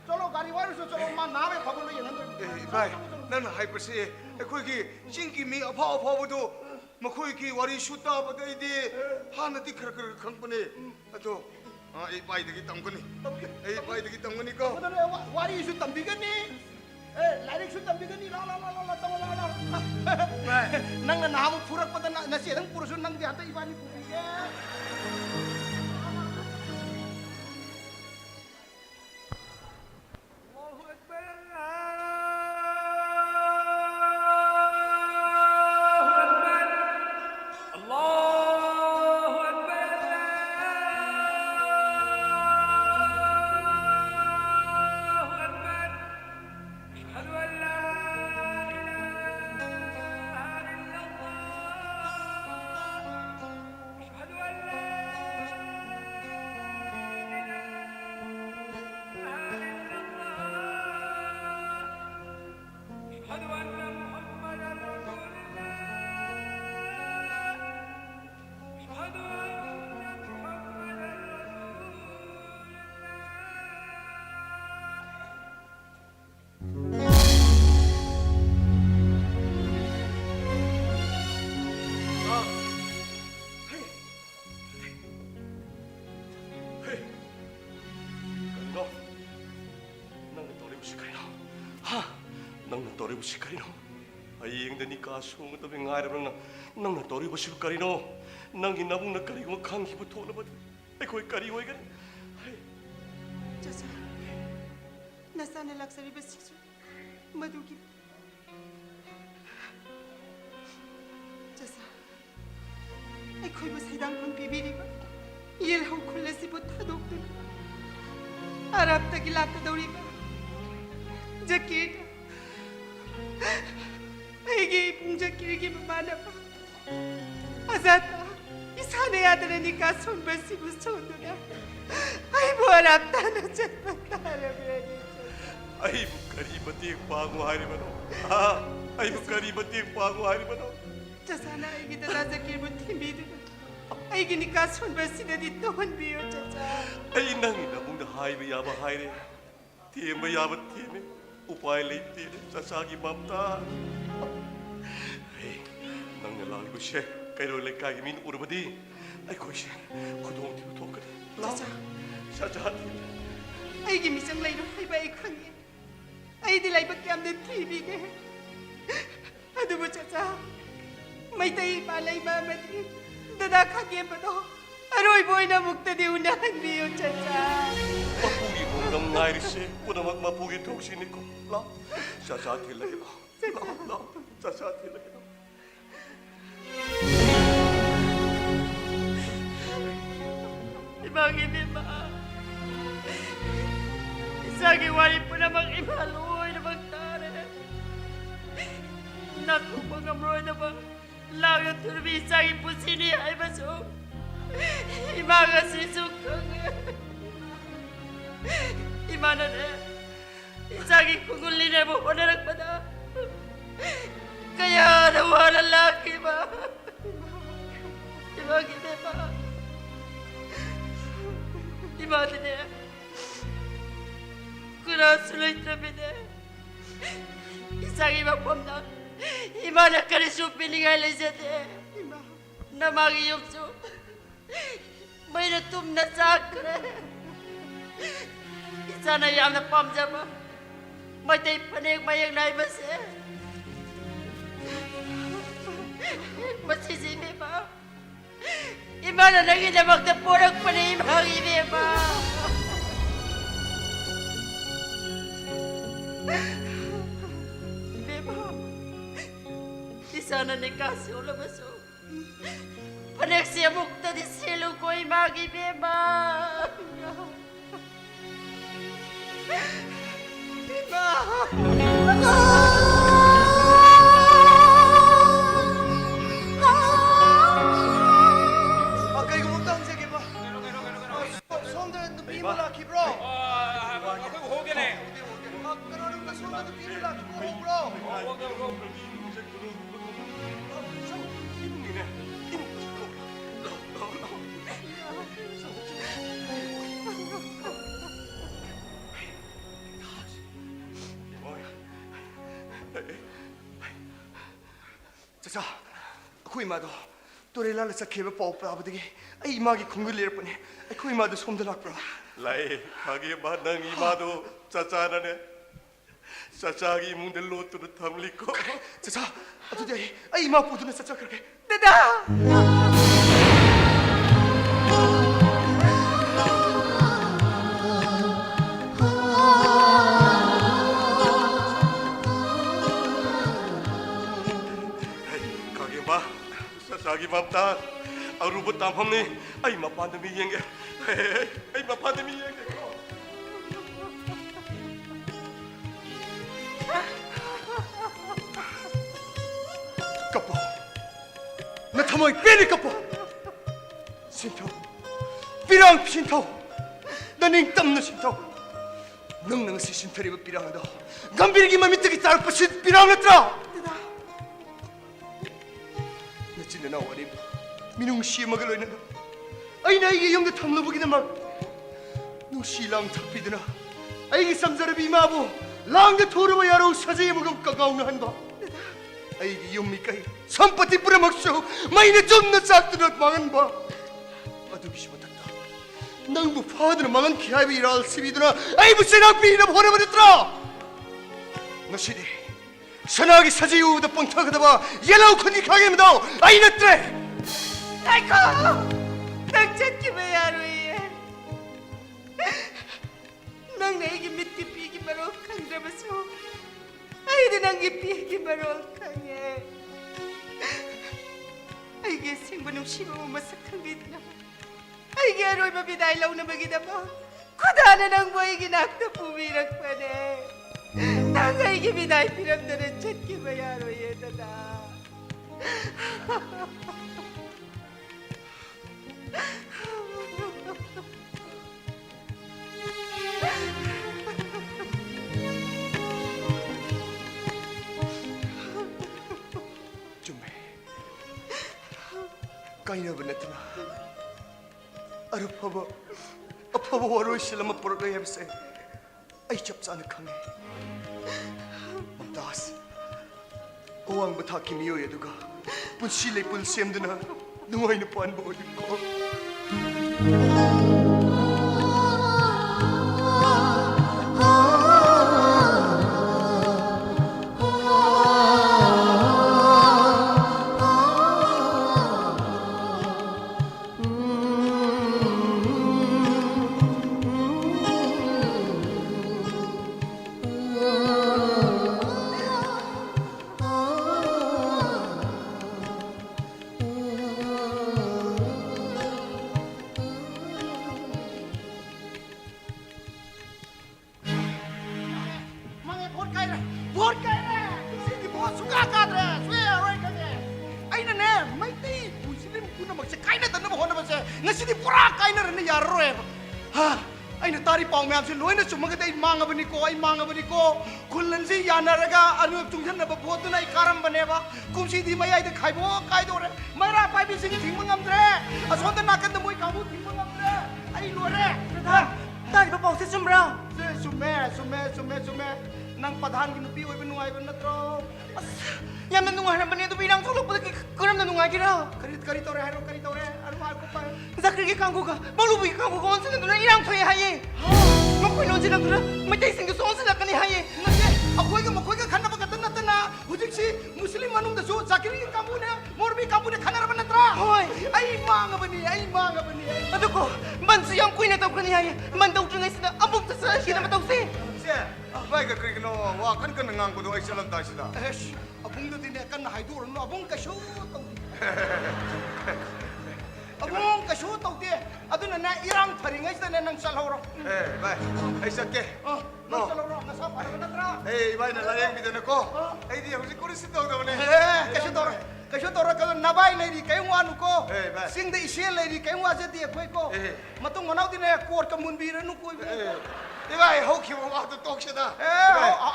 चलो गाड़ी वाले सो चलो मां नाम है खबर नहीं है ना भाई नन हाइपर से कोई की चिंकी में अफाव बदो मखोई की वारी शूटा बदे दे हान ती खर खंपने तो ए पाई दगी तंगनी को वारी इशू तंबिगनी लाइरिक शू तंबिगनी ला नंग नाम फुरक पता नसी नंग पुरुष नंग दिहाते इबानी पुरिगे nang tori busikarino ayeng dani ka sung to bengai rang nang tori busikarino nang inabung na kari mo khang hibu thola ba ai koi kari hoi gan चाचा नसा ने लक्सरी बस मधु की चाचा एक कोई बस हिदान कौन पीबीरी बा ये लो खुले सी बुद्धा डॉक्टर आराम तक इलाका दौड़ी बा जकीट ऐगी जकीर की बमाना बा आजाद इसाने याद रहने का सुन बसी बुस छोड़ दो ai buat apa nak cepat ai bukari batik pangu hari mano ai bukari batik pangu hari mano Cacana ai kita rasa kiri buat bidu ai gini kasun besi dari Tuhan biu caca ai nang nabung dah hai bayaba hai re tim bayaba tim upai leti sasagi mamta ai nang nalai bushe kairo lekai min urbadi ai koishe kudong tiu tokan Caca Sajat ai gini sang lai hai baik khangi ai di lai bakiam de TV ke aduh bu caca mai tai palai ma mati dada khage pado aroi boy na mukta di unahan biu caca mapugi mo nang ngairi se puna mapugi tok sini ko la Sajat hilai la Sajat hilai Ibangin ni ma. Isagi wali po na mag-imaluoy na magtare. Naku mga bro na bang layo turbi isagi po sini ay baso. Imaga sisukang. Imana na. Isagi kungulin na mo ko na nagpada. Kaya nawala laki ba? Ibangin ni ma. Imagine 그럴 수 있다면에 이상이 막범다 이만한 가리 쇼핑이가 레저데 나마기 없죠 뭐이래 tum나 싹 그래 이잖아 야나 밤잡아 뭐이때 파넥 마약 나이버세 masisi beba imana lagi na magtapurak pa ni imagi beba beba di sana ni kasi ulabaso panek siya mukta di silo ko imagi beba Akay gumutang sige ba? Sonda nubi mo laki bro. 그거 호게네. Karoon ka sonda nubi mo laki bro. 자자, kuy mado. Torela sa kebe pau pa abdigi. Ay imagi kungul ler pone. Ay kuy mado somdalak bro. 라이 가게 만난 이마도 짜짜나네 짜짜기 뭉들 로뚜를 탐리고 자자, 아두디. ay ima pudu나 sa kake. Dada! 가게 마 짜짜기 맘따 아루부 땀함니 아이 마판드미 yen게 아이 마판드미 yen게 Kapo. Na tamoy pili kapo. Sinto. Pirang sinto. Naning tam na sinto. Nang si sintari ba pirang do. Gambirgi mamitagi tar pasit pirang na tra. Na cinna wari. Minung si magaloy na. Ay na yung na tam lubugi na mag. Nung silang takpid na. Ay samzarabi mabo. Lang na turo ba yaro saji magam kagaw na handa. Ay yung mikay sampati pura magso may na jom na saktunat mangan ba adu bisi matanda nang bu father mangan kya viral sibiduna ay bu sena pina bhore baditra nasidi sanagi sajiu da pangtha kada ba yellow khani khage mdo ay natre Taiko! Nagchat ki ba yaro iye? Nang naigi mitki baro kang rabaso. Ay din ang ipigi baro kanya. Ay gising ba nung siba mo masakang gitna? Ay gyaroy mabidaylaw na magida mo. Kudana nang buhay ginakta pumirak pa ne. Tangay gibiday piram na rin chat ki ba yaro iye dada. Kaina ba natin na? Apaba waro sila mapuragay habis ay chap sana kami. Mamtas, awang bataki miyo yaduga, pun silay pun siyem doon na nungay na paan ba ulit ko. Ngasidi pura kaina rene yarro e ha aina tari pau me amse loina chuma ga dai manga bani ko ai manga bani ko kullan si yana raga anu tungjan na bot na ikaram bane ba kumsi di mai ai de khaibo kai do re mara pai bi sing thing mangam dre asonda nakan de moi kabu thing mangam dre ai lo re ha tari ba ꯄꯥꯎꯁꯦ ꯆꯨꯝꯕ꯭ꯔꯥ ꯆꯨꯝꯃꯦ ꯅꯪ ꯄ꯭ꯔꯙꯥꯟꯒꯤ ꯅꯨꯄꯤ ꯑꯣꯏꯕ ꯅꯨꯡꯉꯥꯏꯕ ꯅꯠꯇ꯭ꯔꯣ ꯑꯁ ꯌꯥꯝꯅ ꯅꯨꯡꯉꯥꯏꯔꯝꯕꯅꯦ ꯑꯗꯨꯕꯨ ꯏꯔꯥꯡ ꯊꯣꯛꯂꯛꯄꯗ ꯀꯔꯝꯅ ꯅꯨꯡꯉꯥꯏꯒꯦꯔꯥ ꯀꯔꯤ ꯇꯧꯔꯦ ꯍꯥꯏꯔꯣ ꯀꯔꯤ ꯇꯧꯔꯦ ꯑꯗꯨꯝ ꯍꯥꯏꯔꯣ ꯄꯥꯏ ꯖꯀ꯭ꯔꯤꯒꯤ ꯀꯥꯡꯕꯨꯒ ꯃꯧꯂꯨꯕꯤꯒꯤ ꯀꯥꯡꯕꯨꯒ ꯑꯣꯟꯁꯤꯜꯂꯗꯨꯅ ꯏꯔꯥꯡ ꯊꯣꯛꯑꯦ ꯍꯥꯏꯌꯦ ꯃꯈꯣꯏꯅ ꯑꯣꯟꯁꯤꯜꯂꯛꯇꯨꯅ ꯃꯩꯇꯩꯁꯤꯡꯗꯨꯁꯨ ꯑꯣꯟꯁꯤꯜꯂꯛꯀꯅꯤ ꯍꯥꯏꯌꯦ ꯅꯠꯇꯦ ꯑꯩꯈꯣꯏꯒ ꯃꯈꯣꯏꯒ ꯈꯟꯅꯕ ꯈꯛꯇ ꯅꯠꯇꯅ ꯍꯧꯖꯤꯛꯁꯤ ꯃꯨꯁꯂꯤꯝ ꯃꯅꯨꯡꯗꯁꯨ ꯖꯥꯀꯤꯔꯤꯒꯤ ꯀꯥꯡꯕꯨꯅꯦ ꯃꯣꯔꯕꯤ ꯀꯥꯡꯕꯨꯅꯦ ꯈꯟꯅꯔꯕ ꯅꯠꯇ꯭ꯔꯥ ꯍꯣꯏ ꯑꯩ ꯃꯥꯡꯉꯕꯅꯤ ꯑꯗꯨꯀꯣ ꯕꯟꯁꯨ ꯌꯥꯝ ꯀꯨꯏꯅ ꯇꯧꯒꯅꯤ ꯍꯥꯏꯌꯦ ꯕꯟ ꯇꯧꯗ꯭ꯔꯤꯉꯩꯁꯤꯗ ꯑꯃꯨꯛꯇ ꯆꯠꯈꯤꯅꯕ ꯇꯧꯁꯦ ꯁꯦ ꯏꯕꯥꯏꯒ ꯀꯔꯤꯒꯤꯅꯣ ꯋꯥ ꯀꯟꯅ ꯉꯥꯡꯕꯗꯣ ꯑꯩ ꯆꯠꯂꯝꯗꯥꯏꯁꯤꯗ ꯑꯦꯁ ꯑꯕꯨꯡꯗꯨꯗꯤꯅꯦ ꯀꯟꯅ ꯍꯥꯏꯗꯣꯛꯎꯔꯅꯨ ꯑꯕꯨꯡ ꯀꯩꯁꯨ ꯇꯧꯗꯦ ꯑꯕꯨꯡ ꯀꯩꯁꯨ ꯇꯧꯗꯦ ꯑꯗꯨꯅꯅꯦ ꯏꯔꯥꯡ ꯐꯔꯤꯉꯩꯁꯤꯗꯅꯦ ꯅꯪ ꯆꯠꯍꯧꯔꯣ ꯏꯕꯥꯏ ꯑꯩ ꯆꯠꯀꯦ ꯅꯪ ꯆꯠꯍꯧꯔꯣ ꯅꯁꯥ ꯐꯔꯕ ꯅꯠꯇ꯭ꯔꯥ ꯏꯕꯥꯏꯅ ꯂꯥꯌꯦꯡꯕꯤꯗꯅꯀꯣ ꯑꯩꯗꯤ ꯍꯧꯖꯤꯛ ꯀꯔꯤꯁꯨ ꯇꯧꯗꯕꯅꯦ ꯀꯩꯁꯨ ꯇꯧꯔꯛꯀꯗꯣ ꯅꯕꯥꯏ ꯂꯩꯔꯤ ꯀꯩꯝ ꯋꯥꯅꯨꯀꯣ ꯚꯥꯏ. ꯆꯤꯡꯗ ꯏꯆꯦ ꯂꯩꯔꯤ ꯀꯩꯝ ꯋꯥꯖꯗꯦ ꯑꯩꯈꯣꯏꯀꯣ ꯃꯇꯨꯡ ꯃꯅꯥꯎꯗꯤꯅꯦ ꯀꯣꯔꯠꯀ ꯃꯨꯟꯕꯤꯔꯅꯨ ꯀꯣꯏꯕ 이봐이 호키고 와도 똑시다.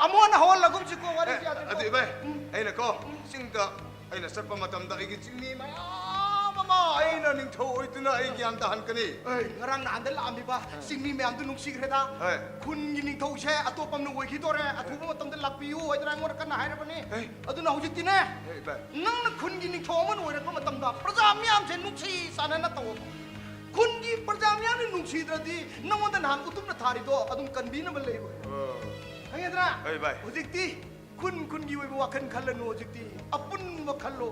아무나 하월라금지고 와리지 아들 이봐이 아이나 거 싱다 아이나 섭바 마담다 이게 징미 마마 아이나 닝토 오이드나 아이기 한다 한거니. ngarang na andal ambi ba singmi me andu nung sigreda kun gining thau che atopam nu wei khidore athuba matam da lakpiu aidra ngor kan haira bani aduna hujik tine nang na kun gining thau man oira ko matam da praja myam che nungsi sana na taw kun gi praja myam ni nungsi dradi nangonda nan utum na thari do adum kanbi na bal leibo hangedra hujik ti kun gi wei wa kan khallanu hujik ti apun ma khallo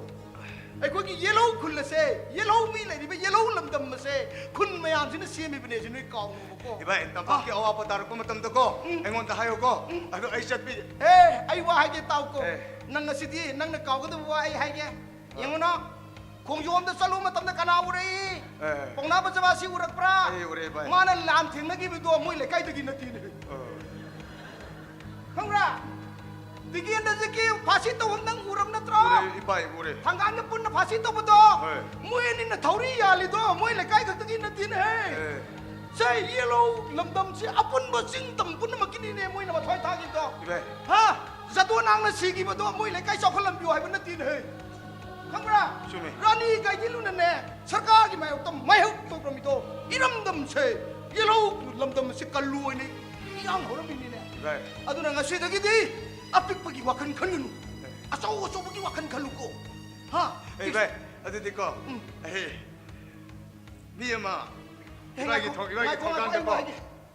ꯑꯩꯈꯣꯏꯒꯤ ꯌꯦꯜꯂꯧ ꯈꯨꯜ ꯑꯁꯦ ꯌꯦꯜꯂꯧ ꯃꯤ ꯂꯩꯔꯤꯕ ꯌꯦꯜꯂꯧ ꯂꯝꯗꯝ ꯑꯁꯦ ꯈꯨꯟ ꯃꯌꯥꯝꯁꯤꯅ ꯁꯦꯝꯃꯤꯕꯅꯦ ꯁꯤ ꯅꯣꯏ ꯀꯥꯎꯅꯣꯕꯀꯣ 이봐이 땀밖에 어와버 다르고 마담도고 앵원다 하요고 아도 아이 샷비 ꯑꯦ ꯑꯩ ꯋꯥ ꯍꯥꯏꯒꯦ ꯇꯥꯎꯀꯣ ꯅꯪ ꯉꯁꯤꯗꯤ ꯅꯪꯅ ꯀꯥꯎꯒꯗꯕ ꯋꯥ ꯑꯩ ꯍꯥꯏꯒꯦ ꯌꯦꯡꯉꯨꯅ ꯈꯣꯡꯖꯣꯝꯗ ꯆꯠꯂꯨ ꯃꯇꯝꯗ ꯀꯅꯥ ꯎꯔꯛꯏ ꯄꯥꯎꯅꯥ ꯕꯖꯥꯕꯥꯁꯤ ꯎꯔꯛꯄ꯭ꯔꯥ ꯃꯥꯅ ꯂꯥꯟ ꯊꯦꯡꯅꯈꯤꯕꯗꯣ ꯃꯣꯏ ꯂꯩꯀꯥꯏꯗꯒꯤ ꯅꯠꯇꯦꯅꯦ ꯈꯪꯕ꯭ꯔꯥ ꯗꯤꯒꯦꯟꯗꯖꯤꯀꯤ ꯐꯥꯁꯤ ꯇꯧꯕ ꯅꯪ ꯎꯔꯕ ꯅꯠꯇ꯭ꯔꯣ 이봐이 우리 ꯊꯪꯒꯥꯟꯗ ꯄꯨꯟꯅ ꯐꯥꯁꯤ ꯇꯧꯕꯗꯣ ꯃꯣꯏ ꯑꯅꯤꯅ ꯊꯧꯔꯤ ꯌꯥꯜꯂꯤꯗꯣ ꯃꯣꯏ ꯂꯩꯀꯥꯏ ꯈꯛꯇꯒꯤ ꯅꯠꯇꯦꯅꯦ ꯁꯦ ꯌꯦꯜꯂꯧ ꯂꯝꯗꯝꯁꯤ ꯑꯄꯨꯟꯕ ꯆꯤꯡ ꯇꯝ ꯄꯨꯝꯅꯃꯛꯀꯤꯅꯤꯅꯦ ꯃꯣꯏꯅ ꯃꯊ꯭ꯋꯥꯏ ꯊꯥꯈꯤꯕꯗꯣ ꯍꯥ ꯖꯗꯣꯅꯥꯡꯅ ꯁꯤꯈꯤꯕꯗꯣ ꯃꯣꯏ ꯂꯩꯀꯥꯏ ꯆꯥꯎꯈꯠꯂꯝꯕꯤꯌꯨ ꯍꯥꯏꯕ ꯅꯠꯇꯦꯅꯦ ꯈꯪꯕ꯭ꯔꯥ ꯔꯥꯅꯤ ꯒꯥꯏꯗꯤꯟꯂꯨꯅꯅꯦ ꯁꯔꯀꯥꯔꯒꯤ ꯃꯥꯌꯣꯛꯇ ꯃꯥꯌꯣꯛ ꯇꯧꯔꯝꯃꯤꯗꯣ ꯏꯔꯝꯗꯝꯁꯦ ꯌꯦꯜꯂꯧ ꯂꯝꯗꯝ ꯑꯁꯤ ꯀꯜꯂꯨ ꯑꯣꯏꯅ ꯏꯔꯥꯡ ꯍꯧꯔꯝꯃꯤꯅꯤꯅꯦ ꯑꯗꯨꯅ ꯉꯁꯤꯗꯒꯤꯗꯤ ꯑꯄꯤꯛꯄꯒꯤ ꯋꯥꯈꯜ ꯈꯟꯒꯅꯨ ꯑꯆꯧ ꯑꯆꯧꯕꯒꯤ ꯋꯥꯈꯜ ꯈꯜꯂꯨꯀꯣ ꯍꯥ 이봐이 어디디고 에이 미야마 이봐이 통간다고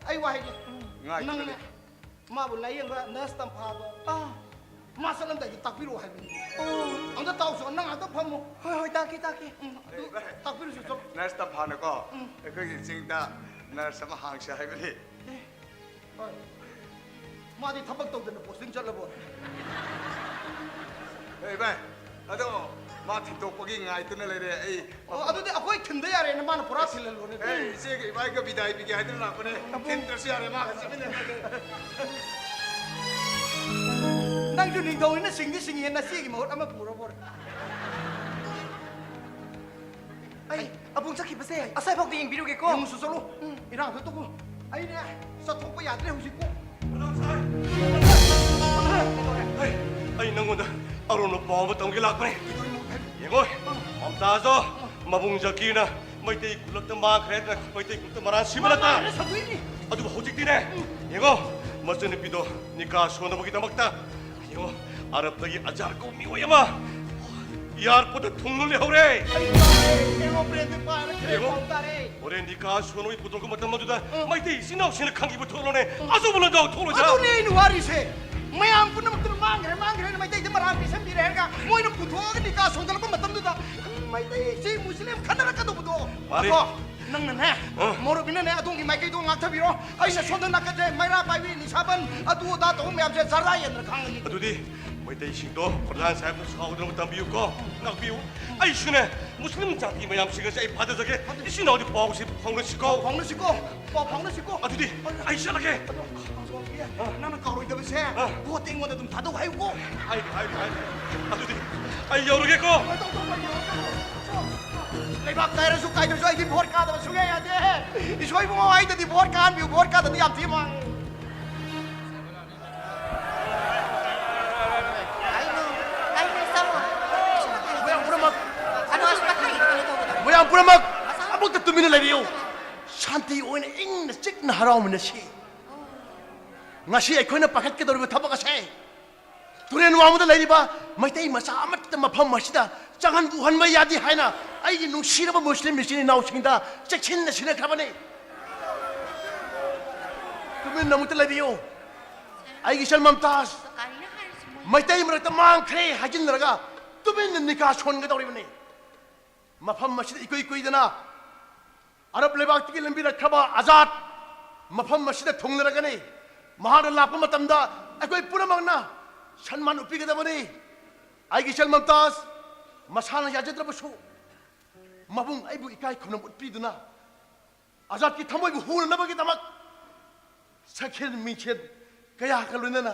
ꯑꯩ ꯋꯥ ꯍꯥꯏꯒꯦ ꯅꯪꯅꯦ ꯃꯥꯕꯨ ꯂꯥꯏꯌꯦꯡꯕ ꯅꯔꯁ ꯇꯝꯐꯥꯕ ꯃꯥ ꯆꯠꯂꯝꯗꯥꯏꯗ ꯇꯥꯛꯄꯤꯔꯛꯑꯣ ꯍꯥꯏꯕꯅꯤ ꯑꯝꯇ ꯇꯥꯎꯁꯨ ꯅꯪ ꯉꯥꯛꯇ ꯐꯝꯃꯨ ꯍꯣꯏ ꯇꯥꯛꯀꯦ ꯇꯥꯛꯄꯤꯔꯨꯁꯨ ꯆꯠꯂꯣ नर्स फानको ꯑꯩꯈꯣꯏꯒꯤ ꯆꯤꯡꯗ नर्स ꯑꯃ ꯍꯥꯡꯁꯦ ꯍꯥꯏꯕꯅꯤ ꯍꯣꯏ 마디 탑박 떠드는 보스팅 잘라보. 에이 바, 아도 마티 똑바기 nga이트네 레레 에이. 아도데 아코이 튼데 야레네 마나 보라 실rel로네. 에이 이제 이바이가 비다이 비게 하들 나쁘네. 튼트시 야레 마 같이네. 낭주 닝도이네 싱디 싱이나 시기 뭐 아마 부러버. ꯑꯩ ꯑꯕꯨꯡ ꯆꯠꯈꯤꯕꯁꯦ ꯑꯁꯥꯏꯐꯥꯎꯗ ꯌꯦꯡꯕꯤꯔꯨꯒꯦꯀꯣ ꯌꯦꯡꯉꯨꯁꯨ ꯆꯠꯂꯨ ꯏꯔꯥꯡꯗꯣ ꯇꯧꯕ ꯑꯩꯅꯦ ꯆꯠꯊꯣꯛꯄ ꯌꯥꯗ꯭ꯔꯦ ꯍꯧꯖꯤꯛꯀꯣ ꯑꯩ ꯅꯪꯉꯣꯟꯗ ꯑꯔꯣꯟꯕ ꯄꯥꯎ ꯑꯃ ꯇꯝꯒꯦ ꯂꯥꯛꯄꯅꯤ ꯌꯦꯡꯉꯣ ꯃꯝꯇꯥꯖꯣ ꯃꯕꯨꯡ ꯖꯀꯤꯔꯅ ꯃꯩꯇꯩ ꯈꯨꯜꯂꯛꯇ ꯃꯥꯡꯈ꯭ꯔꯦ ꯃꯩꯇꯩ ꯈꯨꯜꯂꯛꯇ ꯃꯔꯥꯟ ꯁꯤꯕ ꯅꯠꯇ ꯑꯗꯨꯕꯨ ꯍꯧꯖꯤꯛꯇꯤꯅꯦ ꯌꯦꯡꯉꯣ ꯃꯆꯟꯅꯨꯄꯤꯗꯣ ꯅꯤꯀꯥ ꯁꯣꯟꯅꯕꯒꯤꯗꯃꯛꯇ ꯌꯦꯡꯉꯣ ꯑꯔꯕꯇꯒꯤ ꯑꯖꯥꯔ ꯀꯧꯕ ꯃꯤꯑꯣꯏ ꯑꯃ ꯏꯌꯥꯔꯄꯣꯔꯠꯇ ꯊꯨꯡꯅ ꯂꯩꯍꯧꯔꯦ ꯍꯣꯔꯦꯟ ꯅꯤꯀꯥ ꯁꯣꯟꯅꯕꯒꯤ ꯄꯨꯊꯣꯛꯄ ꯃꯇꯝ ꯑꯗꯨꯗ ꯃꯩꯇꯩ ꯏꯆꯤꯟ ꯏꯅꯥꯎꯁꯤꯡꯅ ꯈꯪꯈꯤꯕ ꯊꯣꯛꯂꯣꯅꯦ ꯑꯆꯧꯕ ꯂꯥꯟꯖꯥꯎ ꯊꯣꯛꯂꯣꯏꯗ ꯑꯗꯨꯅꯦ ꯑꯩꯅ ꯋꯥꯔꯤꯁꯦ ꯃꯌꯥꯝ ꯄꯨꯝꯅꯃꯛꯇꯨꯅ ꯃꯥꯡꯈ꯭ꯔꯦꯅ ꯃꯩꯇꯩꯗ ꯃꯔꯥꯟ ꯄꯤꯁꯟꯕꯤꯔꯦ ꯍꯥꯏꯔꯒ ꯃꯣꯏꯅ ꯄꯨꯊꯣꯛꯑꯒ ꯅꯤꯀꯥ ꯁꯣꯟꯖꯜꯂꯛꯄ ꯃꯇꯝꯗꯨꯗ ꯃꯩꯇꯩꯁꯤ ꯃꯨꯁꯂꯤꯝ ꯈꯟꯅꯔꯛꯀꯗꯧꯕꯗꯣ ꯅꯪꯅꯅꯦ ꯃꯣꯔꯣꯕꯤꯅꯅꯦ ꯑꯗꯣꯝꯒꯤ ꯃꯥꯏꯀꯩꯗꯣ ꯉꯥꯛꯊꯕꯤꯔꯣ ꯑꯩꯅ ꯁꯣꯝꯗ ꯅꯥꯀꯟꯁꯦ ꯃꯩꯔꯥ ꯄꯥꯏꯕꯤ ꯅꯤꯁꯥꯕꯟ ꯑꯗꯨ ꯑꯗꯥ ꯇꯧꯕ ꯃꯌꯥꯝꯁꯦ ꯖꯔꯥ ꯌꯦꯟꯅ ꯈꯪꯉꯅꯤ ꯑꯗꯨꯗꯤ ꯃꯩꯇꯩꯁꯤꯡꯗꯣ ꯄ꯭ꯔꯙꯥꯟ ꯁꯥꯍꯦꯕꯅ ꯁꯥꯎꯗꯅꯕ ꯇꯝꯕꯤꯌꯨꯀꯣ ꯉꯥꯛꯄꯤꯌꯨ ꯑꯩꯁꯨꯅꯦ ꯃꯨꯁꯂꯤꯝ ꯖꯥꯇꯤ ꯃꯌꯥꯝꯁꯤꯡꯒꯁꯦ ꯑꯩ ꯐꯥꯗꯖꯒꯦ ꯏꯆꯤꯟ ꯏꯅꯥꯎꯗꯤ ꯄꯥꯎꯁꯤ ꯐꯥꯎꯅꯁꯤꯀꯣ ꯄꯥꯎ ꯐꯥꯎꯅꯁꯤꯀꯣ ꯑꯗꯨꯗꯤ ꯑꯩ ꯆꯠꯂꯒꯦ ꯅꯪꯅ ꯀꯥꯎꯔꯣꯏꯗꯕꯁꯦ ꯚꯣꯠꯇ ꯑꯩꯉꯣꯟꯗ ꯑꯗꯨꯝ ꯊꯥꯗꯧ ꯍꯥꯏꯌꯨꯀꯣ ꯍꯥꯏꯒꯦ ꯑꯗꯨꯗꯤ ꯑꯩ ꯌꯧꯔꯒꯦꯀꯣ ꯂꯩꯕꯥꯛ ꯀꯥꯏꯔꯁꯨ ꯀꯥꯏꯗ꯭ꯔꯁꯨ ꯑꯩꯗꯤ ꯚꯣꯠ ꯀꯥꯗꯕ ꯁꯨꯡꯌꯥ ꯌꯥꯗꯦ ꯏꯁꯣꯏꯕꯨꯡꯉꯣ ꯑꯩꯗꯗꯤ ꯚꯣꯠ ꯀꯥꯍꯟꯕꯤꯌꯨ ꯚꯣꯠ ꯀꯥꯗꯗꯤ ꯌꯥꯝ ꯊꯤ ꯃꯥꯡꯉꯦ ꯃꯌꯥꯝ ꯄꯨꯝꯅꯃꯛ ꯑꯃꯨꯛꯇ ꯇꯨꯃꯤꯟꯅ ꯂꯩꯕꯤꯌꯨ शांति ओने इंग चिकन हराव मन से ngasi aikoina pakat ke doriba thabak ase turen wamuda leiriba maitai masa amat mafam masida jangan buhan mai yadi haina ai gi nungsiraba muslim nisini naw singda chekhin na sina khabane tumen namuta leibiyo ai gi salmam tas maitai mrakta mang khre hajin raga tumen nikah chon ga doribane mafam masida ikoi ikoi dana arab lebak ti lambi rakhaba azad mafam masida thungragane महान लापम तमदा अकोई पुरा मगना सम्मान उपी गदा बने आइगी सल ममताज मसाना याजद्र बसु मबुंग आइबु इकाई खनम उपी दुना आजाद की थमोय बु हुन नबगी तमक सखेल मिछेद कया का लुनना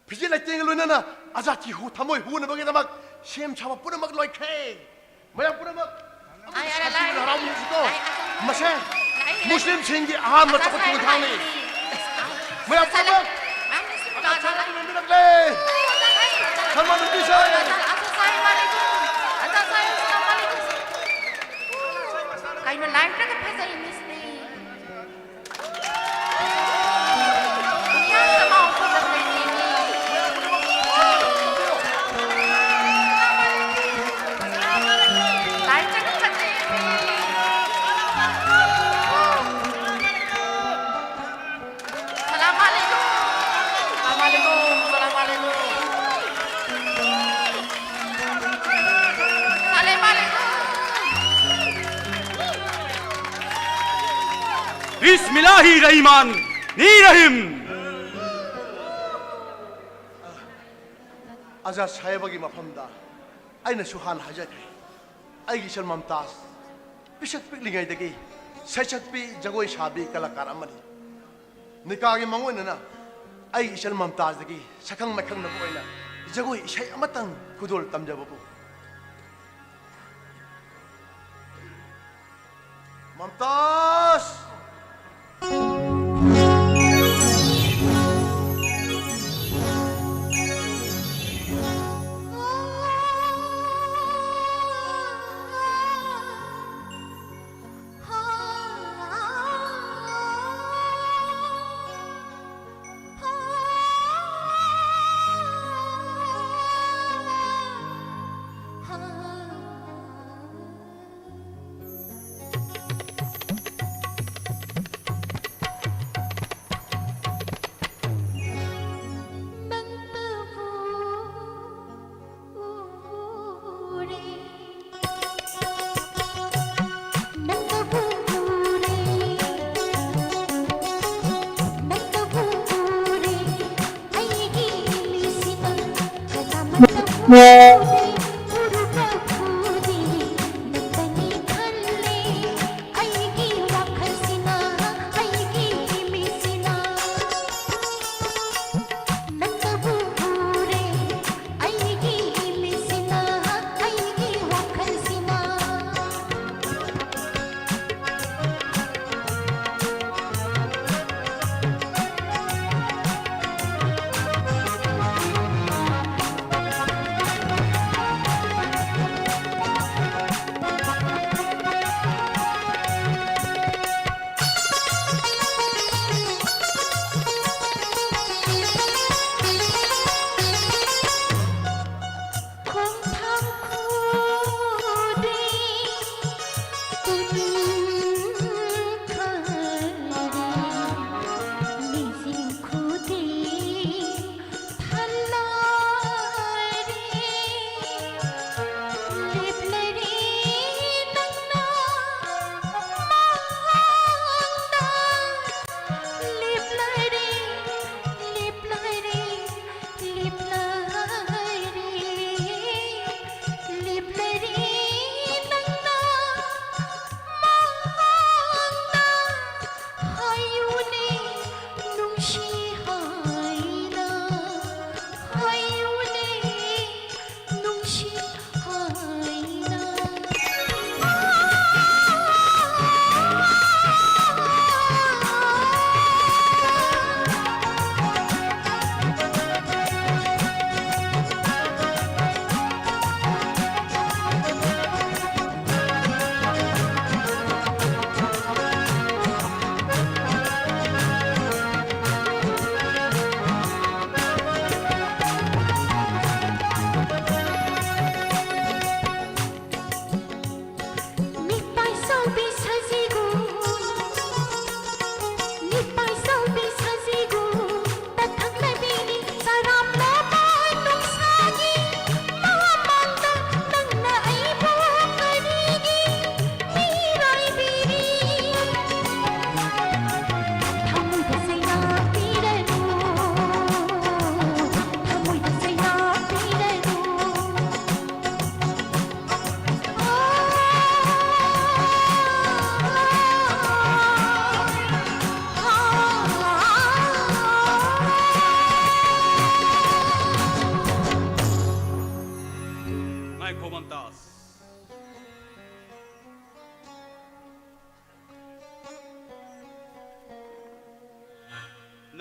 फिजि लाइटेंग लुनना आजाद की हु थमोय हुन नबगी तमक सेम छावा पुरा मग लय खे मया पुरा मग आई राम मुजिको मसे मुस्लिम सिंगी आहा मत को तुम थाने मैं आपको सलमान नबी साहब kaino live ra ka phasa imis ne ya sama ko da ne live ra ka phasa salam alaikum salam alaikum बिस्मिल्लाहिर्रहमानिर्रहीम आजाद साहेबगी मफमदा आइना सुहान हाजखे आइगी सल ममताज पिसक पिकलिङैदगी सैसक्पि जगोय साबि कलाकार अमनि निकागी मंगोइनना आई सल ममताजदगी सखंग मखंग न बोइना जगोय इसै अमतंग खुदोल तमजबबु ममताज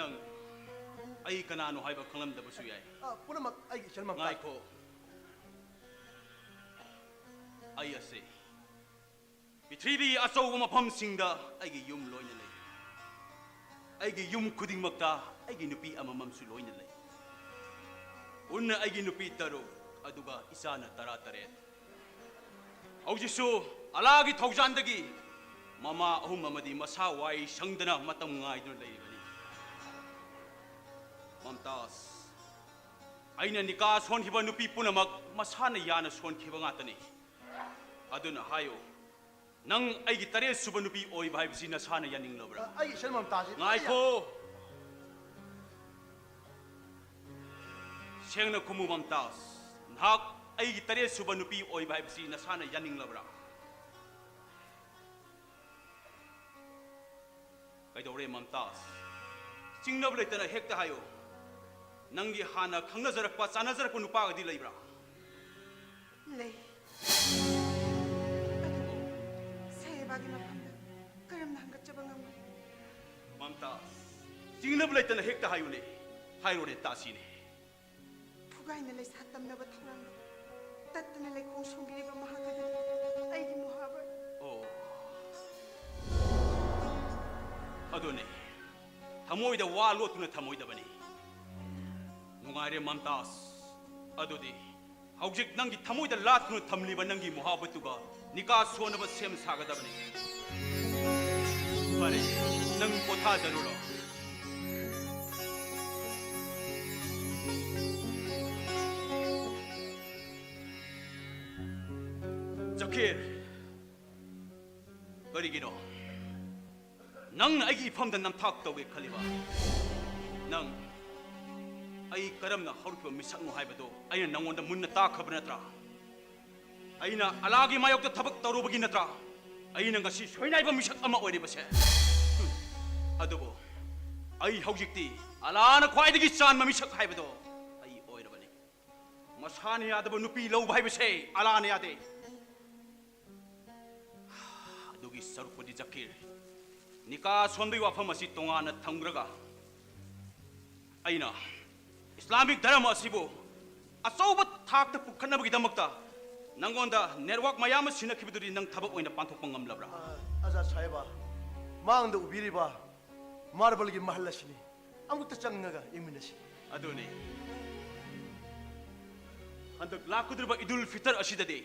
ꯅꯪ ꯑꯩ ꯀꯅꯥꯅꯣ ꯍꯥꯏꯕ ꯈꯪꯂꯝꯗꯕꯁꯨ ꯌꯥꯏ ꯄꯨꯝꯅꯃꯛ ꯑꯩꯒꯤ ꯏꯆꯜ ꯃꯝꯇꯥꯖ ꯉꯥꯏꯈꯣ ꯑꯩ ꯑꯁꯦ ꯄ꯭ꯔꯤꯊꯤꯕꯤ ꯑꯆꯧꯕ ꯃꯐꯝꯁꯤꯡꯗ ꯑꯩꯒꯤ ꯌꯨꯝ ꯂꯣꯏꯅ ꯂꯩ ꯑꯩꯒꯤ ꯌꯨꯝ ꯈꯨꯗꯤꯡꯃꯛꯇ ꯑꯩꯒꯤ ꯅꯨꯄꯤ ꯑꯃꯃꯝꯁꯨ ꯂꯣꯏꯅ ꯂꯩ ꯄꯨꯟꯅ ꯑꯩꯒꯤ ꯅꯨꯄꯤ 6 ꯑꯗꯨꯒ ꯏꯆꯥꯅ 18 ꯍꯧꯖꯤꯛꯁꯨ ꯑꯂꯥꯒꯤ ꯊꯧꯖꯥꯟꯗꯒꯤ ꯃꯃꯥ 3 ꯑꯃꯗꯤ ꯃꯁꯥ ꯋꯥꯏ ꯁꯪꯗꯅ ꯃꯇꯝ ꯉꯥꯏꯗꯨꯅ ꯂꯩꯔꯤꯕꯅꯤ ꯃꯝꯇꯥꯖ ꯑꯩꯅ ꯅꯤꯀꯥ ꯁꯣꯟꯈꯤꯕ ꯅꯨꯄꯤ ꯄꯨꯝꯅꯃꯛ ꯃꯁꯥꯅ ꯌꯥꯅ ꯁꯣꯟꯈꯤꯕ ꯉꯥꯛꯇꯅꯤ ꯑꯗꯨꯅ ꯍꯥꯏꯌꯣ ꯅꯪ ꯑꯩꯒꯤ 8 ꯁꯨꯕ ꯅꯨꯄꯤ ꯑꯣꯏꯕ ꯍꯥꯏꯕꯁꯤ ꯅꯁꯥꯅ ꯌꯥꯅꯤꯡꯂꯕ꯭ꯔꯥ ꯑꯩꯒꯤ ꯏꯆꯜ ꯃꯝꯇꯥꯖ ꯉꯥꯏꯈꯣ ꯁꯦꯡꯅ ꯈꯨꯝꯃꯨ ꯃꯝꯇꯥꯖ ꯅꯍꯥꯛ ꯑꯩꯒꯤ 8 ꯁꯨꯕ ꯅꯨꯄꯤ ꯑꯣꯏꯕ ꯍꯥꯏꯕꯁꯤ ꯅꯁꯥꯅ ꯌꯥꯅꯤꯡꯂꯕ꯭ꯔꯥ ꯀꯩꯗꯧꯔꯦ ꯃꯝꯇꯥꯖ ꯆꯤꯡꯅꯕ ꯂꯩꯇꯅ ꯍꯦꯛꯇ ꯍꯥꯏꯌꯣ ꯅꯪꯒꯤ ꯍꯥꯟꯅ ꯈꯪꯅꯖꯔꯛꯄ ꯆꯥꯅꯖꯔꯛꯄ ꯅꯨꯄꯥꯒꯗꯤ ꯂꯩꯕ꯭ꯔꯥ ꯂꯩ ꯁꯥꯍꯦꯕꯥꯒꯤ ꯃꯐꯝꯗ ꯀꯔꯝꯅ ꯍꯪꯒꯠꯆꯕ ꯉꯝꯒꯅꯤ ꯃꯝꯇꯥꯖ ꯆꯤꯡꯅꯕ ꯂꯩꯇꯅ ꯍꯦꯛꯇ ꯍꯥꯏꯌꯨꯅꯦ ꯍꯥꯏꯔꯣꯅꯦ ꯇꯥꯁꯤꯅꯦ ꯐꯨꯒꯥꯏꯅ ꯂꯩꯁꯥ ꯇꯝꯅꯕ ꯊꯧꯔꯥꯡꯗ ꯇꯠꯇꯅ ꯂꯩꯈꯣꯡ ꯁꯣꯡꯕꯤꯔꯤꯕ ꯃꯍꯥꯛꯀꯗꯤ ꯑꯩꯒꯤ ꯃꯨꯍꯥꯕ ꯑꯣ ꯑꯗꯨꯅꯦ ꯊꯃꯣꯏꯗ ꯋꯥ ꯂꯣꯠꯇꯨꯅ ꯊꯃꯣꯏꯗꯕꯅꯤ ꯅꯨꯡꯉꯥꯏꯔꯦ ꯃꯝꯇꯥꯖ ꯑꯗꯨꯗꯤ ꯍꯧꯖꯤꯛ ꯅꯪꯒꯤ ꯊꯃꯣꯏꯗ ꯂꯥꯠꯇꯨꯅ ꯊꯝꯂꯤꯕ ꯅꯪꯒꯤ ꯃꯨꯍꯥꯕꯠꯇꯨꯒ ꯅꯤꯀꯥ ꯁꯣꯟꯅꯕ ꯁꯦꯝ ꯁꯥꯒꯗꯕꯅꯤ ꯐꯔꯦ ꯅꯪ ꯄꯣꯊꯥꯖꯔꯨꯔꯣ ꯖꯀꯤꯔ ꯀꯔꯤꯒꯤꯅꯣ ꯅꯪꯅ ꯑꯩꯒꯤ ꯏꯐꯝꯗ ꯅꯝꯊꯥꯛ ꯇꯧꯒꯦ ꯈꯜꯂꯤꯕ ꯅꯪ ꯑꯩ ꯀꯔꯝꯅ ꯍꯧꯔꯛꯈꯤꯕ ꯃꯤꯁꯛꯅꯣ ꯍꯥꯏꯕꯗꯣ ꯑꯩꯅ ꯅꯪꯉꯣꯟꯗ ꯃꯨꯟꯅ ꯇꯥꯈ꯭ꯔꯕ ꯅꯠꯇ꯭ꯔꯥ ꯑꯩꯅ ꯑꯂꯥꯒꯤ ꯃꯥꯌꯣꯛꯇ ꯊꯕꯛ ꯇꯧꯔꯨꯕꯒꯤ ꯅꯠꯇ꯭ꯔꯥ ꯑꯩꯅ ꯉꯁꯤ ꯁꯣꯏꯅꯥꯏꯕ ꯃꯤꯁꯛ ꯑꯃ ꯑꯣꯏꯔꯤꯕꯁꯦ ꯑꯗꯨꯕꯨ ꯑꯩ ꯍꯧꯖꯤꯛꯇꯤ ꯑꯂꯥꯅ ꯈ꯭ꯋꯥꯏꯗꯒꯤ ꯆꯥꯟꯕ ꯃꯤꯁꯛ ꯍꯥꯏꯕꯗꯣ ꯑꯩ ꯑꯣꯏꯔꯕꯅꯤ ꯃꯁꯥꯅ ꯌꯥꯗꯕ ꯅꯨꯄꯤ ꯂꯧꯕ ꯍꯥꯏꯕꯁꯦ ꯑꯂꯥꯅ ꯌꯥꯗꯦ ꯑꯗꯨꯒꯤ ꯁꯔꯨꯛꯄꯨꯗꯤ ꯖꯀꯤꯔ ꯅꯤꯀꯥ ꯁꯣꯟꯕꯒꯤ ꯋꯥꯐꯝ ꯑꯁꯤ ꯇꯣꯉꯥꯟꯅ ꯊꯝꯈ꯭ꯔꯒ ꯑꯩꯅ ꯏꯁꯂꯥꯃꯤꯛ ꯙꯔꯃ ꯑꯁꯤꯕꯨ ꯑꯆꯧꯕ ꯊꯥꯛꯇ ꯄꯨꯈꯠꯅꯕꯒꯤꯗꯃꯛꯇ ꯅꯪꯉꯣꯟꯗ ꯅꯦꯠꯋꯥꯔꯛ ꯃꯌꯥꯝ ꯑꯃ ꯁꯤꯟꯅꯈꯤꯕꯗꯨꯗꯤ ꯅꯪ ꯊꯕꯛ ꯑꯣꯏꯅ ꯄꯥꯡꯊꯣꯛꯄ ꯉꯝꯂꯕ꯭ꯔꯥ ꯑꯖꯥꯗ ꯁꯥꯍꯦꯕ ꯃꯥꯡꯗ ꯎꯕꯤꯔꯤꯕ ꯃꯥꯔꯕꯜꯒꯤ ꯃꯍꯜ ꯑꯁꯤꯅꯤ ꯑꯃꯨꯛꯇ ꯆꯪꯉꯒ ꯌꯦꯡꯃꯤꯟꯅꯁꯤ ꯑꯗꯨꯅꯤ ꯍꯟꯗꯛ ꯂꯥꯛꯀꯗꯧꯔꯤꯕ ꯏꯗꯨꯜ ꯐꯤꯇꯔ ꯑꯁꯤꯗꯗꯤ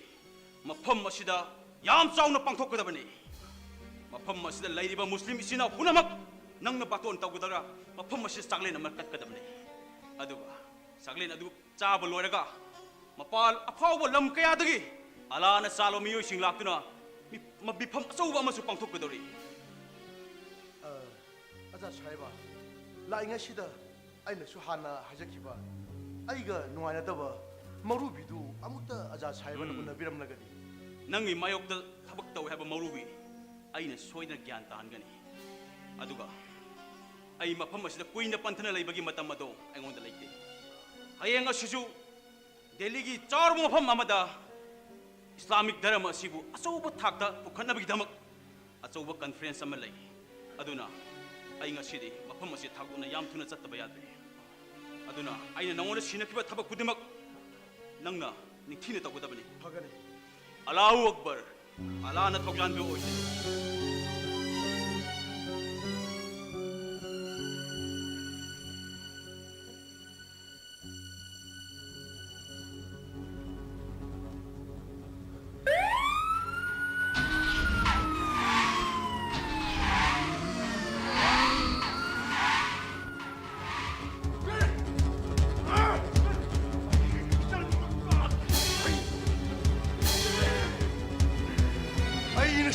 ꯃꯐꯝ ꯑꯁꯤꯗ ꯌꯥꯝ ꯆꯥꯎꯅ ꯄꯥꯡꯊꯣꯛꯀꯗꯕꯅꯤ ꯃꯐꯝ ꯑꯁꯤꯗ ꯂꯩꯔꯤꯕ ꯃꯨꯁꯂꯤꯝ ꯏꯆꯤꯟ-ꯏꯅꯥꯎ ꯄꯨꯝꯅꯃꯛ ꯅꯪꯅ ꯕꯥꯇꯣꯟ ꯇꯧꯒꯗꯧꯔꯥ ꯃꯐꯝ ꯑꯁꯤꯗ ꯆꯥꯛꯂꯦꯟ ꯑꯃ ꯀꯠꯀꯗꯕꯅꯤ ꯑꯗꯨꯒ ꯆꯥꯛꯂꯦꯟ ꯑꯗꯨ ꯆꯥꯕ ꯂꯣꯏꯔꯒ ꯃꯄꯥꯜ ꯑꯐꯥꯎꯕ ꯂꯝ ꯀꯌꯥꯗꯒꯤ ꯑꯂꯥꯅ ꯆꯥꯜꯕ ꯃꯤꯑꯣꯏꯁꯤꯡ ꯂꯥꯛꯇꯨꯅ ꯃꯤꯐꯝ ꯑꯆꯧꯕ ꯑꯃꯁꯨ ꯄꯥꯡꯊꯣꯛꯀꯗꯧꯔꯤ ꯑꯖꯥꯗ ꯁꯥꯍꯦꯕ ꯂꯥꯛꯏꯉꯩꯁꯤꯗ ꯑꯩꯅꯁꯨ ꯍꯥꯟꯅ ꯍꯥꯏꯖꯈꯤꯕ ꯑꯩꯒ ꯅꯨꯡꯉꯥꯏꯅꯗꯕ ꯃꯧꯔꯨꯕꯤꯗꯨ ꯑꯃꯨꯛꯇ ꯑꯖꯥꯗ ꯁꯥꯍꯦꯕꯅ ꯎꯅꯕꯤꯔꯝꯂꯒꯗꯤ ꯅꯪꯒꯤ ꯃꯥꯌꯣꯛꯇ ꯊꯕꯛ ꯇꯧꯋꯦ ꯍꯥꯏꯕ ꯃꯧꯔꯨꯕꯤ ꯑꯩꯅ ꯁꯣꯏꯗꯅ ꯒ꯭ꯌꯥꯟ ꯇꯥꯍꯟꯒꯅꯤ ꯑꯗꯨꯒ ꯑꯩ ꯃꯐꯝ ꯑꯁꯤꯗ ꯀꯨꯏꯅ ꯄꯟꯊꯅ ꯂꯩꯕꯒꯤ ꯃꯇꯝ ꯑꯗꯣ ꯑꯩꯉꯣꯟꯗ ꯂꯩꯇꯦ ꯍꯌꯦꯡ ꯑꯁꯤꯁꯨ ꯗꯦꯜꯂꯤꯒꯤ ꯆꯥꯎꯔꯕ ꯃꯐꯝ ꯑꯃꯗ ꯏꯁꯂꯥꯃꯤꯛ ꯙꯔꯃ ꯑꯁꯤꯕꯨ ꯑꯆꯧꯕ ꯊꯥꯛꯇ ꯄꯨꯈꯠꯅꯕꯒꯤꯗꯃꯛ ꯑꯆꯧꯕ ꯀꯟꯐꯔꯦꯟꯁ ꯑꯃ ꯂꯩ ꯑꯗꯨꯅ ꯑꯩ ꯉꯁꯤꯗꯤ ꯃꯐꯝ ꯑꯁꯤ ꯊꯥꯗꯣꯛꯅ ꯌꯥꯝ ꯊꯨꯅ ꯆꯠꯇꯕ ꯌꯥꯗ꯭ꯔꯦ ꯑꯗꯨꯅ ꯑꯩꯅ ꯅꯉꯣꯟꯗ ꯁꯤꯟꯅꯈꯤꯕ ꯊꯕꯛ ꯈꯨꯗꯤꯡꯃꯛ ꯅꯪꯅ ꯅꯤꯡꯊꯤꯅ ꯇꯧꯒꯗꯕꯅꯤ ꯐꯒꯅꯤ ꯑꯜꯂꯥꯍꯨ ꯑꯛꯕꯔ ꯑꯜꯂꯥꯍꯅ ꯊꯧꯖꯥꯟꯕ ꯑꯣꯏꯁꯅꯨ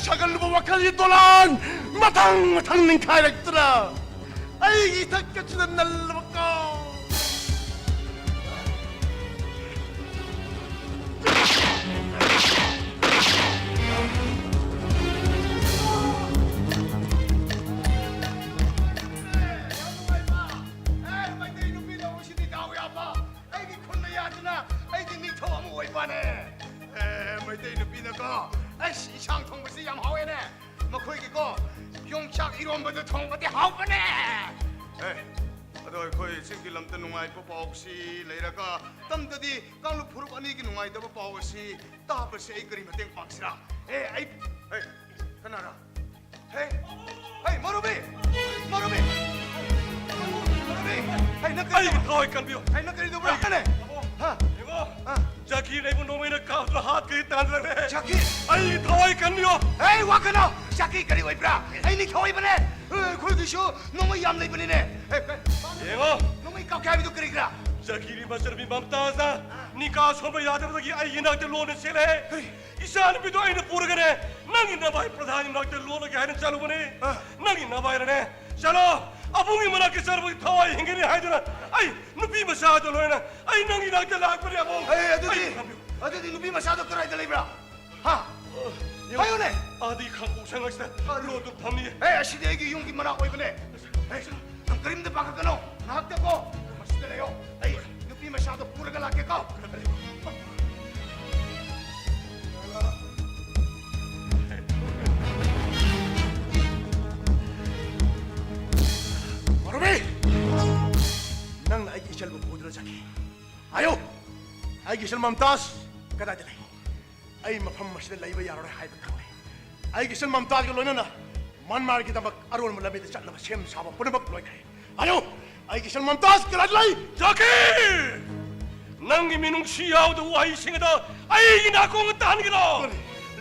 샤갈루바 와칼리 도란 마탕 닝카이렉더라 아이기 닦여주는 날로먹고 시상 통보시 양 하웨네 뭐 거기 거 용착 이런 것도 통보대 하고네 ꯑꯗꯣ ꯑꯩꯈꯣꯏ ꯆꯤꯡꯒꯤ ꯂꯝꯗ ꯅꯨꯡꯉꯥꯏꯕ ꯄꯥꯎꯁꯤ ꯂꯩꯔꯒ ꯇꯝꯗꯗꯤ ꯀꯥꯡꯂꯨꯞ ꯐꯨꯔꯨꯞ ꯑꯅꯤꯒꯤ ꯅꯨꯡꯉꯥꯏꯇꯕ ꯄꯥꯎ ꯑꯁꯤ ꯇꯥꯕꯁꯤ ꯑꯩ ꯀꯔꯤ ꯃꯇꯦꯡ ꯄꯥꯡꯁꯤꯔꯥ ꯑꯩ ꯀꯅꯥꯔꯥ ꯃꯔꯨꯕꯤ ꯃꯔꯨꯕꯤ ꯅꯪ ꯀꯔꯤ ꯊꯋꯥꯏ ꯀꯟꯕꯤꯌꯨ ꯅꯪ ꯀꯔꯤ ꯇꯧꯕ꯭ꯔꯥ ꯀꯅꯦ 자기 내부 놈이나 가서 하트 있다는데 자기 아이 더와이 간요 와카노 자기 그리 와이브라 아이 니 겨우 이번에 거기서 너무 얌나 이번이네 예고 너무 깎아비도 그리그라 자기리 마셔비 맘따자 니가 손을 야들더기 아이 이낙들 로는 실해 이사는 비도 아이는 부르게네 낭이 나바이 프라다니 낙들 로는게 하는 잘로보네 낭이 나바이라네 샬로 아붕이 뭐라게 살아보기 더와이 행견이 하이더라 아이 누비 마사도 로에나 아이 낭이 낙들 낙버리 아붕 아들이 누비 마사도 끌어야 될리브라 하요네 아디 한국 생각시다 로도 밤니 시대에게 용기만 하고 이번에 그림도 바꿔 나한테고 맛있더래요 누비 마사도 부르가 낫겠고 마루비 낭 아이기 셜부 보드러 자기 아요 아이기 셜 맘따스 그다들이 아이 마팜 마시데 라이브 야로라 하이브 칸레 아이기 셜 맘따스 로이나나 만마르기다막 아로울 몰라베데 짤라바 셈 사바 뿌르박 로이카이 아요 아이기 셜 맘따스 그다들이 자기 낭이 미농 시야우도 와이 싱하다 아이기 나공은 따는기다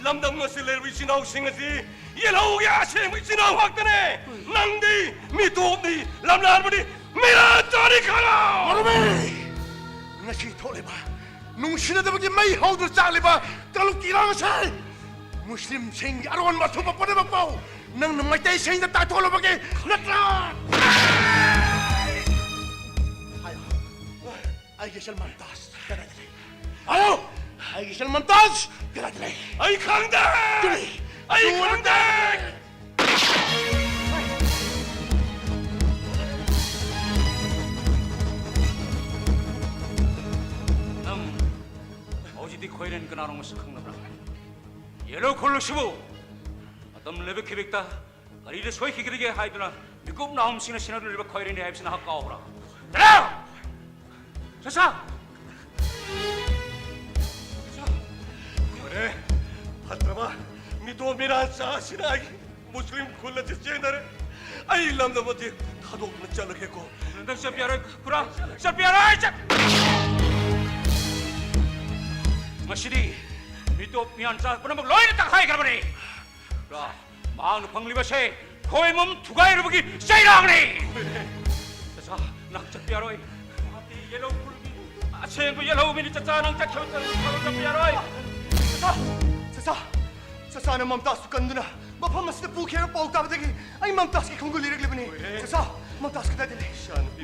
람당 머슬레 위시나우 싱하지 예라우게 아셈 위시나우 확드네 낭디 미도니 람라르버디 미라 짜리카라 마루비 ngasi tholeba nung sinadabagi mai haudur chaleba kaluk kirang sai muslim sing arwan ma thuba pone bakpau nang namai tai sing da ta tholobagi natra ayo ay gisal mantas kadadre ayo ay gisal mantas kadadre 아이 강대 아이 강대 어지디 코이렌 그나롱 무스 강나브라 예로 콜로시부 어떤 레베 케벡다 아리레 소이 히그리게 하이드나 미국 나옴 시나 시나를 레베 코이렌이 하입시나 하까오브라 자 자사 그래 하트라마 미도 미란 사시나기 무슬림 콜라지 제나레 아이 람나모티 다도 없는 잘르겠고 너 샤피아라 쿠라 샤피아라 자 마시디 미도 미안자 그러면 로이를 딱 하이 가버리 라 마누 방리바세 코의 몸 두가이를 보기 사이랑리 자자 낙자피아로이 마티 옐로우 쿨비 아체고 옐로우 미니 자자 낙자 켜자 샤피아로이 sasaana mamtaas tukanduna maphamasida pukhera pauktabadagi ai mamtaas ki khungul liraglerbani sasa mamtaas kadadile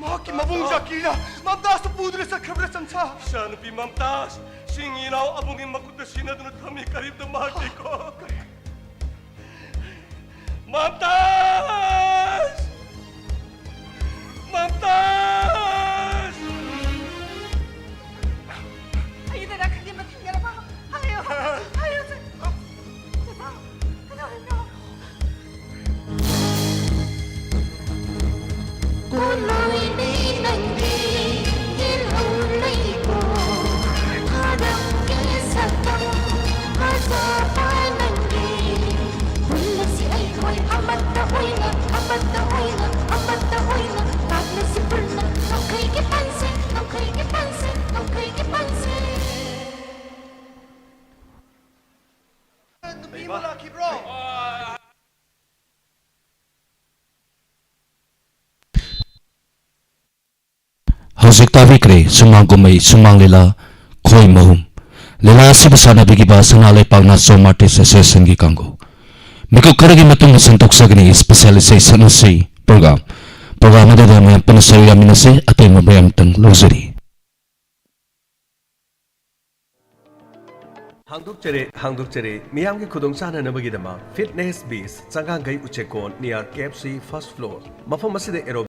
mahaki mabung jakina mamtaas pudre sakhabra samsa 샤누비 맘따스 싱이나오 아붕이 막구다 시나드는 탐이 가립다 마키코 맘따스 맘따스 얘들아 그게 뭐 튕겨라 봐 아유 nubi mo lucky bro Hauzik tavikre sumang kumay sumang lila khoi mahum lila sibasana bigiba sanalay pagna somarte association gi kango miko karagi matung santok sagni specialization si program ada dama panasaya minase atay mabayam tang luxury 항독절에 미양기 구동산을 넘어기다마 피트니스 비스 장강가이 우체권 near KFC first floor 마포마시대 에로